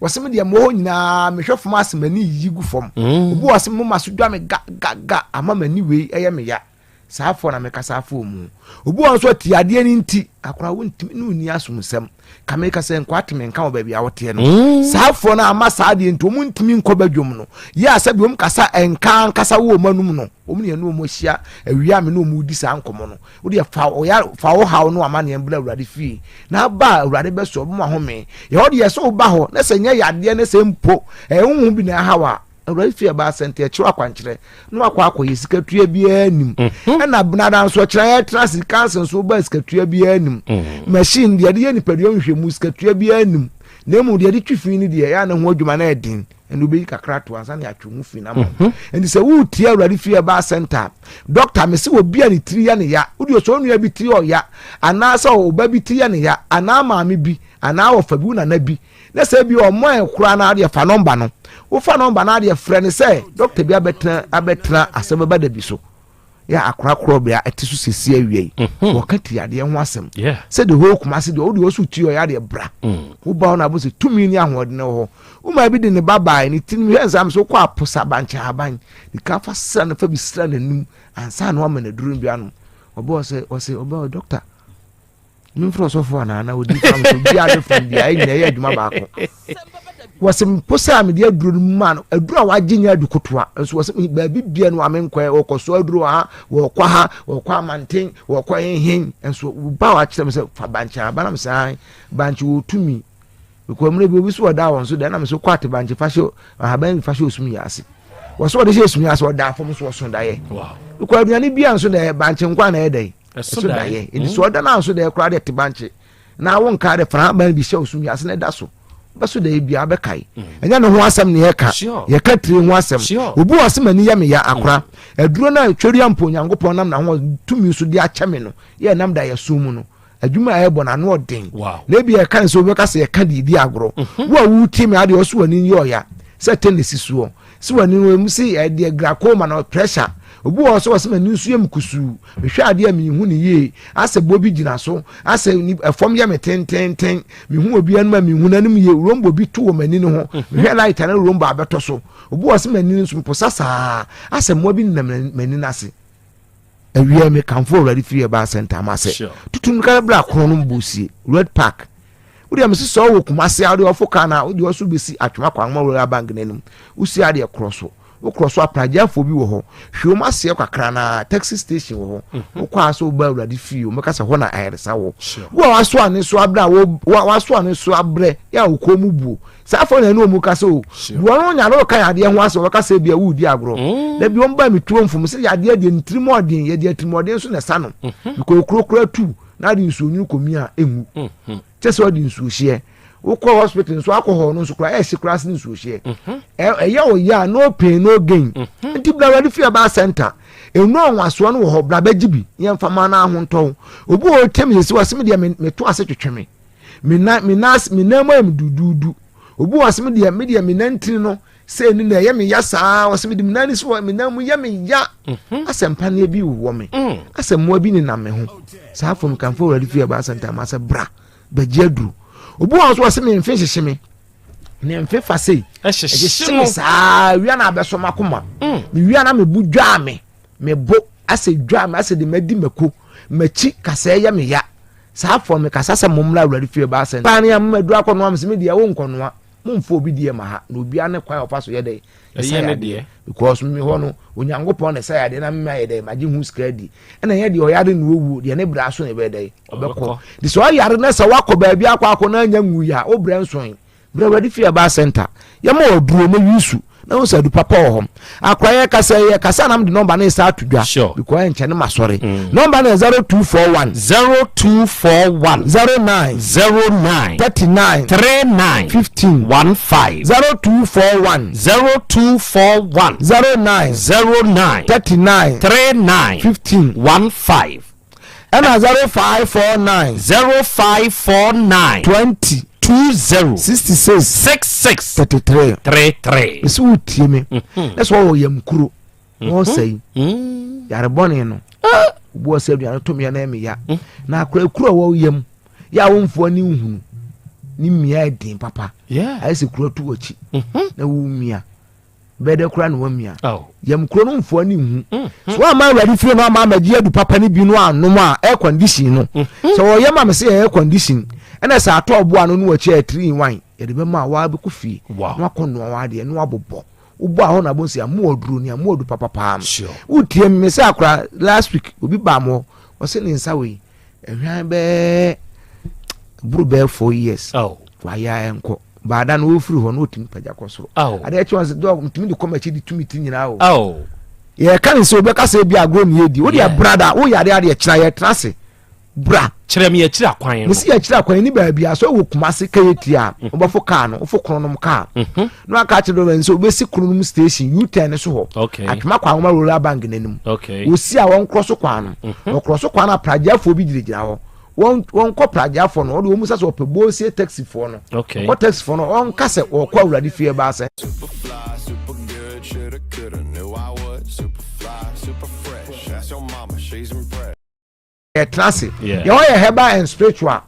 [SPEAKER 22] wase me de mo nyina me hwefo ma ase mani yigu fom obu wase mo maso dwa me ga ama mani wei eye me ya saafo na me ka saafo mu obu won so ti ade ni nti akora wontimi no ni asomsem kameka se nkwateme nka wo baabi a wote no saafo na ama saade nto mu ntimi nkɔ badwom no ya sabi om kasa enka kasa wo manum no om ne no mo hia awia me no mu di sa nkomo no wo de fa wo hawo no ama ne mbla awurade fie na ba awurade be so mo ahome ye wo de yeso wo ba ho na se nya yade na se mpo ehunhu bi na hawa awurade fie ba sente akyi akwankyere no akwa yesika tua bia anim na bnada nso kyerɛ transit council so ba sika tua bia anim machine de ye nipadua nhwɛ mu sika tua bia anim na mu de twifi ni de ya na ho adwuma na edin enu be kakra to ansa na atwu mu fi na mo endi se wo tie awurade fie ba center doctor me se wo bia ni tiri ya ne ya udi so nua bi tiri o ya ana sa o ba bi tiri ya ne ya ana maame bi ana wo fa bi na bi na se bi o mo ekura na de fa number no wo fa number na de frɛ ne se doctor bi abetra Asem Beba Dabi so ya akora Krobea etisu sesi awie wakati ade ho asem se de ho kuma se de o de osu ti o ya de bra wo ba na bo se tumi ni ahode ne ho wo ma bi de ne baba ni tin mi hensam so kwa posa bancha aban ni ka fa sra na fa bi sra nanim ansa na o ma na duru bi anu obo se obo doctor mi fro so fo na odi fam so bi ade fam bi ai na ye adwuma ba ko was imposa me dear drum man a draw wa ginya du kotwa so was baby bia no amenkwa o koso aduro ha wo kwa ha wo kwa manten wo kwa hin enso ba wa kyerem se fa bancha ba na me sai bancha wo tumi ko mre bi obi so da won so da na me so kwate bancha fasho ha ban fasho osumi ase wo so de osumi ase wo da fom so so da ye wow ko aduane bia nso da bancha nkwa na ye dai so da ye edi so da na nso da kra de te bancha na won ka de fra ban bi sha osumi ase na da so baso da bia be kai enya no ho asem ne ye ka tire ho asem obu asem ani ya me ya akora aduro na tweri ampo nyankopon nam na ho tumi so de acha me no ye nam da ya sumu no adwuma ya bo na no odin na bia kan so be ka se ye ka di agoro wo wu timi ade oso wani yo ya se tennis suo si wani no mu si e de glaucoma no pressure obu oso wasem ani nsu yam kusu mehwe ade a mehu ne ye ase bobi gina so ase fom ya metenten mehu obi anu ma mehu nanim ye rombo bi to mani no ho mehwe light na rombo abeto so obu wasem ani nsu posasa ase mo bi na mani nase awie me kanfo ready free ba center ma se tutun ka bra krono mbusie red park uri am so wo kumase ade ofoka na odi oso besi atwema kwa nwa royal bank nanim usi ade kroso ukroso aprajafo bi wo ho hwom ase kwakra na taxi station wo ho ukwa so ba urade fi o meka se ho na ayeresa wo wo waso ane so abra wo waso ane so abre ya ukomu bu sa afọ na enu ka so wo no nya no kan ade ho ase wo ka se bia wo di agro da bi on ba mi tuo mfum se ya ade de ntirimodin ye de ntirimodin so na sa no ko krokro tu na de nsu onyu komi a enwu chese odi nsu hie ukọ hospital nso alcohol no nso kra e secret nso hie ya o ya no pain no gain nti bla ready fear ba center enu onwaso no wo ho bla bagibi ye mfama na ho nton obu o tem yesi wasem de me to ase twetweme me na mo am dududu obu wasem de me de me nantin no se ni na ye me ya saa wasem de me nani so me na mu ye me ya asempa na bi wo me asem bi ni na me ho saa fom kan for ready fear ba center ma se bra bagiadru obu waso wasem me mfe hyehye ne mfe fasei ehye saa wi na abeso makoma me wi na me bu dwa me bo ase dwa me ase de madi mako machi kasa ya me ya saa fom me kasa se momla ready fear ba center pa ne amadu akono am se me dia wo nkonoa mumfo obi die ma ha na obi ane kwa ofaso ye dey eye de because me ho no onyankopon na say ade na me aye dey magi hu skadi na ye de oyade no owu de ne bra so ne be dey obekọ de so oyare na sa wakọ ba bia akwa na anya nwu ya obra nson bra wadi fear ba center ye ma oduro ma yusu na o sa du papa ho akwa ye kasa na me number na sa atudwa because enche ne masore number na 0241 09 39 15 0241 09 39 15 and 0549 20 66 33 isu tieme that's why we am kuro no say yare bone no bo se aduane to me na me ya na akura kuro wo yam ya wo mfo ni hu ni mia din papa ai se kuro tu ochi na wo mia bede kura no wo mia yam kuro no mfo ni hu so ama ready feel no ama maji adu papa ni bi no anom a air condition no so wo yam am say air condition ena sa ato obo anu no wachi 3 in 1 yede be ma wa be ku fie no akono wa de no abobo ubo aho na bonsi amu oduru ni amu odu papa pam utie me se akra last week obi ba mo o se ni nsa we ehwan be buru be 4 years wa ya enko baada no ofuru ho no otimi paja kosoro ade echi wanse do mtimi de komachi di tumi tinyina ye kan se obe ka se bi agro ni edi wo dia brother wo yare ade kira ye trase bra
[SPEAKER 21] kyerem ye kira kwan
[SPEAKER 22] no si ye kira kwan ni ba bia so wo kumase kayeti a obafo kaa no ofo kronom kaa no aka kire do nso obesi kronom station U10 so ho atuma kwa ngoma roller bank nanim wo si a won cross kwan no cross kwan na prajafo bi giregira ho won ko prajafo no wo musa so opebo si taxi fo no ko taxi fo no on kase wo kwa urade fie ba se classic ye ho ye heba and spiritual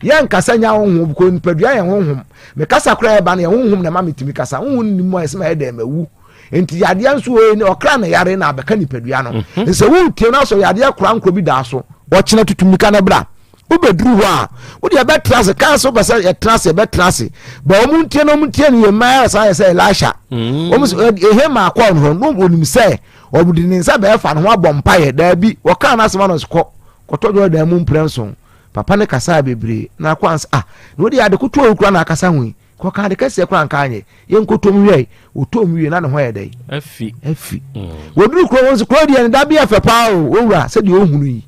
[SPEAKER 22] ye nkasa nya honhom ko nipadua ye honhom me kasa kra ye ba na ye honhom na ma metimi kasa honhom ni mo esema ye dem awu enti yade anso we ni okra na yare na abeka nipadua no nse wu tie na so yade kra nkro bi da so wo kina tutumika na bra ubedru wa wo de be trase kan so be say trase be trase ba omuntie no muntie ne yema say say Elisha omus ehe ma akọ no no onim say obudi ne nsa be fa no abompa ye da bi wo kan na asema no kotojo da mu mprenso papa ne kasa bebre na kwans no de ade koto okura na kasa hu ko kan de kase kura nka anye ye nkotom wie otom wie na ne ho ye dai afi woduru kro wonso kro de ne da bi afepa o owura se de ohunu yi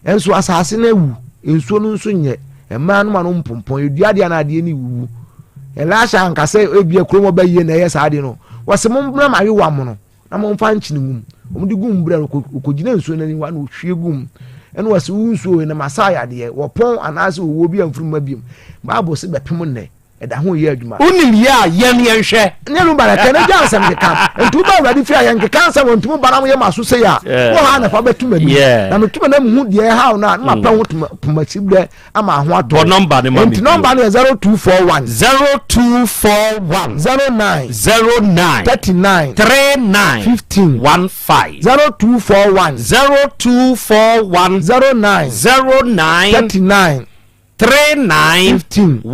[SPEAKER 22] enso asase na wu enso no nso nye ema no ma no mpompon edua de na ade ni wu Elisha nka se ebia kro mo ba yie na ye sa ade no wose mo mbra ma wi wam no na mo mfa nchini gum omudi gum bra ko gina enso na ni wa na ohwie gum eno wase unso na masaya de wo pon anase wo bi amfuruma biem Bible se bepem ne eda ho ye adwuma unim ya yen hwe ne no bara kan ja asem de kan entu ba wadi fi ayen kan sa wontum bara mo ye maso se ya wo ha na fa betum adu na metum na mu de ha na ma pa ho tumachi bre ama ho ato number ne ma me number ne 0241 09 39 15 0241 09 39 15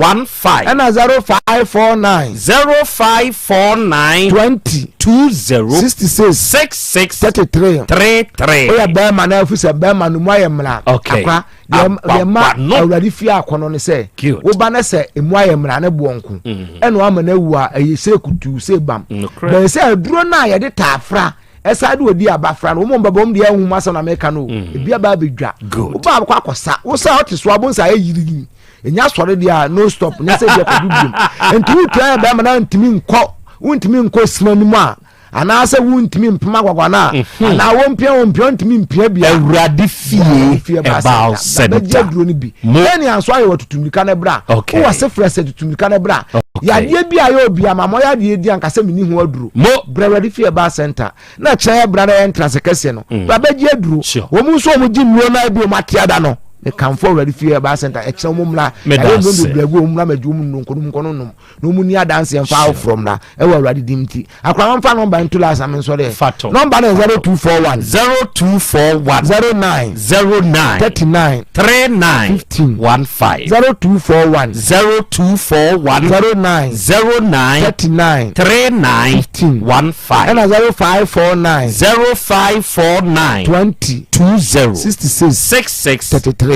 [SPEAKER 22] and 0549 20 33 oya be man na ofisa be man no ayemra akwa de ma awradi fi akono ne se wo ba na se emu ayemra ne bonku eno ama na wu a ayese kutu se bam be se aduro na ye de tafra esa de odi abafra no mo mbaba mo de ahu masa na meka no ebia ba bedwa wo ba akwa akosa wo sa otiso abonsa ayirigi enya sore dia no stop ne se dia kodubum entu try ba ma na ntimi nkọ wontimi nkọ simanimu a ana se wontimi mpema gwagwana ana wompia ntimi mpia bia awurade fie ba center eni anso ayo tutumika na bra wo wase frese tutumika na bra ya die bia yo bia mamo ya die di anka se meni ho aduro mo awurade fie ba center na kya bra na entrance kese no ba beji aduro wo mu so mu gi nuo na bi o matiada no e kan for ready fear ba center e kya mumla e no do blagu mumla majum nkono no mu ni adanse en fa from na e wa ready dimti akwa mfa number ntula asame so de number 0241 09 39 15 0241 09 39 15 and 0549 20 66 33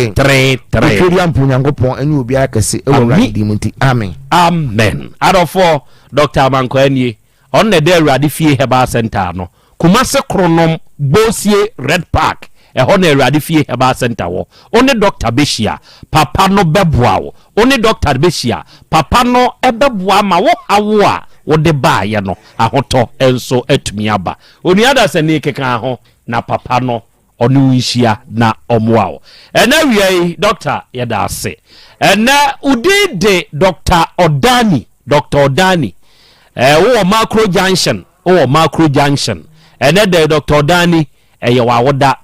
[SPEAKER 21] amen adofo Dr. Mankwani on the day ready fie heba center no Kumase kronom bosie Red Park ehone ready fie heba center wo only Dr. Beshia papa no beboa wo only Dr. Beshia papa no ebeboa ma wo awo a wo de ba ye no ahoto enso atumi aba oni ada se ne keka ho na papa no onu nhia na omoao ena wiei doctor yeda ase ena udide Dr. Odani wo macro junction ena de Dr. Odani ye wawoda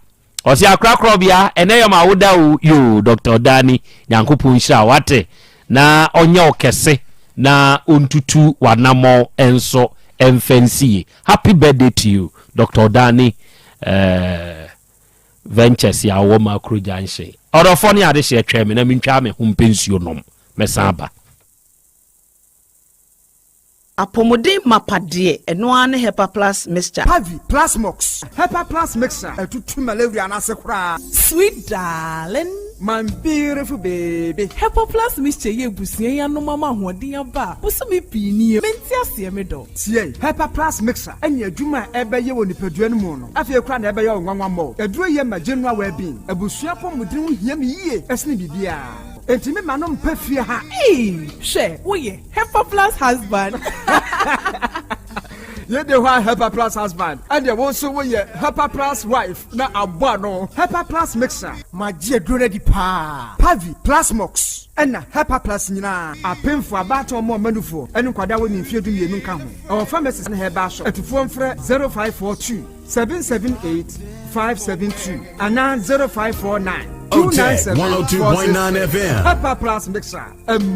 [SPEAKER 21] osi akra Krobea ena ye mawoda yo Dr. Odani nyankopon nhira wate na onye okese na ontutu wanamo enso emfensi happy birthday to you Dr. Odani ventures ya wo macro junction orofoni ade she tweme na mentwa me humpensuo nom mesaba
[SPEAKER 12] apomode mapade eno ane Hepa Plus mixture
[SPEAKER 13] Pavi Plus Mox Hepa Plus mixture etutu malaria na sekura
[SPEAKER 14] sweet darling
[SPEAKER 13] my beautiful baby
[SPEAKER 14] Hepa Plus mixture ye busie ya no mama hoden aba busumi pini menti ase me do
[SPEAKER 13] tie Hepa Plus mixture anya adwuma ebeye wo nipadua no mu no afie kura na ebeye onwanwa mo eduro ye ma general well-being abusua pomodin hia me yie esne bibia Entime manom pefie ha.
[SPEAKER 14] She, oye, Hepa Plus husband.
[SPEAKER 13] Ye de wa Hepa Plus husband. And ye also we Hepa Plus wife na abwa no. Hepa Plus mixer. Ma je dure di pa. Pavi Plus Mox. Ena Hepa Plus nyina. Apemfo abato mo manufo. Enu kwada wo ni mfie du mienu nka ho. Our pharmacist na Hepa shop. Etufo mfre 0542 778 572 ana 0549
[SPEAKER 2] Otec 1029 FM.
[SPEAKER 13] Hepa Plus mixer.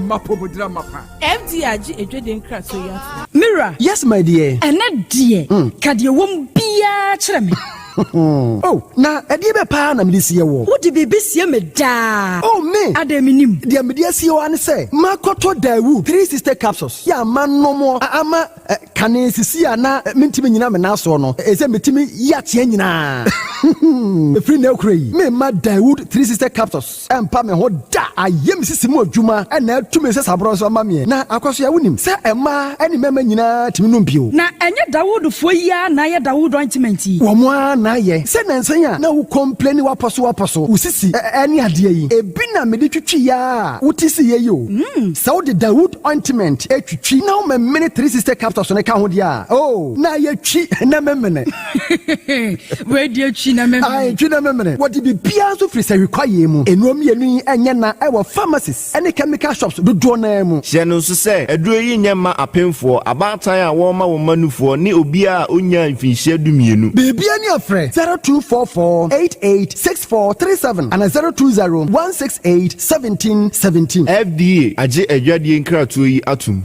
[SPEAKER 13] Mapobodra mapa.
[SPEAKER 14] MDAG ejweden krato ya.
[SPEAKER 15] Mira. Yes my dear.
[SPEAKER 16] Ena dear. Kadie wom bia kire me.
[SPEAKER 15] Oh, na ɛdeɛ bɛ paa na mede sie wɔ.
[SPEAKER 14] Wode biribi sie me daa.
[SPEAKER 15] Oh, me.
[SPEAKER 14] Ademinim.
[SPEAKER 15] Deɛ mede asie wɔ ane sɛ makɔtɔ Dawu 3 sister capsules. Ya ama nomo ama kane sisi a na mentimi nyina me naso no. Ɛsɛ metimi yateɛ nyinaa. Efiri na okura yi. Me ma Dawood 3 sister capsules. Empa me ho da. Ayem sisi mu adwuma ɛna atumi sɛ sabro so ama me. Na akɔso ya wonim sɛ ɛma ɛne mɛma nyinaa timi no mpio.
[SPEAKER 14] Na ɛnyɛ Dawood fo yi a na yɛ Dawood ointment yi.
[SPEAKER 15] Wo mo na yɛ. Sɛ nansan a na wo complain waposo. Usisi ɛne adeɛ yi. Ebi na me de twitwi ya. Wotisi ye yo. Sɛ wo de Dawood ointment etwitwi na wo me 3 sister capsules ne ka ho dia. Oh, na yɛ twi na memene.
[SPEAKER 14] We die twi na memene.
[SPEAKER 15] Ai twi na memene. What be bia so free say require mu. Enuom yenu yi enye na ɛwɔ pharmacies ɛne chemical shops dodo na mu.
[SPEAKER 4] Hye no so sɛ aduro yi nyema apemfo abatan a wɔn ma wɔn manufoɔ ne obi a onya mfinhyia dumienu.
[SPEAKER 15] Bibia ne afrɛ 0244886437 and 0201681717.
[SPEAKER 4] FDA agye adwadie nkratoɔ yi atum.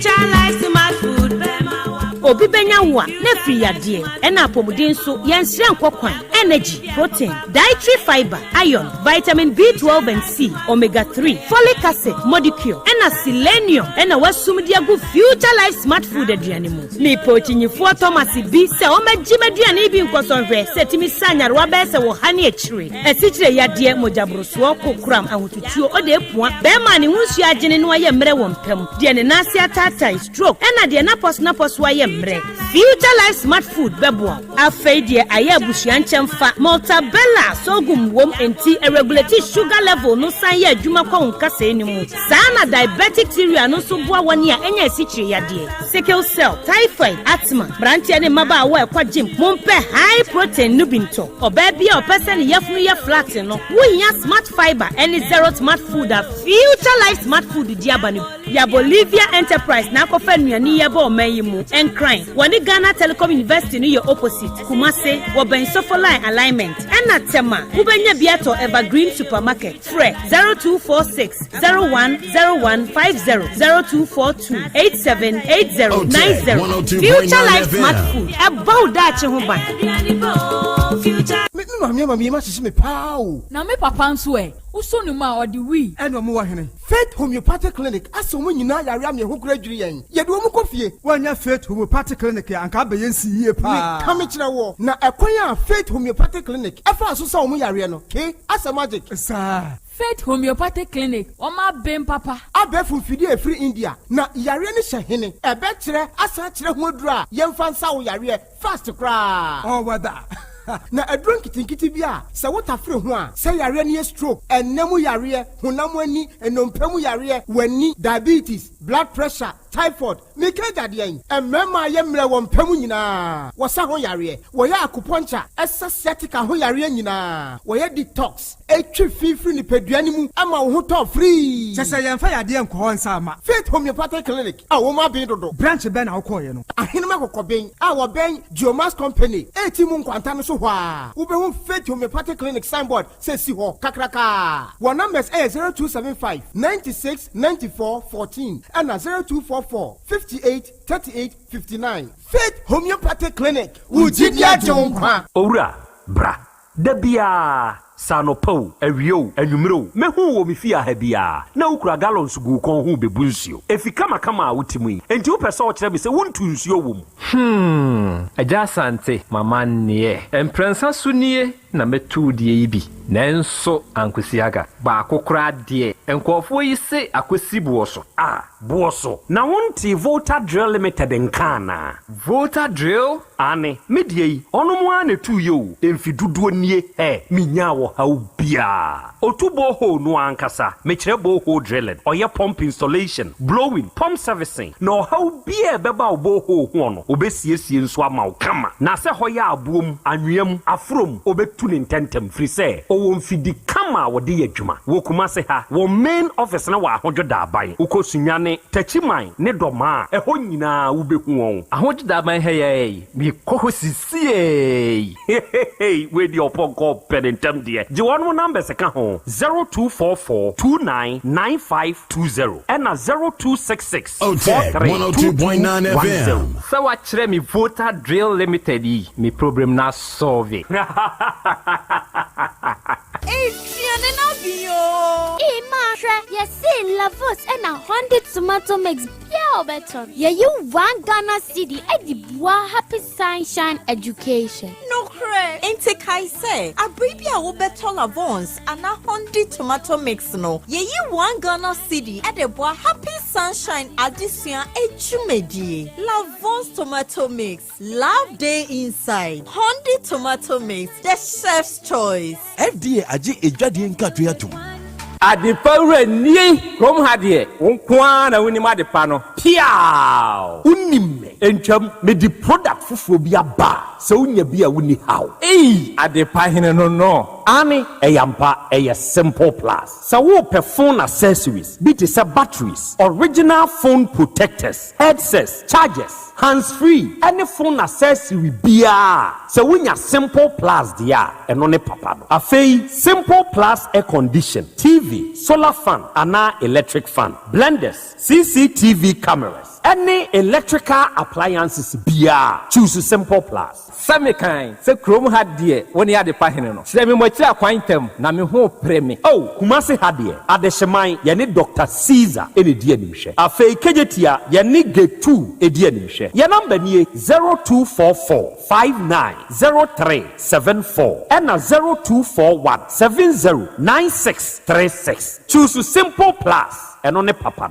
[SPEAKER 8] Obi benya wa na free yade ena apomuden so yensire nkokwan energy protein dietary fiber iron vitamin B12 and C omega 3 folic acid molecule ena selenium ena wasum de agu future life smart food aduane mu me pochinyifo Thomas bi se o magime aduane bi nkosonhwe setimi sanyare wa be se wo ha ne akire esikyire yade mojabroso kokram ahotutuo o de epua be ma ne hunsu agene no aye mre wo mpam de ne nase atata stroke ena de na pos aye Future Life Smart Food bebo afeidie aya busuan chemfa Maltabella sogum wom enti irregularity sugar level no san ya adwuma kwa nkasa enimu sana diabetic theory no so boa woni a enya esikyire yade sickle cell typhoid asthma brantia ne maba awa ekwa gym mompe high protein nubinto oba bia opese ne yafunu ya flat no wonya smart fiber any zero smart food a Future Life Smart Food diabani ya Bolivia Enterprise na akofa nuani ya ba omayimu crime. Wani Ghana Telecom University ni your opposite. Kumase, waben Sofoline alignment. Ena tema, ubenya biato Evergreen Supermarket. Fre 0246-010150 0242 878090. Future Life Smart Food. About that human.
[SPEAKER 13] Mami ma sisi me pao.
[SPEAKER 1] Na me papa nso e. Uso ni ma odi wi.
[SPEAKER 13] Eno mo wa hene. Faith Homeopathic Clinic aso mo nyina yare am ye ho kura dwiri yen. Ye de mo kofie. Wanya Faith Homeopathic Clinic ya anka be yensi yie pa. Ka me kire wo. Na ekwan ya Faith Homeopathic Clinic. Efa aso sa mo yare no. Ke asa magic. Sa
[SPEAKER 1] Faith Homeopathic Clinic. Oma bem papa.
[SPEAKER 13] Abe fufidi e free India. Na yare ni hye hene. Ebe kire asa kire ho adura. Yemfa nsa wo yare fast cra. Oh wada. Na adron kitinkiti bia se wotafre ho a se yare ne stroke enemu yare honam ani enompam yare wani diabetes blood pressure typhoid mekaja de en emema ye mre wo mpam nyina wo sa ho yare wo ya acupuncture sciatica ho yare nyina wo ya detox etwi fifiri ni peduane mu ama wo ho to free sese yemfa yade enko ho nsa ama Faith Homeopathic Clinic a wo ma bin dodo branch ben na wo koye no ahenema kokoben a wo ben Geomas Company etimu nkwanta no so hwa wo be ho Faith Homeopathic Clinic signboard say si ho kakraka wo numbers 0275 96 94 14 and 0244 58 38 59 Faith Homeopathic Clinic Ujidia Jonkwa
[SPEAKER 18] Owura bra dabia sanopo awio anwumro mehu wo mefia ha bia na ukura gallons gu kon hu bebu nsuo efika makama wutimu yi enti wo pese wo kire be se wontu nsuo wo mu
[SPEAKER 9] Yaw Asante mama ne emprensa sunie na metu die yi bi nanso ankwesiaga ba akokora de enkofo yi se akwesi buoso
[SPEAKER 18] buoso na wonti Volta Drill Limited nkana
[SPEAKER 9] Volta Drill
[SPEAKER 18] ane medie yi onomo ane tu yo emfiduduo nie minya wo haubia otubo ho no ankasa mekire bo ho drilling oye pump installation blowing pump servicing no haubia beba obo ho no obesiesie nso ama kama na se hoya abuom anwem afrom obetu ne ntentem free se o won fidi kama ama wo de adwuma wo kuma se ha wo main office na wa ahodwo da aban ukosunyane tachiman ne doma ɛhɔ nyinaa wo behu wɔn ahodwo da aban ha yɛ mi kɔ sisie we di oponko pedentem de je wɔn numbers ka ho 0244299520 ɛna 0266
[SPEAKER 2] Otec 1029 FM.
[SPEAKER 9] sɛ wakyerɛ me voter drill limited yi me problem na solve
[SPEAKER 7] Lavos and a 100 tomato mix Biao beton. You 1 Ghana city at the Bois Happy Sunshine Education.
[SPEAKER 10] No cray, ain't take I say. A baby I will better Lavons and a 100 tomato mix no. You 1 Ghana city at the Bois Happy Sunshine Edition Echumedi. Lavons tomato mix. Love day inside. 100 tomato mix. The chef's choice.
[SPEAKER 23] FDA aje ejwade nkatwe atum.
[SPEAKER 9] Adipawre ni kom hadie wonkwa na woni madepa no piao
[SPEAKER 18] unim entwam me di product fufuo bi aba se unya bi a woni how
[SPEAKER 9] adepa hene no
[SPEAKER 18] ani eyampa eye simple plus so wo pe phone accessories be to say batteries original phone protectors headsets chargers hands free any phone accessory bia so unya simple plus dia eno ne papa no afei simple plus air condition TV solar fan ana electric fan blenders CCTV cameras any electrical appliances bia choose simple plus
[SPEAKER 9] same kind se krom hadie woni ade pahene no se me mwatira kwantam na me ho preme
[SPEAKER 18] kumase hadie adehyeman ye ne Dr. Caesar ene die animhwe afei kejetia ye ne G2 edi animhwe ye number nie 0244590374 and 0241709636 choose simple plus eno ne papa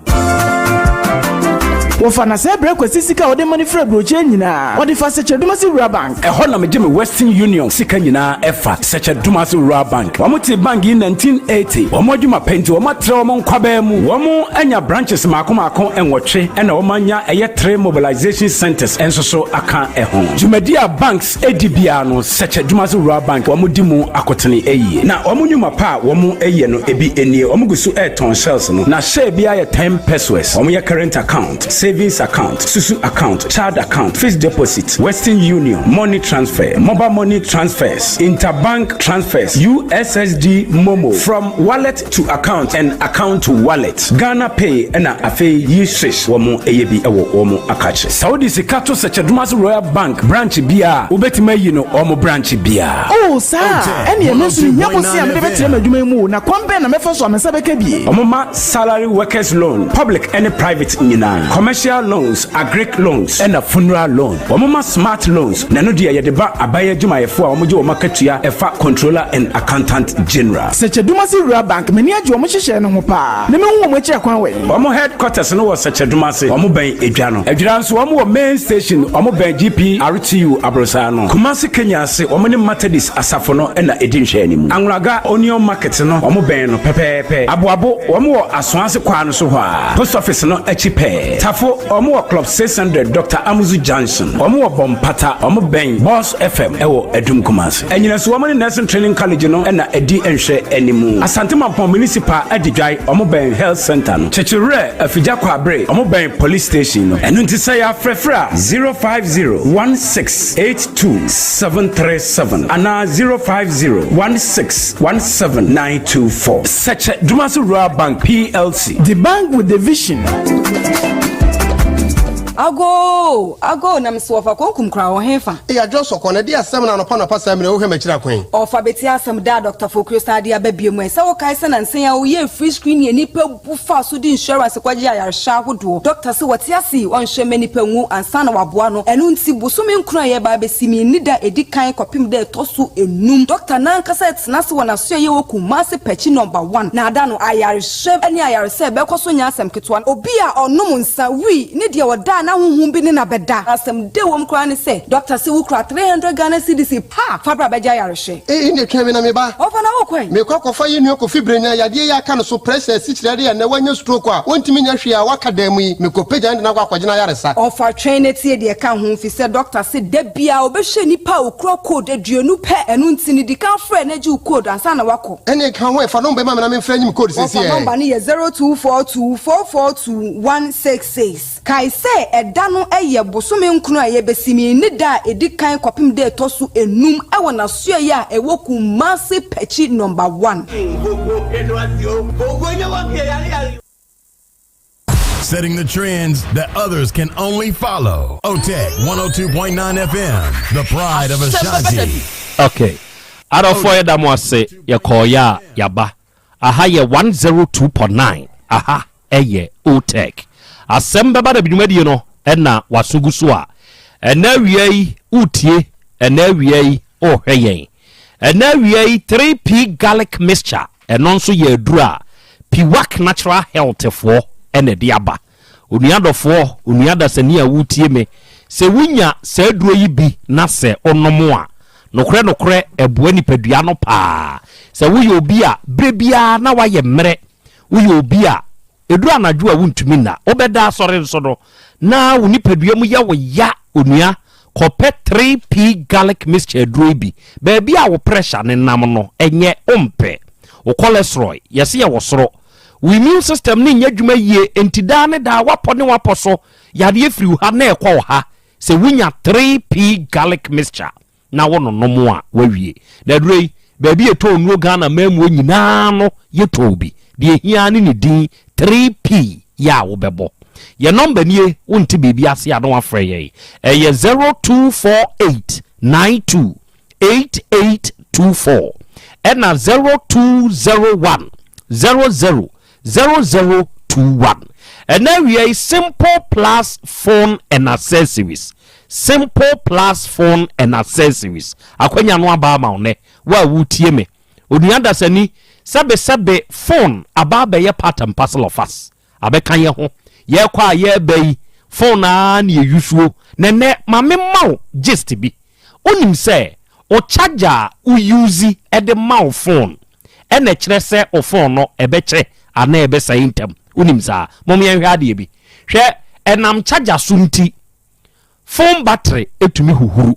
[SPEAKER 4] Wofana se break sika ode money free broche nyina ode fa seche dumasi rural bank
[SPEAKER 24] ehɔ na megye me Western Union sika nyina efa seche dumasi rural bank wɔn te bank in 1980 wɔn adwuma penti wɔn atre wɔn nkwaba mu wɔn anya branches maako enwɔtwe ɛna wɔn anya ɛyɛ 3 mobilization centers enso so aka ɛho Jumedia banks edibia no seche dumasi rural bank wɔn di mu akotene eyie na wɔn nyuma pa wɔn eyie no ebi enie wɔn gusu airton shells no na share bia yɛ 10 pesos wɔn yɛ current account savings account, Susu account, child account, fixed deposit, Western Union, money transfer, mobile money transfers, interbank transfers, USSD Momo, from wallet to account and account to wallet, Ghana Pay, and Afe Yishish, Womo Eyebi Ewo Womo Akache. Saudi Sikato Sechadumas Royal Bank, branch Bia, Ubetime Yino, Omo branch Bia.
[SPEAKER 4] Oh, sir, and you know, Yaposi and Bevetime Dumemu, na Kwambe and Mefos on Sabekebi.
[SPEAKER 24] Omoma salary workers loan, public and private Nina, commercial loans, agric loans, and a funeral loan. Omoma smart loans. Nanodia Yadeba Abaya Juma Efua Omojo Makatia Efa Controller and Accountant General.
[SPEAKER 4] Such a Dumasi Rural Bank, many a Jomish and Hopa. Nemo which I can wait.
[SPEAKER 24] Omo headquarters no was such a Dumasi, Omo Bay Ejano. Ejans Omo main station, Omo Bay GP, RTU Abrosano. Kumasi Kenya say Omani Matadis Asafono and Edin Shenim. Angraga Onion Market no, Omo Bay no Pepe, Abuabo, Omo Aswansi Kwan Soha. Post office no Echipe. Tafo Omo Club 600 Dr. Amuzu Johnson. Omo Bompata, Omo Ben, Boss FM, Ewo Edum Kumasi. And you know, so Omani Nursing Training College no, and Edi Enshe Enimu. Asante Mampon Municipal Edijai, Omo Ben Health Center. Chechere, Afijakwa Bre, Omo Ben Police Station. And Untisaya Frefra 050-1682-737 and 050-1617-924. Such a Dumasu Rural Bank PLC.
[SPEAKER 4] The bank with the vision.
[SPEAKER 25] Ago na mswafa konkum kra wo hefa
[SPEAKER 26] ya joso kone dia asem na no pa semre wo hemachira kwen
[SPEAKER 25] ofa beti asem da Dr. Fokrio stadi ababie mu se wo kai se na nsen ya wo ye free screen ye nipa bufa so di insurance kwaji ayarsha hodo doctor se wati asi won hwe mani pa ngu ansa na waboa no enu nti busumi nkura ye ba besimi nida edikan kopim da tosu enum doctor nan kasa tena se wona so ye wo kumase pachi number 1 na ada no ayarsha ani ayarse be koso nya asem ketwa obi a onum nsa wi ne dia woda na huhu bi ne na beda asem de wom kra ne say doctor say wo kra 300 Ghana cedis pa fabra beja yareshe
[SPEAKER 26] ne twa me na me ba
[SPEAKER 25] ofa na wo kwan
[SPEAKER 26] me kwakofa yi nuo ko fibrenya yade ya ka no so pressure sichire de na wanya stroke a wontimi nya hwe a waka da mu yi me ko pagya de na kwakwagyina yaresa
[SPEAKER 25] ofa train tie de ka ho fi say doctor say da bia obehwe nipa okro code aduonu pe enu ntini di kan frɛ na ji code ansa na wako
[SPEAKER 26] ene ka ho e fa no be ma na me frɛ nyim code sesi e
[SPEAKER 25] number ne 0242442166 kai say ɛda no ɛyɛ bosome nkunu a yɛbesimi ne da edi kan kopim de tosu enum ɛwɔ na so ya ɛwɔ Kumasi Pechi number 1.
[SPEAKER 2] Setting the trends that others can only follow. Otec 1029 FM, the pride of Ashanti.
[SPEAKER 21] Okay. Out of four that must say, ya call ya yaba. Aha ye 102.9. Aha, eye Otec. Asem Beba Dabi you know, enna wasugusua. Ena wiei utie, ena wiei oh hey. Ena wiei 3P garlic mixture. Enonso ye dura. Piwak natural health for ene diaba. Uniado for uniada senia wutie me. Se wunya se duro yi bi na se onomoa. Nokre ebue nipadua no pa. Se wuye obi a brebia na waye mmere. Wuye obi a eduru anadwo a wuntumi na. Obeda asore nso no. Na wunipadua mu ya wo ya onua kope 3P garlic mixture duro bi. Baby a wo pressure ne nam no enye ompe. O cholesterol yesi ya wosoro. We immune system ni nya dwuma yie entida ne da wapo ne wapo so yade afiri ha na ekwo ha se wunya 3P garlic mixture na wono nomo a wawie da durei baby eto nuo Ghana mamu nyina no yeto bi de hia ne din 3P ya wo bebo ye number nie wonti bibi ase ado afre ye eye 0248928824 ena 0201000021 and then we are Simple Plus phone and accessories. Simple Plus phone and accessories. Akwenya no aba ma one wa wutie me onuada sani sabe phone aba be ye part and parcel of us abeka ye ho ye kwa ye bai phone na ye yusuo ne mame maw gist bi onim se o charger u use e de maw phone ene kire se o phone no ebeche ana ebe sa intem unim sa mom ye hwa de bi hwe enam charger sunti phone battery etumi huhuru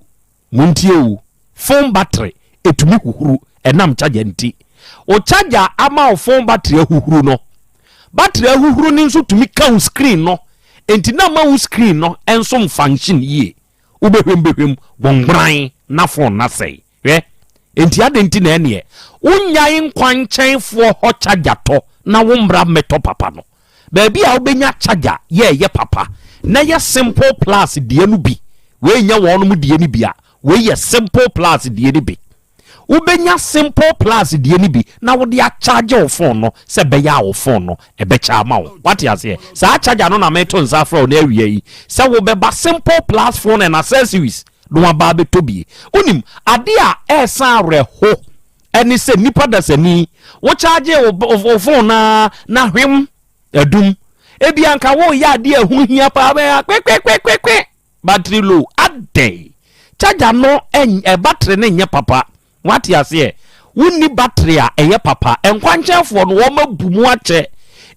[SPEAKER 21] muntie o phone battery etumi huhuru enam charger nti o charger ama o phone battery huhuru no battery huhuru ni nso tumi ka screen no enti na ma screen no enso function ye ubehwem bongbran na phone na sei hwe enti ade nti na ene unyai nkwanchenfo ho charger to na wombra meto papa no baby a obenya charger ye papa na ye Simple Plus die no bi we nya wonu mu die ni bia we ye Simple Plus die ni bi ubenya Simple Plus die ni bi na wo de a charge o phone no se be ya o phone no e be cha ma wo what you say sa charger no na meto nsa fra na awie yi se wo be ba Simple Plus phone and accessories no aba be to bi unim ade a esa reho eni se nipa da sani wo charge o phone na hwem adum ebi anka wo ya ade ahu hia pa ba kwe battery low ade charger no battery ne nya papa what you say wonni battery a eye papa enkwanchefo no wo mabu mu ache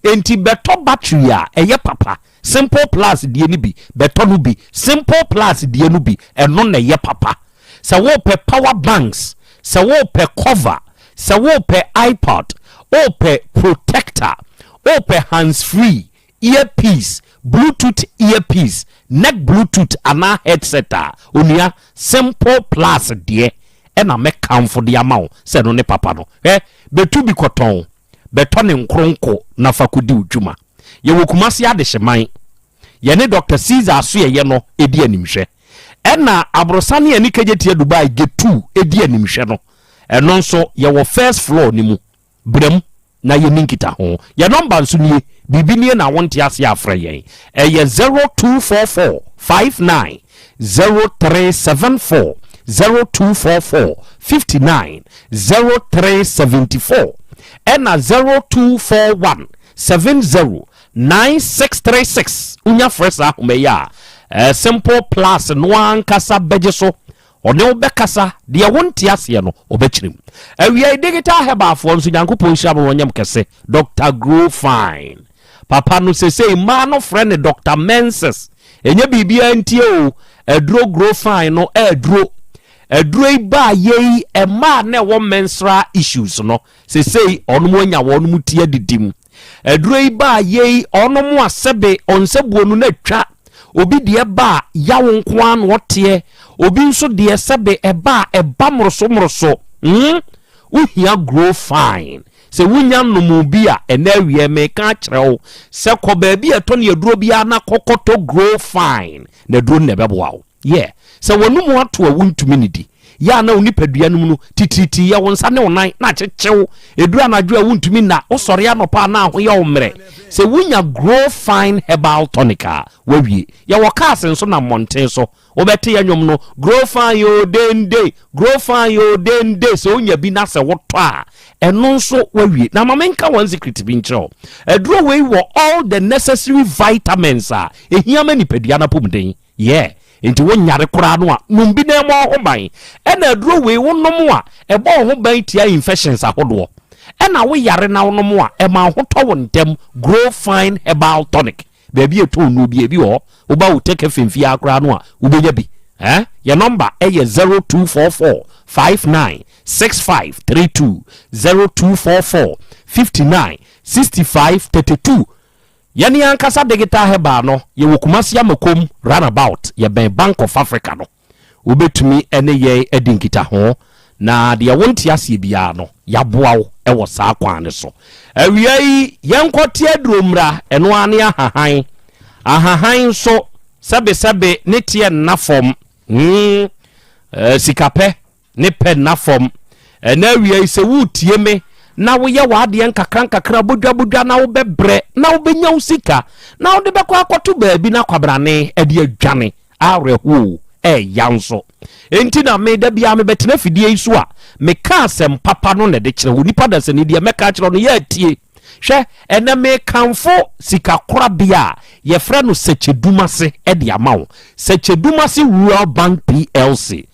[SPEAKER 21] enti beto battery a eye papa Simple Plus die ni bi beto no bi Simple Plus die no bi eno na eye papa se wo pe power banks se wo pe cover se wo pe iPod o pe protector o pe hands free earpiece Bluetooth earpiece neck Bluetooth ana headset onia Simple Plus die ena me kamfo de amawo se no ne papa no betu bi koton beto ne nkronko na fakudi udwuma ye wokumase ade hyeman ye ne Dr. Caesar aso ye no edi animhwe ena abrosane ye ni kajetie Dubai getu edi animhwe no eno nso ye wo first floor ni mu brem na ye ninkita ho ye number nso nie bibini na wonte ase afra ye eye 0244590374 0244 59 0374 and 0241 70 9636 unya fresa umeya simple plus no ankasa beje so one obekasa de wonte ase no obechirim awia digital heba fo nso nyankopon hia bo wonyam kese Dr. Grow Fine papa no sese ma no friend Dr. Menses enye bibia ntie o edro Grow Fine no edro iba ye ema na wo menstrual issues no sese onomo anya wonomo tie didim edro iba ye onomo asebe onsebuonu na twa obi de ba yawo nko an wote obi nso de sebe eba moroso uhia Grow Fine se wunya nomu bi a enawie me ka kyerɛw se kɔ ba bi eto ne aduro bia na kokoto Grow Fine na duro ne beboa se wonum ato a wuntumi nidi ya na onipadua no mu titiriti ya wonsa ne onan na kyekyew edura na adwo a wuntumi na osɔre anopa na ahoyɛ omre se wunya Grow Fine herbal tonica wawie ya wɔka nso na monten so wobɛte ya nwom no Grow Fine yo dende se onya bi na se wotɔ a ɛno nso wawie na mamenka one secret bi nkyerɛw eduro wei wɔ all the necessary vitamins a ehia ma nipadua na pomden enti wonyare kora no a numbi na mo ho ban ena aduro we wonom a ebo ho ban tia infections ahodo ena wo yare na wonom a e ma ho to wontem Grow Fine herbal tonic baby eto nu bi ebi ho wo ba Otec FM akora no a wo benya bi your number e 0244 596532 0244 596532 yani ankasa digital heba no ye wokumasi amakom runabout ye ben Bank of Africa no obetumi ene ye edinkita ho na de wonti ase bia no yaboa wo e wo saa kwan ne so awia yi yenkote aduromra eno ane ahahan so sebe ne tie na fom sikape ne pe na fom na awia yi se wutie me na wo ye wade nkakra bodwa na wo bebre na wo benya usika na wo de bekọ akoto baabi na kwabrane ade adwane areho yanso enti na me da bia me betena fidie iso a me ka asem papa no ne de kire wo nipa da se ne de me ka kire no ye atie hwe ene me kanfo sika kora bia ye frɛ no sechedumase ede amawo sechedumase Rural Bank PLC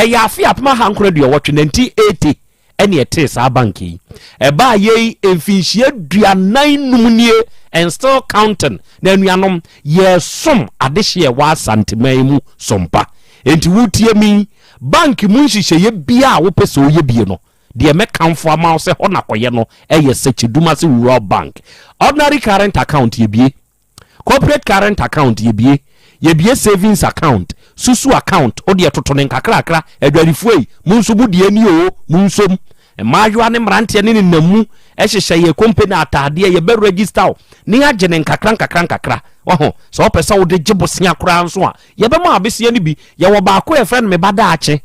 [SPEAKER 21] ya afi apema hankora de wotwe 1980 ene ete sa banki eba ye emfinhie duanan numnie and still counting na nuanom ye som adehye wa santeman mu sompa enti wutie mi banki mu nhihye ye bia wo pese o ye bie no de me kanfo ama se ho na koye no eye Sechedumase Rural Bank ordinary current account ye bie corporate current account ye bie savings account susu account o de totonen nkakrakra adwarifuei munso bu de ani o munsom maajwa ne mrantie ne namu ehyehyɛ ye company atade ye be register ne agene nkakra oho so opesa wo de gibosea kora nso a ye be ma abesia ne bi ye wo ba ko ye friend me bada ache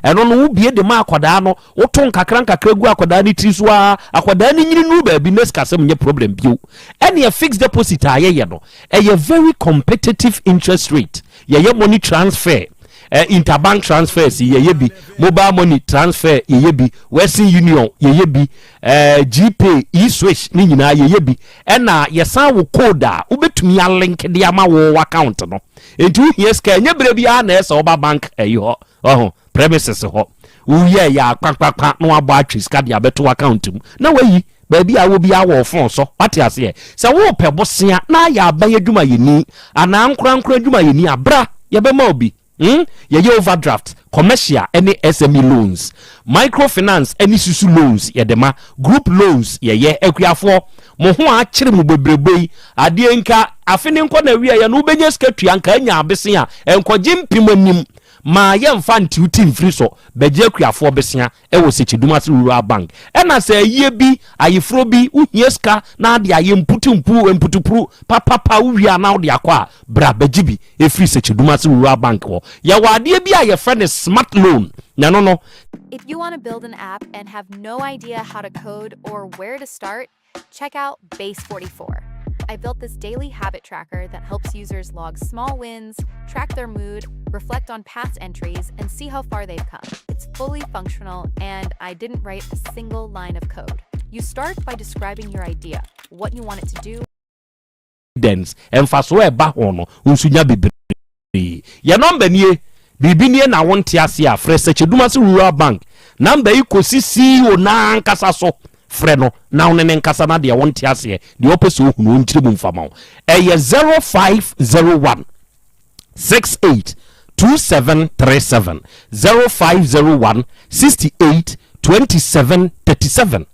[SPEAKER 21] eno no wo bie de ma akoda no wo to nkakra gu akoda ne triso a akoda ne nyini nu ba bi neskasem nye problem bio ene a fixed deposit a ye no a very competitive interest rate ye money transfer interbank transfers ye bi mobile money transfer ye bi Western Union ye bi GPay eSwitch ni nyina ye bi ena yesan wo code a ubetumi a link de ama wo account no entu hie ska nya bere bia na esa oba bank ho premises ho uye ya kwakwa no abo atwi ska de abeto account mu na wayi baabi a wo bia wo phone so ate ase se wo pe bosea na ya aban adwuma yeni ana nkura adwuma yeni abra ye be ma obi ye overdraft commercial any SME loans microfinance any susu loans ye dema group loans ye ekuafo mo ho a kire mu bebrebe ade nka afene nko na wi ye no benye skatua nka anya abese a enkoje mpimanim ma ye mfa ntiuti mfiri so beje ekuafo besea e wo Sechedumase Rural Bank ena se ye bi ayefro bi uhieska na ade aye mputupru papa uwia na ode akwa bra bejibi efiri Sechedumase Rural Bank wo ye wade bi aye friend smart loan na no.
[SPEAKER 3] If you want to build an app and have no idea how to code or where to start, check out Base 44. I built this daily habit tracker that helps users log small wins, track their mood, reflect on past entries, and see how far they've come. It's fully functional, and I didn't write a single line of code. You start by describing your idea, what you want it to do,
[SPEAKER 21] dividends emfaso e ba ho no unsunya bebre ye number nie bibi nie na wonte ase a fresh Chedumase Rural Bank number ikosi CEO na nkasa so frɛ no na wo ne nkasa na de wonte ase de opese ohunu ntire mu mfama eye 0501 68 2737 0501 68 2737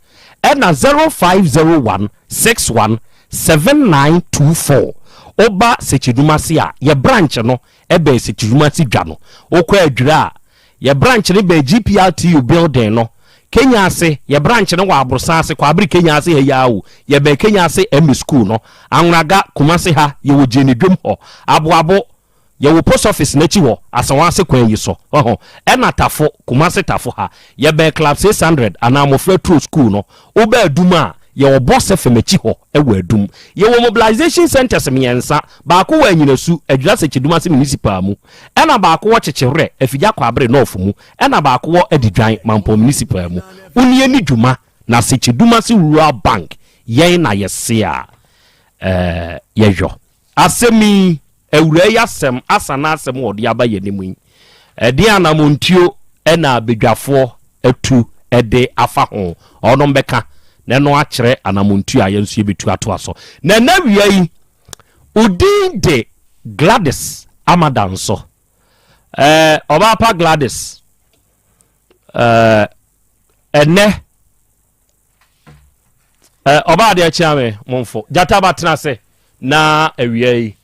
[SPEAKER 21] and 0501 61 7924 oba Chedumase a ye branch no ebe Chedumase dwa no okwa adwira ye branch ne be GPRTU building no Kenya ase ye branch ne wa abrosa ase kwa abri Kenya ase ye yawo ye be Kenya ase M school no anwraga Kumase ha ye wo jeni dwom ho aboabo ye wo post office na chi ho asanwa ase kwan yi so ena tafo Kumase tafo ha ye be club 600 ana mofra true school no oba aduma ye wo boss FM chi ho e wo adum ye wo mobilization centers miensa ba ko wa anyinasu adwira Chedumase municipal mu ena ba ko wo chechewre afija kwa abre north mu ena ba ko wo adidwan mampo municipal mu unie ni dwuma na Chedumase Rural Bank yen na yese a yejo asemi ewura yasem asana asem wo de aba yenimu de anamontuo ena bedwafo atu ede afa ho ono mbeka na no akere anamontu a yensu yebetu ato aso na nawia yi udin de Gladys Amadanso Obapa Gladys ene oba de chiame monfo jata batena se na awia yi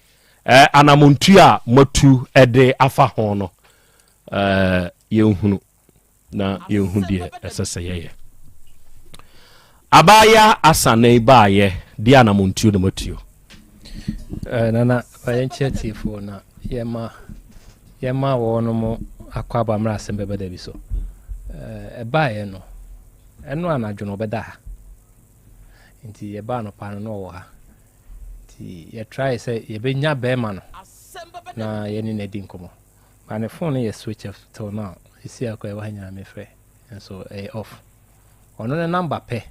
[SPEAKER 21] anamontu a matu ede afa ho no yenhunu na yenhu de esese yeye abaya asane baye dia na montuo de matuo
[SPEAKER 5] nana bayenche tifo na yema wono mo akwaba mra Asem Beba Dabi so baye no eno anadwo no beda nti ye ba no pa no wo ha nti ye try say ye benya be ma no na ye ni na di nkomo ba ne phone ye switch off till now isi akwa ye wanya me frɛ so off ono ne number pe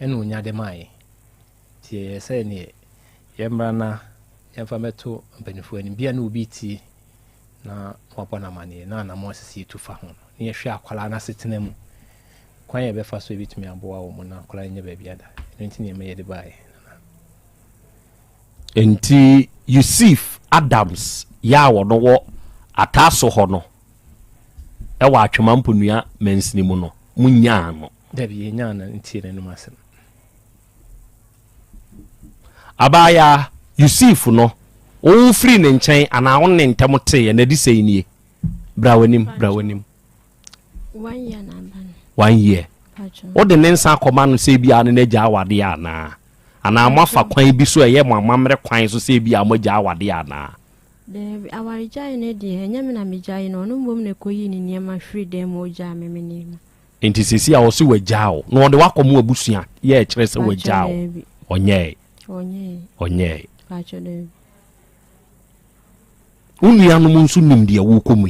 [SPEAKER 5] enu nya de mai tie say ne yemra na yemfa meto mpanifo ani bia na obi ti na wapo na mane na na mo sisi tufa ho ne yehwe akwala na setena mu kwan ye befa so bitumi aboa wo mu na akwala nya ba biada enti ne me ye de bae
[SPEAKER 21] enti Yusuf Adams ya wono wo ataso ho no e wa atwema mponua mensini mu no munya no
[SPEAKER 5] Dabi nya na enti ne no asem
[SPEAKER 21] abaya Yusuf no o free ne nchen ana won ne ntamote na di sei nie brawanim
[SPEAKER 7] 1 year na ban
[SPEAKER 21] 1 year o de ne nsa akoma no sei bia ne naja awade ana amafa kwan bi so eye mamamre kwan so sei bia amaja awade ana
[SPEAKER 7] de awarija ne de enya me na meja no no mbom ne koyi ni niema free dem o ja me ne
[SPEAKER 21] enti sisi a wo se wajao no de wakomo abusua ye kire se wajao onye
[SPEAKER 7] pacho de
[SPEAKER 21] unua no munsu nim de wo komu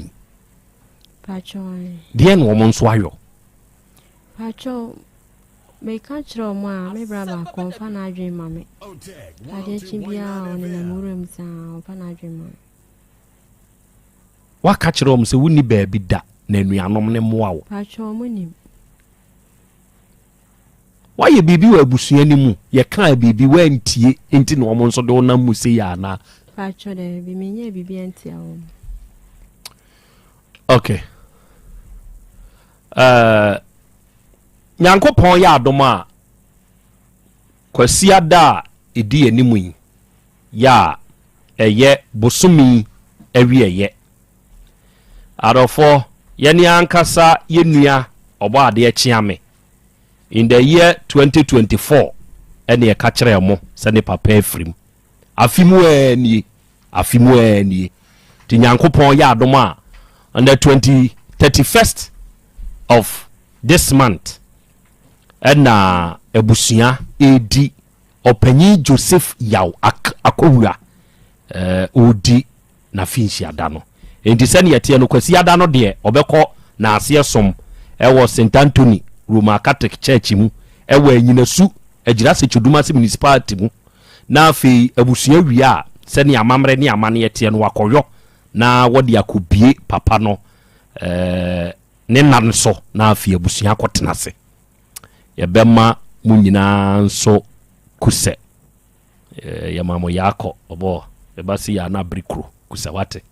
[SPEAKER 7] pacho
[SPEAKER 21] de no mo nso ayo
[SPEAKER 7] pacho me ka kiro mo a me braba konfa na adwen mame ade chibia one na murum sa onfa na adwen mame
[SPEAKER 21] wa ka kiro mo se wuni ba bi da na anuanom ne moa wo
[SPEAKER 7] pacho mo nim
[SPEAKER 21] why ye bibi wa abusua ni mu ye kan bibi wa ntie enti no mo nso de wona mu se ya na
[SPEAKER 7] pacho de bi menye bibi enti awo
[SPEAKER 21] okay Nyankopon ya adoma kwasi ada edi animu yi ya eye bosumi awieye arofo yeni ankasa yenua obo ade achiame in the year 2024 ene ka kire mo se ne papa afrim afimu ani ti Nyankopon ya adoma on the 31st of this month ena ebusia edi opanyi Joseph Yaw Akowura odi na finshi adano enti sene yetie no kwasi adano de obekọ na ase som ewo St Anthony Roman Catholic Church mu ewo anyinasu agira se Chedumase municipality mu na afi abusua wia se ne amamre ne amane yete no wakoyo na wode akobie papa no ne nan so na afi abusua akotenase yebema mu nyina nso kuse yamamo yako obo ebasi ya na brikro kuse wate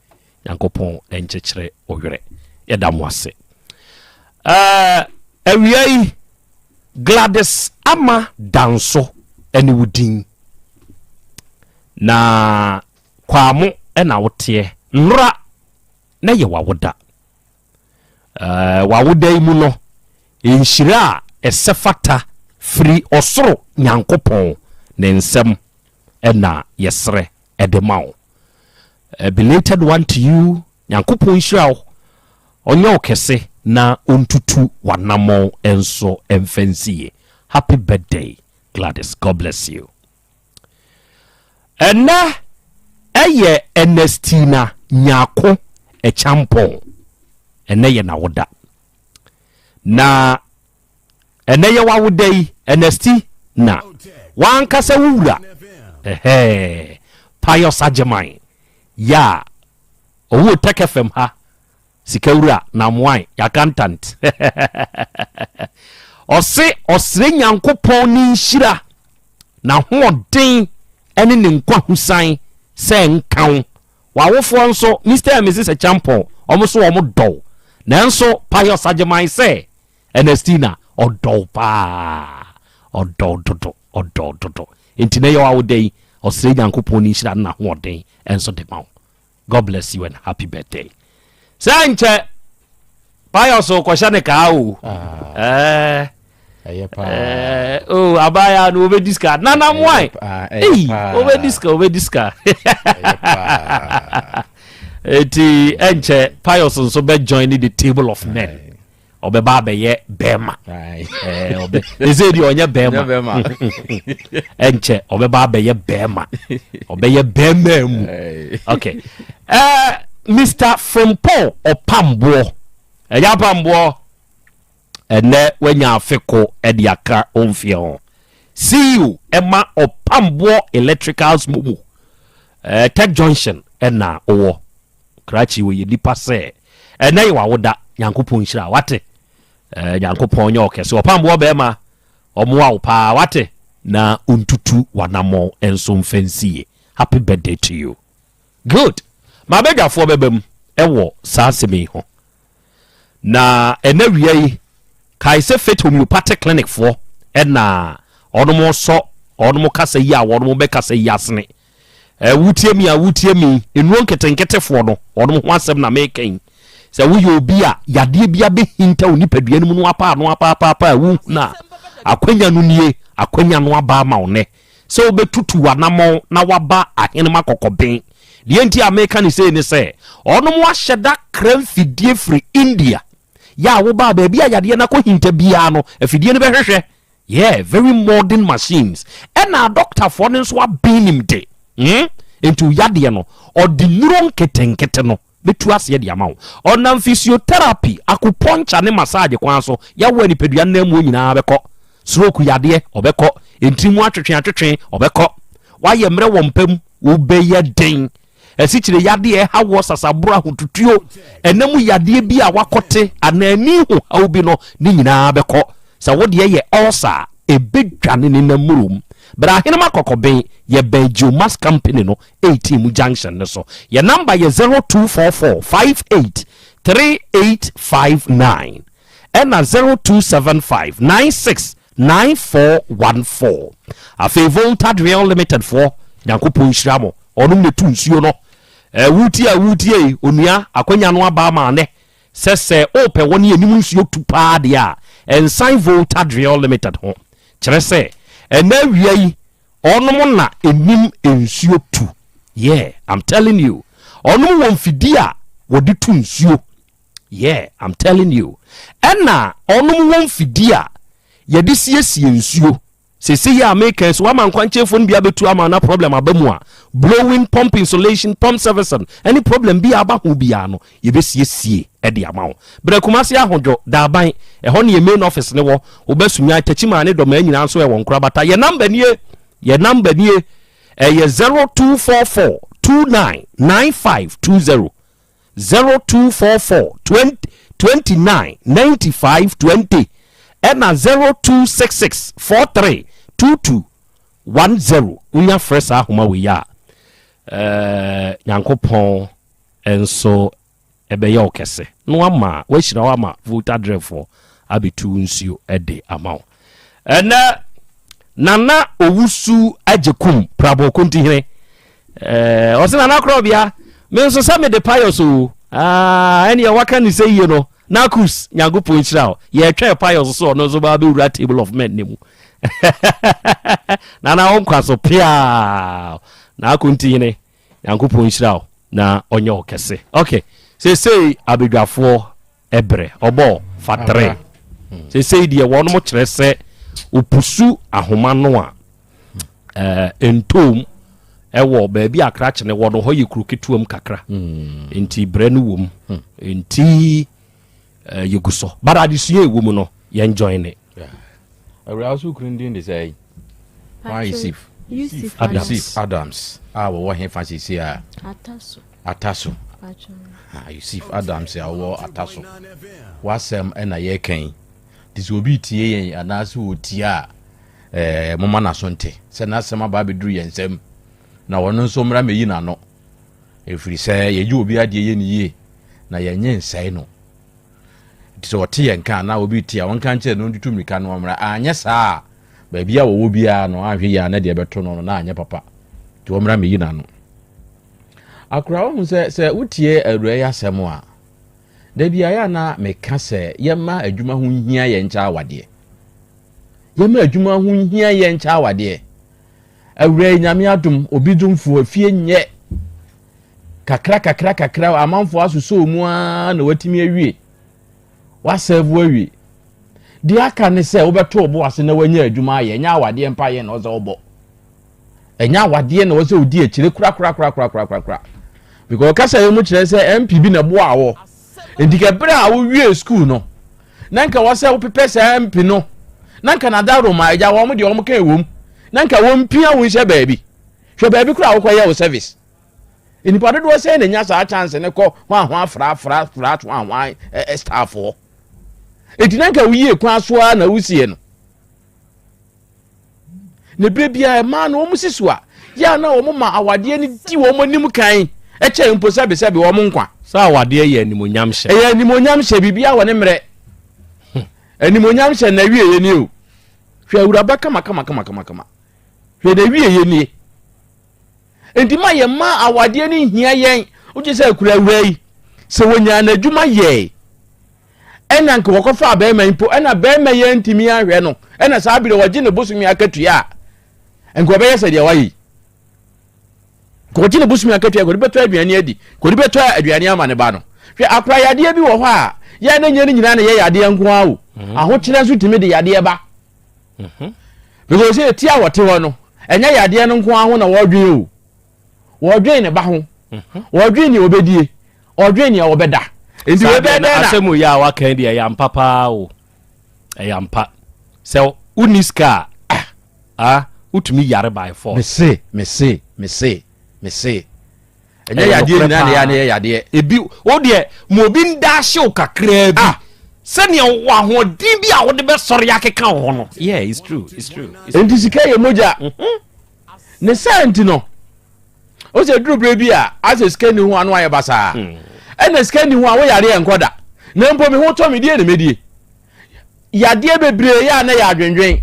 [SPEAKER 21] yankopon enchechire oyere yedamo ase awiai Gladys ama danso eni wudin na kwamu ena wote nra na ye wawoda wawoda imu no enhira esefata free osoro nyankopon ne nsem ena yesre edemao a belated one to you nyankopon hira onyo kese na ontutu wanamo enso emfensie. Happy birthday Gladys, God bless you. Ena eye Ernestina nyako echampon ene ye na woda na ene ye wawodai Ernestina wankasa wura Pius Ajeman ya owo Otec FM ha sikawura na mwai ya accountant osre nyankopon ni nhira na hoden ene ne nkwa husan se nkan wawofo nso Mr. and Mrs. Champon omoso omodo nanso Pius Ajeman se Ernestina odo pa odo intine yo awodai osre nyankopon ni nhira na hoden enso de maw. God bless you and happy birthday. Sanche Pius okwashane ka o oh abaya no over discard nana mwai over discard eti enche Pius nso be join the table of men obeba be ye bema obe ezedi onye bema enche obeba be ye bema obe ye bema mu okay Mr. Frempo Opambo eya pambo ene wenya afeko ediaka onfio see you Emma Opambo Electricals mumu Tech Junction ena owo krachi we yedi passe ene wa woda nyankopon hira wate nyankopon nyoke so Opambo be ma omoa opa wate na untutu wanamo enso mfensie. Happy birthday to you. Good. Ma bega fo bebem ewo saasemi ho na ena wiei kai se fit homeopathic clinic fo ena onomo so onomo kasa yi a onomo be kasa yi asene wutie mi enu nketenkete fo no onomo ho asem na meken se wo ye obi a yade bia be hinta oni padua no mu apa wu na akwanya no nie akwanya no aba ma one se obetutu wanamo na waba ahenema kokoben the enti American is saying say onom wa hyeda kram fidie free India ya wo ba ba bia yade na ko hinta bia no afidie no be hwehwe yeah very modern machines and our doctor for nso wa bin him de into yade no or the neuron ketenkete no betu ase de amawo onam physiotherapy acupuncture ne massage kwan so ya wo ni pedua na mu nyina beko stroke yade obeko entimu atwetwe obeko wa ye mre wo mpam wo be ye den esichire yade hawo sasabura hututuo enemu yade bi a wakote anani hu awbi no ni nyina beko sa wode ye ulcer ebedwane ne namurum bra hinema kokoben ye Bejo Mass Company no 18 junction ne so ye number ye 0244583859 and 0275969414 afi Volta Real Limited for Yankopon Shramo onum ne tunsuo no wutie onua akwanya no aba ma ne sese ope woni anim nsuo tupa de a ensign Volta Real Limited ho kire se ena wiai onum na enim ensuo tu yeah I'm telling you onum won fidi a wodi tunsuo yeah I'm telling you ena onum won fidi a yedi siesie nsuo sese ya Americans wa man kwanche fon bia betu ama na problem abamu a blowing pump insulation pump service any problem bia aba ho bia no ye besiesie e de ama wo bre kumase ahodwo da ban e ho ne ye main office ne wo obesunya tachima ne do ma nyina so e won kura bata ye number nie 0244 299520 0244 299520 ɛna 0266 43 2210 unya fresh ahoma we ya nyankopɔn enso ɛbɛyɛ okese no ama wahira wa ma voter drefo abetu nsuo ɛde amaw ɛna nana owusu ajekum prabo kontihire ɔsena na Krobea me nso sɛ me de pious o ɛne ya waka ni sɛ yie no nakus nyankopɔn hyira ye twa pious so no so ba be wura table of men nemu nana onkwa so pia na akontihire nyankopɔn hyira na onye okese okay say abedwafo ebre obo fatre say die wono mo kyerɛ sɛ opusu ahoma no a entom ewo baabi akrache ne wono ho ye kuruketuam kakra enti bre no wom enti yeguso but adisue ewom no ye join it
[SPEAKER 6] we also couldn't say why Yusuf Adams wo he fancy a ataso Yusuf Adams ya wo ataso wasem na ye kan disobi tie yen anaso otia mama na sonte se na asem aba beduru yensem na wono nso mra meyi na no efiri se ye ji obi ade ye ni ye na ye nye nsai no so otie yen kan na obi tia won kan che no ndutu mika no mra anye saa ba bia wo bia no ahwe ya na de beto no na anye papa ti wo mra meyi na no akura wo se utie awura ya asem a da bia ya na meka se yema adwuma ho hia ye ncha awade yema adwuma ho hia ye ncha awade awura nyame adum obi dumfo afie nye kakra amanfo asoso mu a na watimi awie wasevu awie di aka ne se obeto obo ase na wanya adwuma ye nya awade mpa ye na oze obo enya awade na oze odi akire kura because kasa ye mu kire se MPB na bo awo endike bra a wo wie school no nanka wase wo pepe se MP no nanka na da roma eja wo mo de wo mo kan ewom nanka wo mpia wo hye baabi hwe baabi kura wo koye wo service enipa do wo se na nya sa chance ne ko ho afra ho staff wo nanka wo yie kwa so a na wusie no ne bebia ma na wo musisu a ya na wo ma awade ni di wo mo nim kan eche mpo sebe wo mo nkwa sa awade ye animonyam hye animonyam hye bibia wo ne mre animonyam hye na wie ye ni o hwe awuraba kama hwe na wie ye ni enti ma ye ma awade ni hia yen uji se kura wei se wonya na adwuma ye ena nko kofa ba ma impo ena ba ma ye ntimi ahwe no ena sa bire waje ne bosumi akatua enko be ye se de wayi ko ti ne bosumi akatua ko beto aduane adi ko beto aduane ama ne ba no hwe akra yade bi wo ho a ye na nya ni nyina na ye yade nko awo aho kire so timi de yade ba because ye ti awote ho no enya yade no nko aho na wodwen o wodwen ne ba ho wodwen ni obedie wodwen ni obeda enti we be na asemu ya wa kan de ya mpapa o ya mpa se uniska utumi yare by force me say enya yade na ya na yade ebi o de mo bi ndahye o kakra bi se ne wa ho din bi a wo de be sori akeka ho no yeah it's true enti sika ye moja ne senti no o se duru bre bi a ase sika ni ho anu aye basa ena sika ni ho a wo yare enkoda na mpo me ho to me die ne medie yade bebre ya na ya adwenwen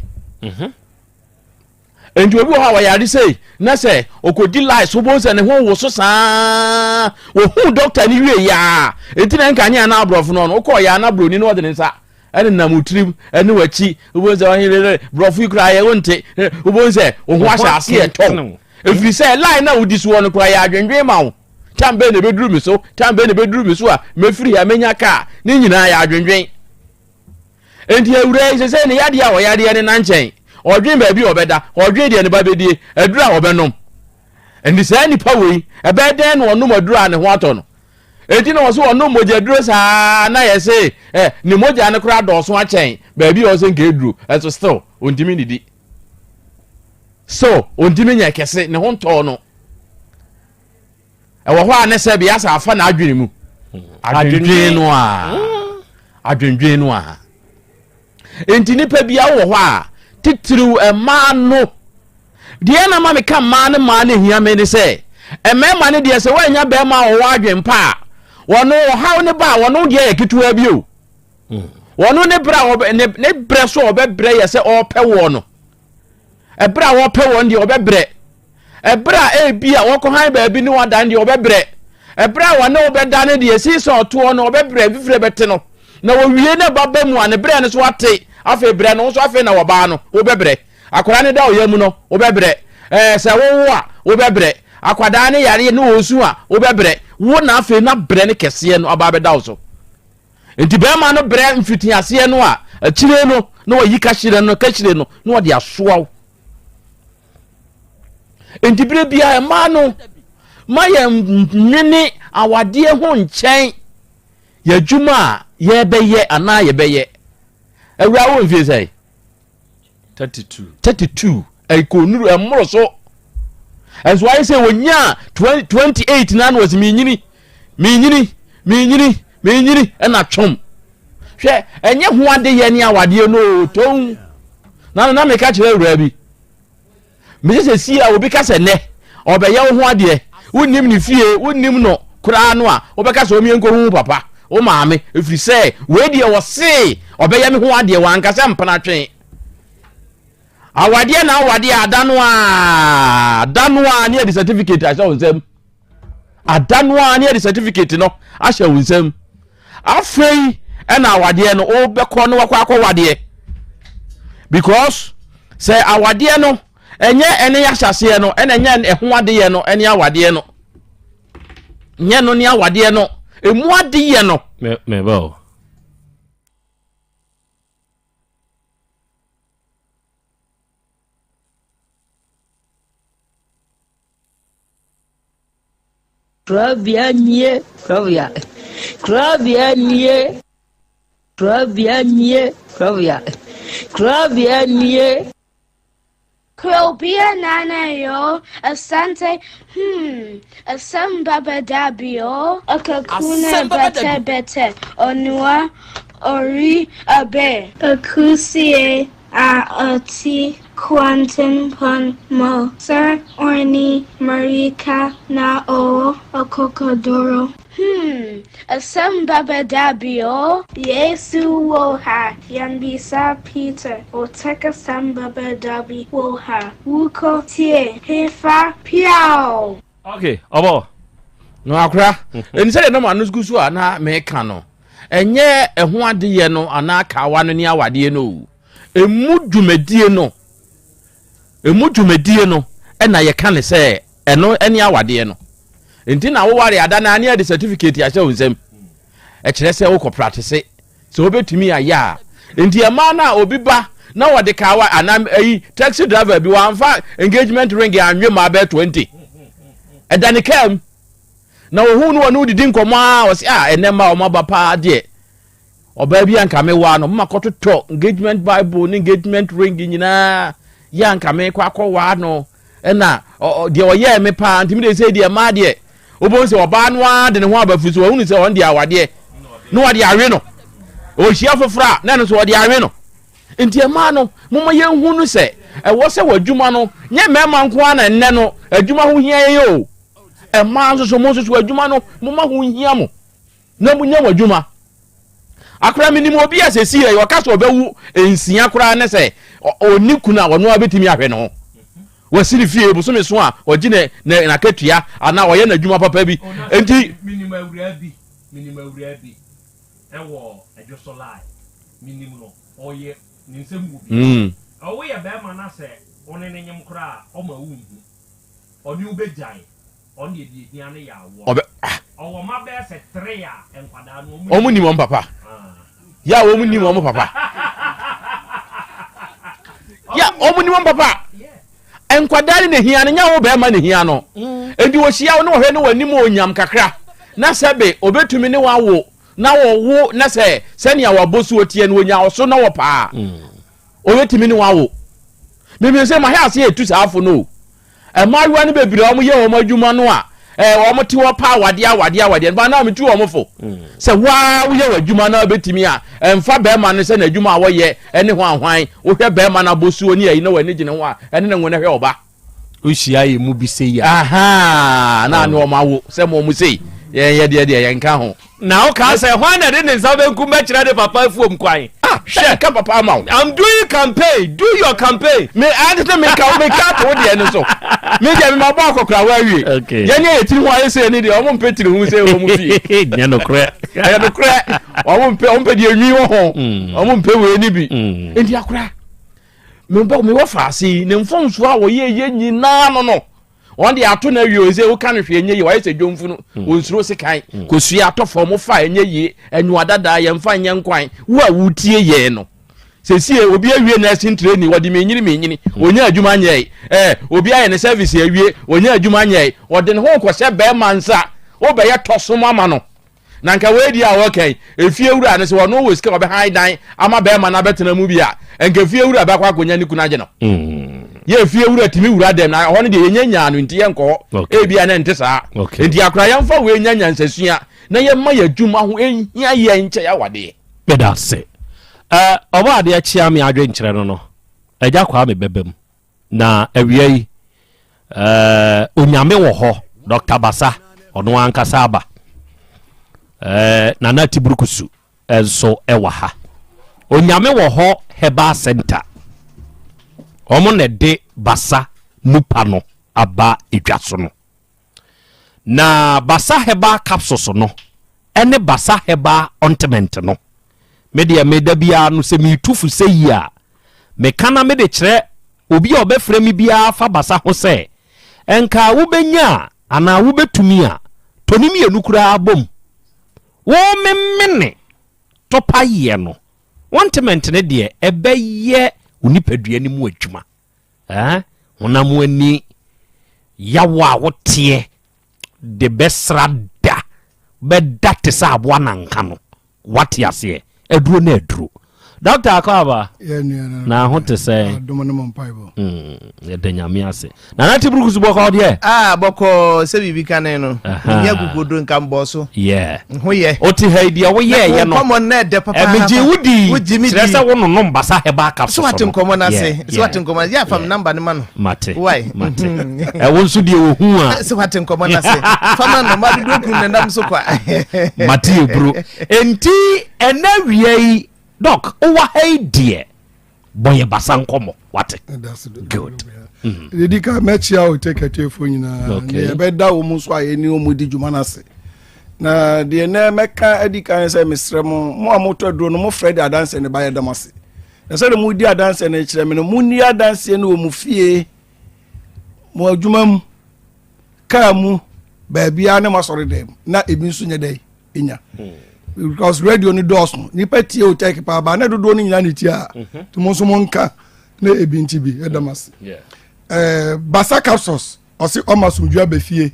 [SPEAKER 6] enti obi ho a wa yare sei na se okodi lies wo bonse ne ho wo so saa wo hu doctor ni wie ya enti na nka nya na abrofo no no ko ya na broni no de nsa ene na mutrim ene wachi wo bonse wa hin brofo ikra ye wonte wo bonse wo ho ahya ase e to efiri se line na wodi so no kwa ya adwenwen ma wo tambe ne beduru mi so a mefiri ya menya ka ni nyina ya adwenwen enti awure se ne yade a wo yade ne na nchen odwen ba bi obeda odwen de ne ba bedie adura obenom endi se ni pawei ebeden no onum adura ne ho ato no enti na wo so onum moja adura sa na ye se ni moja ne kura do so achen ba bi o se nke eduru eso still ontimi nidi so ontimi nya kese ne ho ntɔ no ɛwɔ hɔ a ne sɛ bia sa afa na adwene mu adwendwen no a enti nipa bia wɔ hɔ a titiriw ɛma no deɛ na ma me ka ma ne hia me ne sɛ ɛmɛma ne deɛ sɛ wanya bɛma wɔ adwen pa wɔno haw ne ba wɔno deɛ yɛ ketewa bi o wɔno ne bra ne brɛ so ɔbɛbrɛ yɛ sɛ ɔpɛ wɔ no ɛbra wɔpɛ wɔn deɛ ɔbɛbrɛ ɛbra ebi a wɔkɔ han baabi ne wadan deɛ ɔbɛbrɛ ɛbra wɔne ɔbɛda ne deɛ si sɛ ɔtoɔ no ɔbɛbrɛ fifire bɛte no na wɔwie ne baba mu a ne brɛ ne so ate afei brɛ no so afei na wɔbaa no wɔbɛbrɛ akwadaa ne da ɔyɛ mu no wɔbɛbrɛ sɛ wɔwo a wɔbɛbrɛ akwadaa ne yare ne wɔsu a wɔbɛbrɛ wo na afei na brɛ ne kɛseɛ no aba bɛda wo so nti bɛrima no brɛ mfitiaseɛ no a akyire no na wɔyi kahyire no na wɔde asoa wo nti bere bia ɛma no ma yɛ nwene awadeɛ ho nkyɛn yɛ adwuma a yɛbɛyɛ anaa yɛbɛyɛ awura wo mfie sɛ 32 ɛkonuru ɛmmoro so ɛnso ayɛ sɛ wɔnya 28 na was menyini ɛna twom hwɛ ɛnyɛ ho ade yɛ ne awadeɛ no tom na meka kyerɛ awura bi me se si a obi ka se ne obeye wo ho ade wonnim ne fie wonnim no kura no a obeka se omienko hu papa o maame efiri se we de wo se obeye me ho ade wanka se mpana twen awade na awade adano a ne the certificate asha wonsem adano a ne the certificate no asha wonsem afei na awade no obekọ no wakọ wade because say awade no enye ene ya hyase no ene nya eho ade no ene awade no nye no ne awade no emu ade no
[SPEAKER 21] me ba
[SPEAKER 11] Krobea nana yo asante Asem Beba Dabi yo akakuna bete onua ori abe akusie ati quantum pon mo sir orni marika na o akokodoro Asem Beba Dabi yo Yesu woha Yambisa Peter Otec Asem Beba Dabi woha Wuko tie Hefa piao.
[SPEAKER 6] Okay, obo no akra eni se de no manu skusu ana me ka no enye eho ade ye no ana kawa no ne awade no emu dwumadie no na ye ka ne se eno eni awade no enti na wo ware ada na ane the certificate ya sha wonsem e kire se wo ko practice so obetumi aya enti e ma na obi ba na wode kawa ana taxi driver bi wa amfa engagement ring anwe ma be 20 edane kam na wo hu no wonu didi nkomo a wo se enema o maba pa de oba bi anka me wa no makototo engagement bible ni engagement ring nyina ya anka me kwa wa no na de oye me pa ntimi de se de ma de obon se oba no a de ne ho abafu so hu se on de awade no wade awe no o hia fofra na no so wade awe no enti ma no moma ye hu no se wo se wadwuma no nye mema nko ana nne no adwuma ho hia ye o ma so mo so adwuma no moma ho hia mo na munya wadwuma akra minim obi asesi ye waka so obewu ensia akra ne se oni kuna wono abetimi ahwe no wasiri fie bu so me so a ogine na katua ana oye na adwuma papa bi enti
[SPEAKER 18] minimum awura bi ewo ejoso lie minimum no oye ninsem bi owo ye be ma na se one ne nyem kra o ma wu oni ubejai oni di ane ya wo owo ma be se 3 a enkwada no
[SPEAKER 6] omu ni mo papa ya omu ni mo papa ya omu ni mo papa enkwada ne hia ne nya wo be ma ne hia no edi wo hia wo ne wo hwe ne wani mo onyam kakra na sebe obetumi ne wa wo na wo na se ne ya wabosu otie ne onya so na wo pa obetumi ne wa wo me say my house here to half no e ma yu ani bebire o mo ye o mo adwuma no a o mo ti wo pa wade ba na me tu o mo fo say wa wo ye adwuma na betimi a emfa be ma no say na adwuma wo ye ene ho ahwan wo hwe be ma na bosuo ni ayi na wani gine ho a ene na ngone hwe oba
[SPEAKER 21] Ushia ye mu bi sei ya.
[SPEAKER 6] Aha, na no mawo se mo mu sei. Ye de ye nka ho.
[SPEAKER 21] Na o ka say hwan na de ne nsabe nku me kire de papa fuom kwan.
[SPEAKER 6] Share ka papa ma.
[SPEAKER 21] I'm doing campaign. Do your campaign.
[SPEAKER 6] Me I to me ka to de no so. Me je me ma ba kokra wa wie. Ye nya etiri ho aye say ni de o mo mpetiri hu say o mu fi.
[SPEAKER 21] Nya no kre.
[SPEAKER 6] Aye no kre. O mo mpe de anwi wo ho. O mo mpe we ni bi. Enti akra. Me wo faase ne mfonso a wo ye nyina no on de ato na wie ze wo kan hwe enye ye wa se dwomfu no wonsuro se kan kosua atofo mo fa enye ye enwa dada ye mfa nye nkwan wo a wutie ye no se obi awie na sin training wodi menyini onya adwuma nye obi aye ne service awie onya adwuma nye wodi ne ho kwose be mansa wo be ye tosom ama no na nka we di a wo kan efie wura ne se wo no wo sika obe high dan ama be ma na betena mu bia enka fie wura ba kwa akonya ni kuna je no ye fie wura timi wura dem na ho ne de yenya no nti yenko e bia na nte saa nti akura yemfa we nyanya nsasua na ye ma ya dwuma ho ehia ye nche ya wade
[SPEAKER 21] beda se oba de achia me adwe nkyere no eja kwa me bebem na awie yi onyame wo ho Dr. Basa ono ankasa aba na nati burukusu enso ewa ha onyame wo ho Heba Center omo ne de Basa nupa no aba edwaso no na Basa Heba capsules no ene Basa Heba ointment no media medabia no se mitufu seyi a me kana me de kire obi a obefra mi bia fa Basa ho se enka wo benya ana wo betumi a tonimi enukura abom wo memene topa ye no ointment ne de ebeye unipadua ni mu adwuma onamu ani yawa wotie de besra da beda te sa abo nanka no wati ase eduro na eduro Dr. Akaba na ho te say
[SPEAKER 26] domono mpaibo
[SPEAKER 21] ye danyame ase na nati burukusu boko de
[SPEAKER 4] boko se bibi kane no nya gugodo nka mboso ho ye
[SPEAKER 21] oti haidi wo ye no
[SPEAKER 4] komo na de papa
[SPEAKER 21] meji wudi tresa wo no Basa Heba capsules
[SPEAKER 4] so watin komo na se so watin komo ya fam number ni ma no
[SPEAKER 21] mate
[SPEAKER 4] why
[SPEAKER 21] mate wo nso de wo hu a
[SPEAKER 4] so watin komo na se fama no ma do kun ndam so kwa
[SPEAKER 21] mate bro enti enawie Doc, owa hey dear. Boye Basa nkomo. What?
[SPEAKER 26] That's
[SPEAKER 21] good.
[SPEAKER 26] Didika mechia o take a telephone na ne beda wo muso aye ni omudi djuma na se. Na de na meka edika se mesrem mo amoto duro no mo Fred adanse ne baye damase. Na se mo di adanse ne kire me no mo ni adanse ne wo mu fie. Mo adwuma mu ka mu ba bia ne masore dem na ebi nso nye dai enya. Because radio ni doors no ni peti o take pa ba na dodo ni nyina ni ti a to mo so mo nka na ebi nti bi edamase Basa capsules osi omasumdua be fie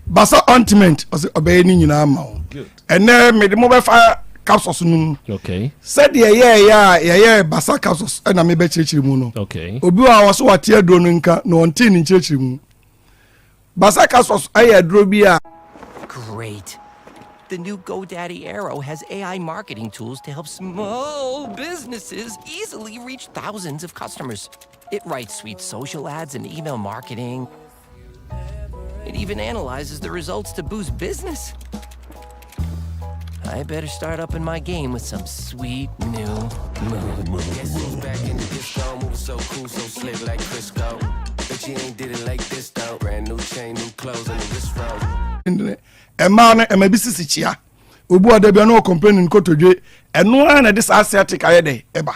[SPEAKER 26] Basa ointment osi obeye ni nyina ma o ene me de mo be fa capsules nu said ye Basa capsules na me be chirichiri mu no obi wa wo so wate adro no nka no onti ni chirichiri mu Basa capsules aye adro bi a
[SPEAKER 12] great. The new GoDaddy Arrow has AI marketing tools to help small businesses easily reach thousands of customers. It writes sweet social ads and email marketing. It even analyzes the results to boost business. I better start up in my game with some sweet new moves. Guess who's back in the disco, moving so cool, so slick like Crisco. But she ain't did it like this though. Brand new chain, new clothes, and the wrist roll.
[SPEAKER 26] Emma na bisisi chia obu adabia no complain nkotodwe eno na this asiatic ayede eba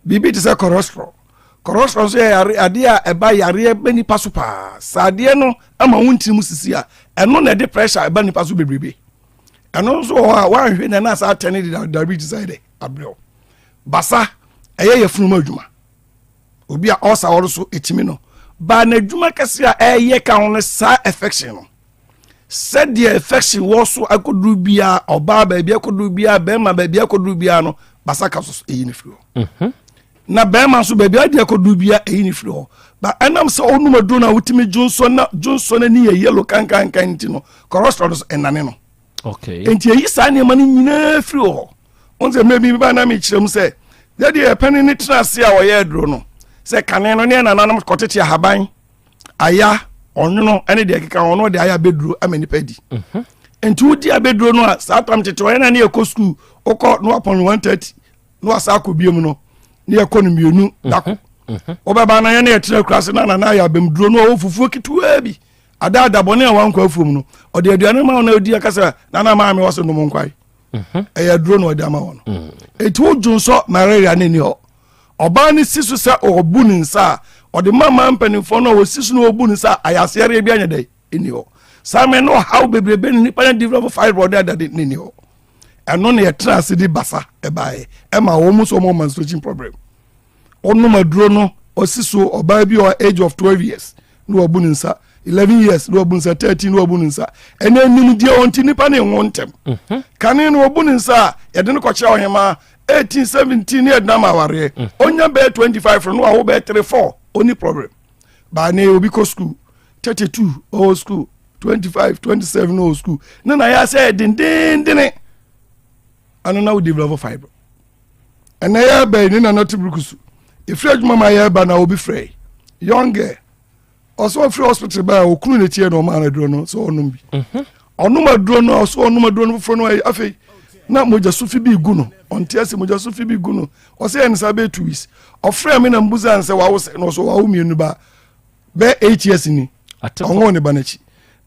[SPEAKER 26] bibi tse cholesterol so yare ade a eba yare bani pasupa sade no ama wunti musisi a eno na de pressure eba ni pasu bebrebe eno so wa hwe na na sa tene diabetes side abreo Basa eye yefunu adwuma obi a osa woro so etimi no ba na adwuma kase a eye ka ho sa affection no said the affection was so akodu bia oba ba bia akodu bia be ma ba bia akodu bia no Basa capsules e ni frio na bɛrima so baabi ade akɔdu bia ɛyi ne firi hɔ ba ɛnam sɛ ɔnum aduro no a wotumi dwonso ni yɛ yellow kankankan nti no cholesterol no so ɛnane no
[SPEAKER 21] okay
[SPEAKER 26] enti ɛyi saa nneɛma no nyinaa firi hɔ ɔn sɛ mmerɛ bi ba na mekyerɛ mu sɛ deɛ ɛpɛne ne tena ase a wɔyɛ aduro no sɛ kane no ne nananom kɔtete ahaban aya ɔnwono ɛne deɛ keka ɔno de aya bɛduro ama nipa di enti wodi abɛduro no a saa tam tete ɔyɛ na ne yɛkɔ school wokɔ no apɔn 130 no asa akɔ biom no ne yɛkɔ no mmienu dako wobɛba na yɛne yɛtena kurase na nana ayɛ abɛmduro no ɔwɔ fufuo ketewaa bi ada bɔne a wankɔ afuom no ɔde aduane ma wo na ɔdi akasa nana maa me wɔ so nom nkwae ɛyɛ duro no ɔde ama wɔ no ɛti wodwo nsɔ malaria ne ni hɔ ɔbaa ne si so sɛ ɔbu ne nsa a ɔde mama mpanimfoɔ no a wɔsi so no ɔbu ne nsa a ayaseareɛ bi anyɛ dɛ ɛni hɔ saa me no ɔhaw bebrebe ne nipa no develop fibroid adade ne ni hɔ ɛno ne yɛtena ase de basa ɛbaeɛ ɛma wɔ mu so ɔma menstruation problem ɔnom aduro no ɔsi so ɔbaa bi ɔ age of 12 years ne wɔbu ne nsa 11 years ne wɔbu ne nsa 13 ne wɔbu ne nsa ɛne anim deɛ ɔnti nipa ne ɛwo ntɛm kane no wɔbu ne nsa a yɛde no kɔkyerɛ ɔhema 18 17 ne yɛdena ma awareɛ ɔnya bɛɛ 25 no a wo bɛɛ 34 ɔni problem baa ne obi kɔ school 32 ɔwɔ school 25 27 ɔwɔ school ne na yɛ sɛ dendendene ano na wo develop fiber ɛna yɛ bɛɛ ne na not brukusu ifre adwuma ma yɛ ba na obi frɛ young girl ɔso free hospital ba okunu ne tie no ma na duro no so ɔnom bi ɔnom aduro no so ɔnom aduro no foforo no afei na moja so fi bi gu no ɔnte ase moja so fi bi gu no ɔsɛ ɛne sa be 2 weeks ɔfrɛ me na mbuza nse wa wo sɛ no so wa wo mienu ba be 8 years ni ɔnwo ne ba na chi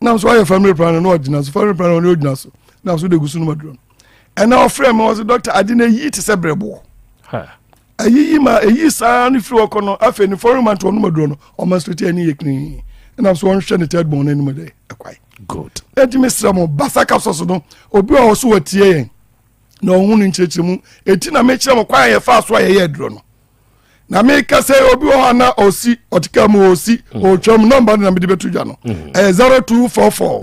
[SPEAKER 26] na so ayɛ family plan no ɔgyina so family plan no ɔgyina so na so de gu so no maduro ɛna ɔfrɛ me ɔsɛ doctor ade na yi te sɛ brɛbo ha ayi ma ayi saa ne firi ɔkɔ no afei ne foreign man to ɔno maduro no ɔmastrate ani yekni na so ɔnhwɛ ne third bone anim de akwai good enti mesra mo basa capsules no obi a ɔso watie yɛn na ɔhu ne nkyerɛkyerɛ mu eti na mekyerɛ mo kwan yɛ fa so ayɛ aduro no na me ka sɛ obi wɔ na osi ɔtika mu osi ɔtwam number na me de betu dwa no 0244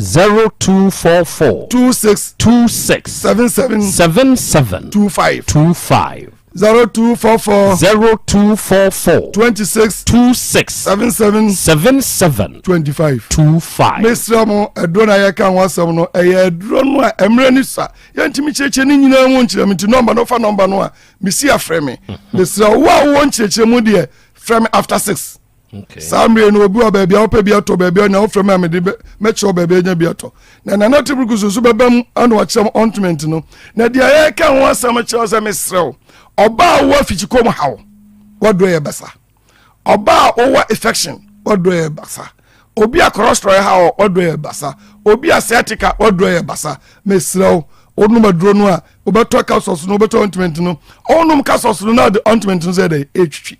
[SPEAKER 26] 26 77 25 0244 26 77 25 mesra mo aduro na yɛ ka ho asɛm no ɛyɛ aduro no a ɛmrɛ ni sa yɛntimi kyerɛkyerɛ ne nyinaa mu nkyerɛ me nti number no fa number no a mesi afrɛ me mesra wo a wo nkyerɛkyerɛ mu deɛ frɛ me after 6 saa mmerɛ no obi wa baabi a wopɛ bi atɔ baabi a na wofrɛ me a mede mɛkyerɛ baabi anya bi atɔ na nana tibruku so bɛba mu ana wakyerɛ m ointment no na deɛ yɛka ho asɛm kyerɛ sɛ mesrɛ wo ọba wo afichikom hawo wado ye basa ọba wo infection wado ye basa obi a cholesterol hawo wado ye basa obi a sciatica wado ye basa mesrawo onum aduro no a obeto capsules no obeto ointment no onum capsules no na the ointment no say dey etwitwi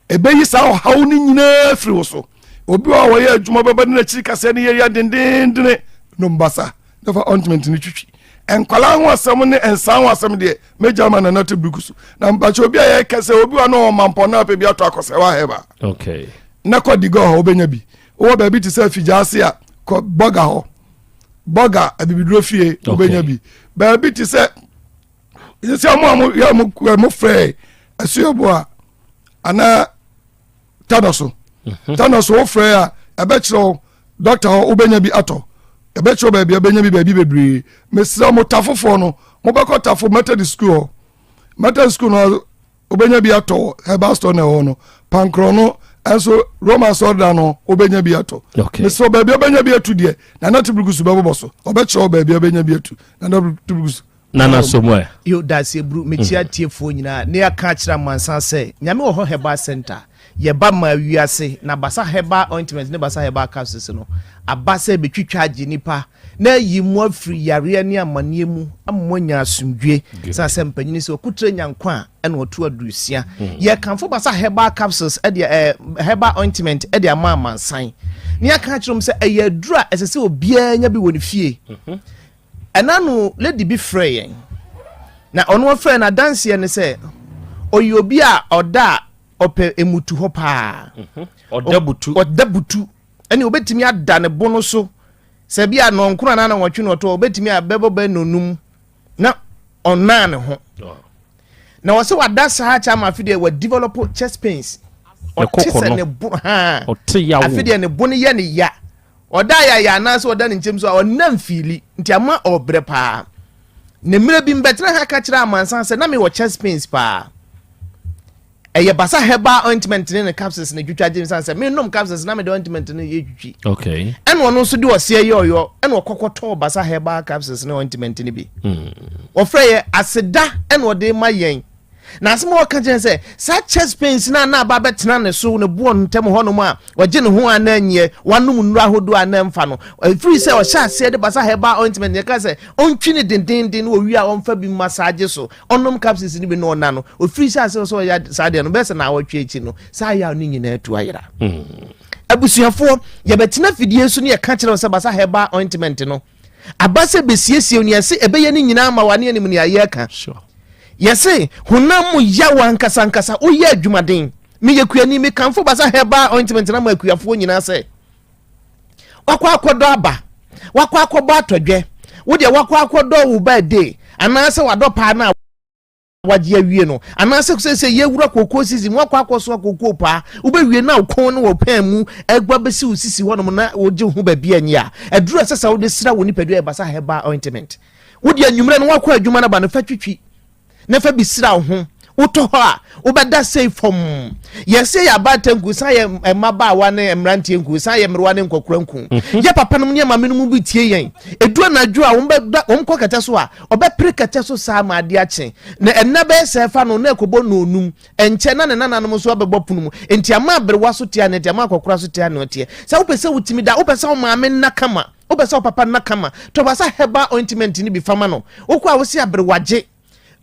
[SPEAKER 26] ebeyi sa hawo ni nyina firi wo so obi wa wo ye adwuma beba na chiri kase ne ye ya dendendene no mbasa never ointment ni twitwi enkwala ho asem ne ensan ho asem de meja ma na natu brukusu na mpacho obi aye kese obi wa no mampo na pe bi ato akose wa heba
[SPEAKER 21] okay
[SPEAKER 26] na ko digo ho obenya bi wo ba bi ti se fijase a ko burger ho burger abibidro fie obenya bi ba bi ti se mo ya mo frɛ asuobo a ana tanoso wo frɛ a abɛkyerɛ doctor obenya bi ato ebecho baabi abenya bi baabi bebre mesra mo tafofo no mo beko tafo method school no obenya bi ato herbal store na ho no pankro no enso roman soda no obenya bi ato mesra baabi obenya bi atu de na na tibrugusu bebo so obecho baabi obenya bi atu na na tibrugusu
[SPEAKER 21] nana somoe
[SPEAKER 14] yo das ebru mechia tiefo nyina ne aka kira mansan sɛ nyame wo ho herbal center ye ba ma wiase na basa herbal ointment ne basa herbal capsules no abasa betwitwa agi nipa na yi mu afiri yare ne amane mu ammonya asumdwe sa sempanyini sɛ okutre nyankwa ɛna otu adusia ye kanfo basa herbal capsules herbal ointment ama mansan ne aka kirom sɛ ɛyɛ adura ɛsɛ sɛ obia nya bi wɔ ne fie ɛna no lady bi frɛ yɛn na ɔno frɛ na dance ne sɛ oyobi a ɔda ope emutu ho pa odabutu ene obetimi ada ne bono so se bia no nkuna na nwotwe no to obetimi abebo ba nonum na onna ne ho na wose wada saa chama afide we develop chest pains otise ne bu ha afide ne bu ne ye ne ya oda ya na so oda ne nkyem so onam fili nti ama obre pa ne mire bi mbetre ha ka kira amansan se na me wo chest pains pa eye basa herbal ointment ne capsules ne twitwa jim san se me nom capsules na me de ointment ne ye twitwi
[SPEAKER 21] okay
[SPEAKER 14] eno no so de ose ye oyo eno okokoto basa herbal capsules ne ointment ne bi ofreye aseda eno de mayen na asemo waka jen se sa chest pains na ba betena ne so ne buo ntem ho no ma waje ne ho ananye wanum nura hodo anamfa no free se o sha se de basa herbal ointment ne ka se ontwini dindindin wo wi a onfa bi massage so onom capsules ni bi no na no o free se so ya sa de no bese na watwe echi no sa ya no nyina atu ayira abusuafo ye betena fidie so ne ye ka kire se basa herbal ointment no abase besiesie oni ase ebeye ni nyina ma wane anim ne aye ka
[SPEAKER 21] sure
[SPEAKER 14] yesi hunamu ya wankasa uye adwumaden me yekuani me kanfo basa herbal ointment na ma akuafo nyina se wakwa akodo aba wakwa akobo atodwe wo de wakwa akodo wo birthday anase wado pa na waje awie no anase se yewura kokko sisi wakwa akoso kokko pa wo be wie na ukon no wo pan mu egba besi usisi honom na wo je hu ba bia nya adura sesa wo de sira wo ni pedu e basa herbal ointment wo de anwumre no wakwa adwuma na ba no fatwitwi nefa bisira ho uto ho a ubeda say from yesi ya batanku sa ye maba wa ne emrantie nku sa ye mrwa ne nkokranku ye papa no ne mame no mu bitie yen edu na dwo a wo kokata so a obe prekata so sa ma ade ache na enaba se fa no na ekobo no onum enche na ne nananom so abebo punu mu enti ama abrewa so tia ne tia ama kokora so tia ne otie sa wo pese wutimi da wo pese wo mame nakama wo pese wo papa nakama to basa herbal ointment ni bi fama no wo kwa wo si abrewaje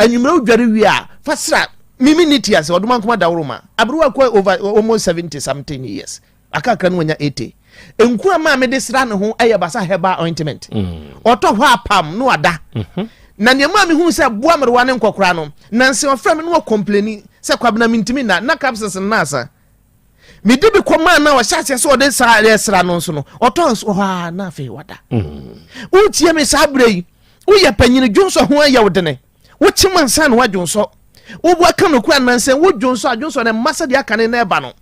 [SPEAKER 14] anyumre udware wi a fasra minute as oduma kuma dawroma abruwa kwa over almost 70 something years akaka no nya 80 enku ama me de sra ne ho eye basa herbal ointment oto ho apam no ada na ne ma me hu se boa merwa ne nkokora no na nse ofra me no complaini se kwabna mintimi na capsules na asa me de bi koma na o hyase se ode sra no nso no oto so ha na fe wada utie me sabrei uye panyini dwonso ho aya wodene wo chimansa no wadwonso wo bo aka no kura nanse wo dwonso ne massa de aka ne na eba no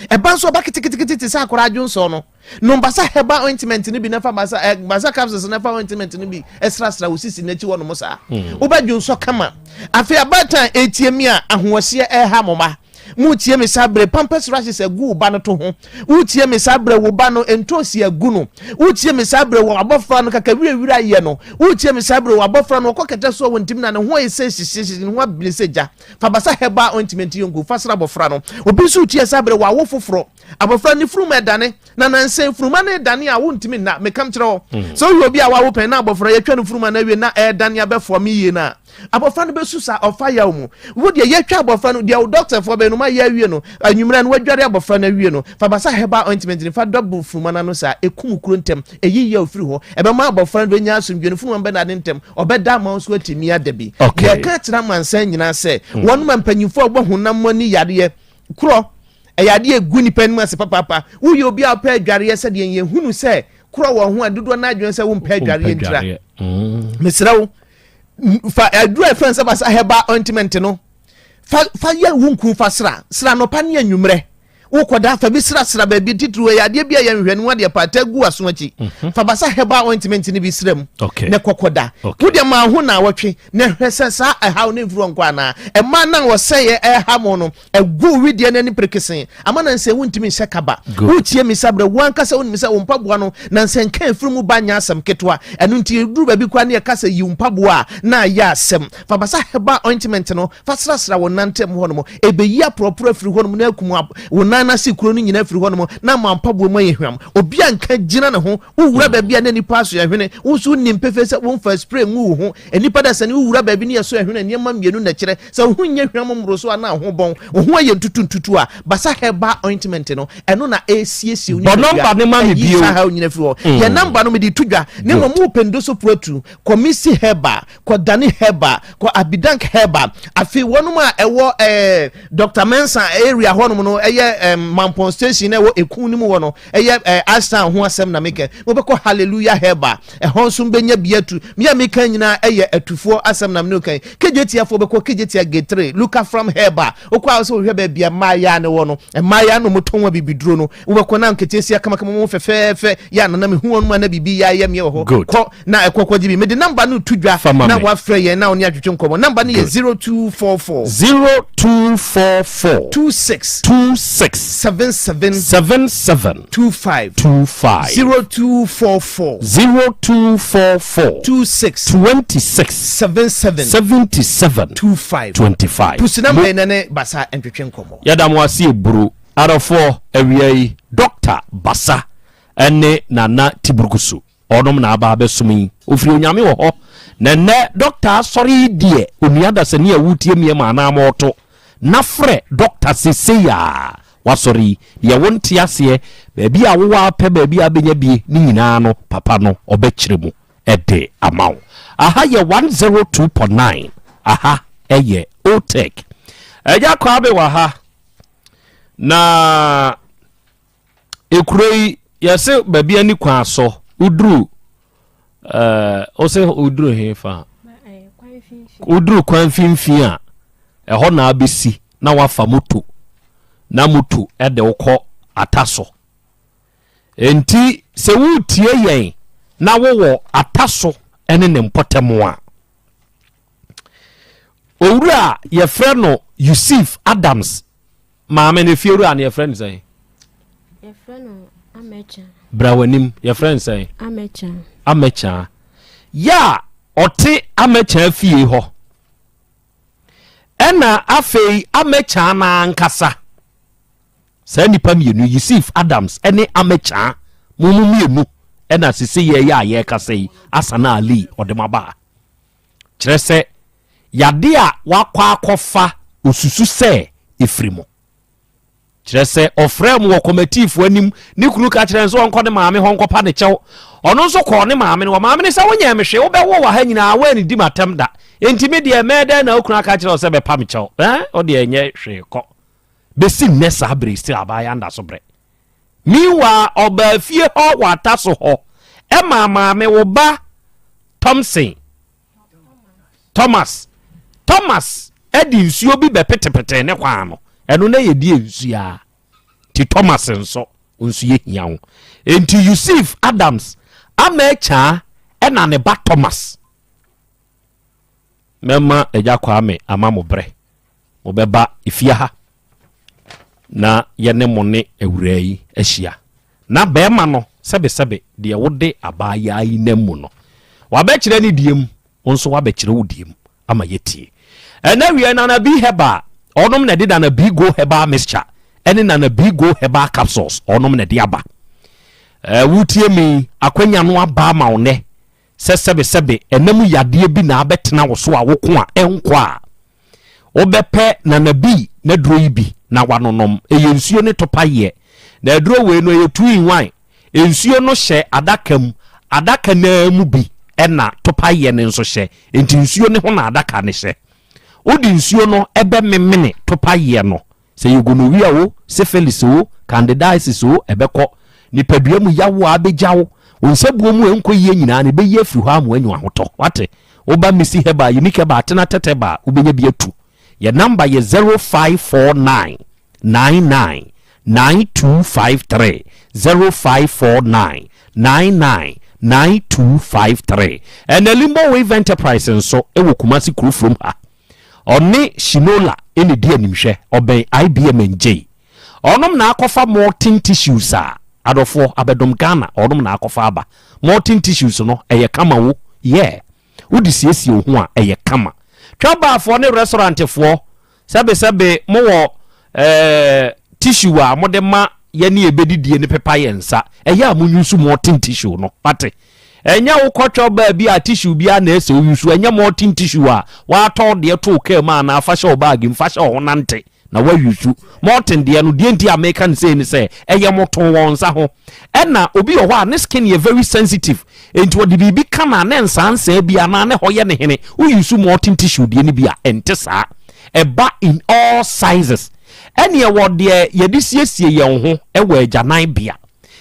[SPEAKER 14] eba so ba kitikiti sa akora dwonso no basa herbal ointment ni bi na fa basa capsules na fa ointment ni bi extra usisi na chi wo no musa wo ba dwonso kama afi abatan etiemi a ahoɔhye ha moma mu tie me sabre pampers rashes agu ba no to ho wo tie me sabre wo ba no entosi agu no wo tie me sabre wo abofra no kaka wirawira ye no wo tie me sabre wo abofra no koketa so wo ntim na ne ho ese sisi ne ho abiliseja fa basa herbal ointment yongu fasra abofra no obi so tie sabre wo awo foforo abofra ni furu medane na nanse furu ma na dane a wo ntimi na mekam kire wo so wo obi a wo pen na abofra ye twa no furu ma na wie na dane abefo mi ye na abofra no besusa ofa ya mu wo de ye twa abofra no de doctor for be no ma ya wie no anwumra no wadware abofra no wie no fa basa herbal ointment ni fa double furuma no sa ekum kuro ntem eyi ya ofiri ho ebe ma abofra no nya asomdwe no furuma be na de ntem obeda ma so atimi adabi ye ka tira mansan nyina se wonu mampanyifo ogbo honam mani yade kuro eyade egu ni pen mase papa wo ye obi a pa adware se de ye hunu se kuro wo ho adodo na adwen se wo mpa adware ntira mesrawo fa adware friends basa herbal ointment no fa ya wunku fa sra no pa ne anwumre wo koda fa bi sra ba bi titru ya de bia ya nhwanu wa de pata gu aso achi fa basa herbal ointment ne bi sram ne kokoda wo de ma ho na wotwe ne hwese sa ha ne mfuru nkwa na e ma na wo seye ha mo no egu widie ne ni prekesen ama na nse wuntimi nse kaba wo tie mi sabre wankasa wo nimisa wo mpaboa no na nse nka mfuru mu banya asam ketwa enu nti duru ba bi kwa ne kasa yi mpaboa na ya asem fa basa herbal ointment no fa sra wo nantem ho no ebeyi apropro afiri ho no na akum wo na sikuro no nyina afiri ho no na mampabo ma yehwam obi anka gina ne ho wura ba bia na nipa so yehwene wo so nimpefe se wo mfa spray ngu ho enipa da sane wura ba bi ne so yehwene ne ma mienu na kire se ho nya hwam mroso na ho bon ho aye ntutuntutu a basa herbal ointment no eno na esiesie ni
[SPEAKER 21] number ne ma me bio
[SPEAKER 14] sa ha nyina afiri ho ye number no me di tudwa ne mo mu pendo so protu komisi herbal ko dani herbal ko abidank herbal afi wonu ma ewo Dr. Mensa area ho no eye mampon station na wo ekun ni mu wo no eye asan ho asem na meke wo be ko hallelujah heba ho nso benya biatu me meka nyina eye atufo asem na me kan kejetia fo be ko kejetia getre luka from heba okwa so hwe ba bia maya ne wo no maya no mutonwa bibiduro no wo be ko na nketesia kama mo fefefe ya na me hu onu na bibi ya yam ye ho ko na ekokwa jibi me de number no tudwa na wa frɛ ye na oni atwetwe nkomo number no ye 0244 26 77 25 0244 26 77 25 pusina me nane basa entwetwe nkomo
[SPEAKER 21] yada mo ase eburu arafo awiai Dr. Basa ene nana Tiburgusu onom na aba besumi ofiri onyame wo ho na ne doctor sorry die onuada se ne awutie mie ma na moto na frɛ doctor seseya wasori ye wonte ase baabi a wo apɛ baabi a benya bie ni nyina no papa no obɛkyerɛ mu ɛde amaw aha ye 102.9 aha ɛyɛ Otec ɛja kwa be wa ha na ekuroi yɛse baabi ani kwa so udru ose udru hefa udru kwan finfin a ɛhɔ na abesi na wafa moto na moto ɛde wokɔ ataso enti se wutie yɛn na wo ataso ɛne ne mpɔtɛmo a owura yɛfrɛ no Yusuf Adams maame ne fiewura ne yɛfrɛ no sɛ
[SPEAKER 7] yɛfrɛ no Amecha
[SPEAKER 21] brawanim yɛfrɛ no sɛ Amecha ya ɔte Amecha fie hɔ ɛna afei Amecha na nkasa sa nipa mienu Yusuf Adams ɛne Amecha mumu mienu ɛna sisi yɛ kasa yi Asana Ali ɔdemaba kyerɛ sɛ yade a wakɔ akɔfa osusu sɛ efrimo kyerɛ sɛ ɔfrɛ mu wɔ committee anim ne kunu ka kyerɛ nso ɔnkɔ ne maame hɔ nkɔpa ne kyɛw ɔno nso kɔ ne maame ne maame ne sɛ wonyɛ mehwe wobɛwo wɔ ha nyinaa wani di matam da entimi deɛ mɛdɛ na okunu aka kyerɛ sɛ bɛpa me kyɛw ɔde ɛnyɛ hwe kɔ besi nne saa bere still abaya nda so brɛ miwa ɔba fie hɔ wata so hɔ ɛma maame wo ba Thomas ɛdi nsuo bi bɛpetepete ne kwa no ɛno na yɛdi nsuo ti Thomas nso nsuo hia ho enti Yusuf Adams Amecha ɛna ne ba Thomas mema eja kwa me ama mo bre mo beba ifia ha na yene mo ne awura yi ahia na bema no sebe de wode abaya yi namu no wabɛkyerɛ ne diem nso wabɛkyerɛ wo diem ama yetie ɛna wie na bi heba onom na de na bi go heba mixture ɛne na bi go heba capsules onom na de aba wutie mi akwanya no aba ma wo ne sebe enam yade bi na abetena wo so a wo ko a enko a obepe na bi na duro yi bi na wanonom eyensuo ne topaye na duro we no ye 2 in 1 ensuo no hye adaka na mu bi na topaye ne nso hye enti nsuo ne ho na adaka ne hye odi nsuo no ebe memene topaye no se yegonoria wo syphilis wo candidiasis wo ebekọ nipadua mu yawo abejawo onsebuo mu enko yie nyina ne be ye firi ho amu anyu ahoto wate oba misi heba unique ba tena teteba ubenya bi atu ye number ye 0549 99 9253 0549 99 9253 and Limbo Wave Enterprise nso ewo Kumasi Kuru from ha oni Shinola eni di animhwe oben IBM NJ onom na akofa molten tissues adofo abedom Ghana onom na akofa aba molten tissues no eye kama wo wodi siesie ho a eye kama twaba fo ne restaurant fo sebe mo wo tissue a mode ma ye ne ebedidie ne pepa yensa eye amunyusu molten tissue no pate enya wo kwotwo ba bi a tissue bia na ese oyusu enya molten tissue a wa to de to ka ma na afa sha bag mfa sha ho nante na wa yusu molten de no de nti American say ni say eye moto won sa ho ena obi ho a ne skin ye very sensitive enti wo de bibi kana na nsansa bia na ne ho ye ne hene oyusu molten tissue de ne bia ente sa eba in all sizes ene wo de ye de siesie ye ho e wa agyanan bia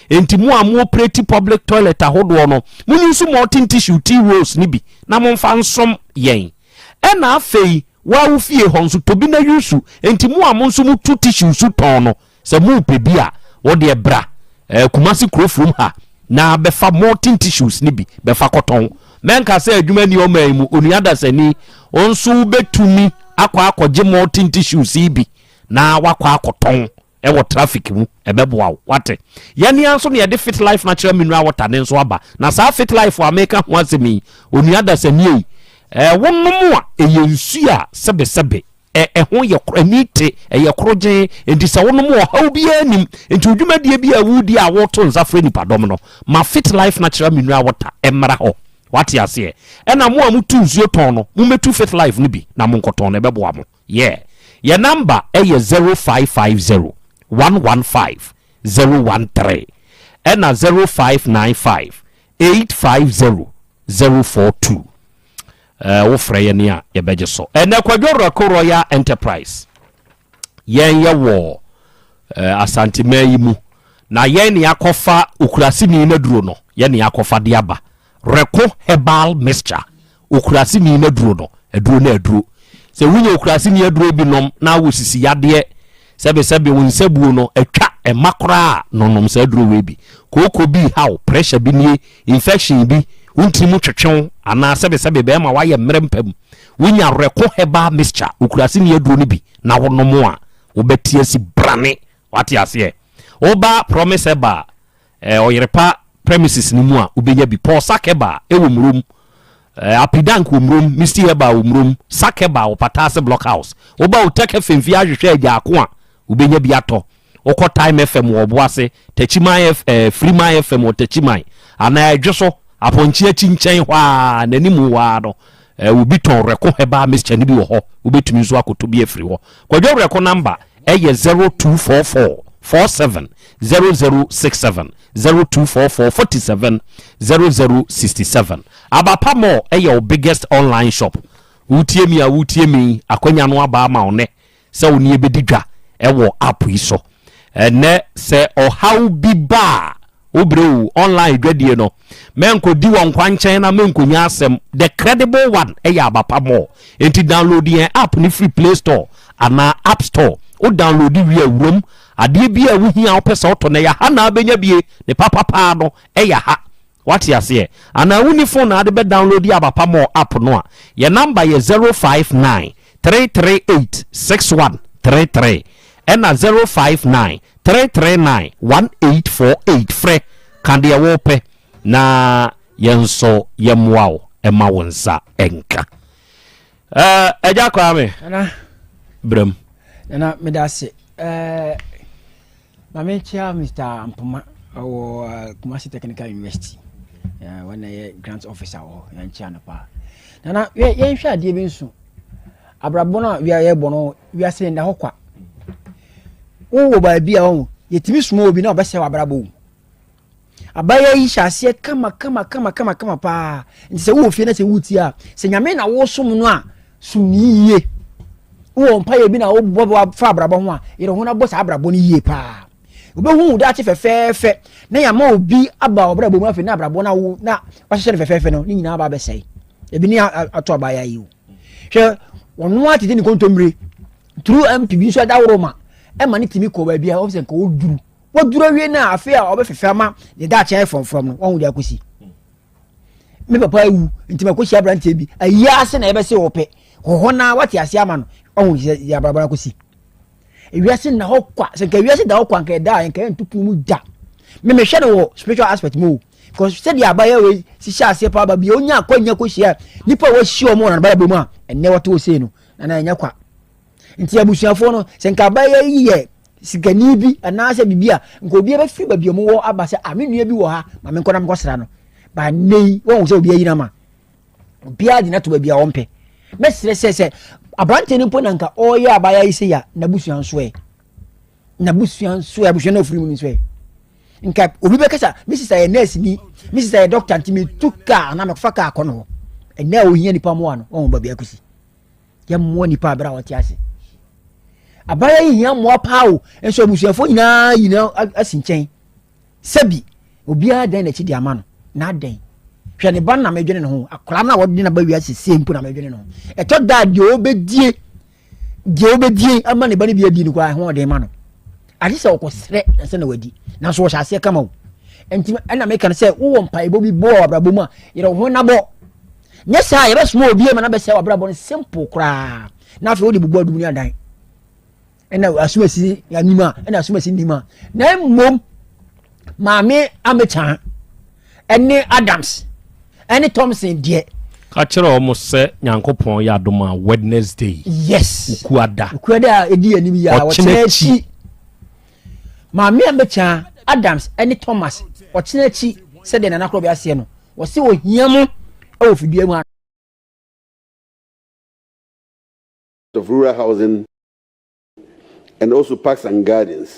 [SPEAKER 21] enti mu amu operate public toilet ahodo no munyi nso mortin tissue tea rolls ni bi na momfa nsom yen ena afei wa wo fie ho nso tobi na yusu enti mu amu nso mu tu tissue su ton no se mu pe bia wo de bra kumasi krofrum ha na befa mortin tissues ni bi befa koton menka se adwuma ni o man mu onuada sani onso betumi akwaje mortin tissues ibi na wakwa akoton ewo traffic mu ebeboa wate yani anso ne de fit life natural mineral water ne nso aba na sa fit life wa make ho asemi onuada sani wonnom a eyensu a sebe ho ye kranite ye kroje enti se wonnom o haw bia nim enti odwumadie bia wudi a woto nzafre nipadom no ma fit life natural mineral water emra ho wate ase na mo amutu nsuo ton no mo metu fit life no bi na mo nkoton na beboa mo ye number ye 0550 115 013 na 0595 850 042 wo frɛ ne a ye beje so na kwadworo Royal Enterprise yen ye wo Asante mayi mu na yen ne yakofa okurasi ni na duro no yen ne yakofa de aba reko herbal mixture okurasi ni na duro no aduro na aduro se wunye okurasi ni aduro bi nom na wo sisi yade sebe wonsabuo no atwa emakora nonom sa aduro we bi koko bi how pressure bi ni infection bi untimu twetwe ana sebe be ma waye mrempam wunya reko heba mixture ukurasi ni aduro ni bi na wonom a wobetie si brane wate ase oba promise ba oyerepa premises ni mu a ubenya bi Paul Sakeba ewomrum apidank womrum Mr. Heba womrum Sakeba opatase block house oba Otec 1029Fm ahwehwe agya ako a ubenya bi ato okọ Time FM wo boase Techimai Freemai FM wo Techimai ana adwoso aponchi achinchen hwa nanimu wa no ubi ton reko heba mixture ni bi wo ho ubetumi nso akoto bi afiri ho kwadwo reko number 0244 47 0067 0244 47 0067 abapa mo your biggest online shop wutie mi akwanya no aba ma one se oni ebedidwa ewo app iso ene se ohaw bi ba obrew online dwadie no menko di won kwanchen na menko nya asem the credible one abapa mo enti download the app ni free Play Store ana App Store o download wi awurom ade bia wuhia opesa oto na ya ha na abenya bie ne papa no ha what ya say ana wuni phone na ade be download ya abapa mo app no a your number ye 059 338 6133 ena 059 339 1848 fre kande ya wope na yenso yemwao ema wonsa enka eja kwa me
[SPEAKER 15] ana
[SPEAKER 21] brem
[SPEAKER 15] ana medase Mamechia Mr. Mpuma or Kumasi Technical University. When I grant officer or Yanchana Pa. Nana, we shall deal soon. Abrabona, we are bono, we are saying the Hokwa. Oh, by be on, yet Miss Mo be no best abrabo. Abaya shall say, come, pa. And say, oh, Finas and Wootia, say, Yamena was so noa, soon ye. Oh, umpire been a old Bob Fabrabon, you don't want to boss Abraboni ye pa. Obehu da che fefefe na ya ma obi aba obra bomu afi na abrabo na wo na wa hye fefefe no ni nyina aba be sei ebi ni ato aba ya yi hwe wonu atete ni kontomre through MPB so da woro ma e ma ni timi ko ba bia o se ko woduru awie na afi a obefefe ma de da che from no won dia kosi me papa ewu ntima ko hia brante bi ayi ase na ebe se ope ho na wati ase ama no won ya abrabo na kosi ewiase na hokwa se ka ewiase da hokwa nka da nka ntupu mu da me hwe no spiritual aspect mo because said ya baya we si sha ase pa ba bi onya akwanya ko hia nipa wo hia omo na ba ba mu a enne woto o sei no na anya kwa nti abusuafo no se nka baya yiye sigani bi ana ase bibia nka obi ba fi ba bi omo wo aba se amenua bi wo ha ma me nkona mkosra no ba nei won se obi ayi na ma obi adi na to ba bia wonpe me sere abrante ni mpo na nka oya abaya ise ya nabusuan soe abusuan ofiri mu soe nka obi be kasa mrs aye nurse ni mrs aye doctor ntimi tuka na mekfa ka akono ena ohia nipa mo ano won ba bia kusi ya mo nipa abra wati ase abaya yi hia mo pao enso abusuafo nyina asinchen sabi obiara dan na chi di ama no na dan hwɛ ne ba na medwene ne ho akora na wɔde na ba wi asese mpo na medwene ne ho ɛtɔ da de obedie ama ne ba ne bi adi ne kwa ho de ma no ade sɛ ɔkɔsrɛ sɛ na wadi na so wɔhyɛ ase kama wo enti ɛna meka no sɛ wowɔ mpaebɔ bi bɔ abrabɔ mu a yɛrɛ ho na bɔ nyɛ saa yɛbɛsoma obi ma na bɛsɛ abrabɔ no simple koraa na afei wode bubu adum ne adan ɛna asumasi anima ɛna asumasi nima na mmom maame amecha ɛne Adams ɛne Thompson deɛ
[SPEAKER 21] ka kyerɛ ɔmo sɛ nyankopɔn yɛ adom a Wednesday
[SPEAKER 15] yes
[SPEAKER 21] ukuada
[SPEAKER 15] a ɛdi anim yi a wɔkyerɛ akyi maame amecha Adams ɛne Thomas wɔkyerɛ akyi sɛdeɛ nana Krobea aseɛ no wɔse ohia mu ɛwɔ fidua mu
[SPEAKER 8] of rural housing and also parks and gardens.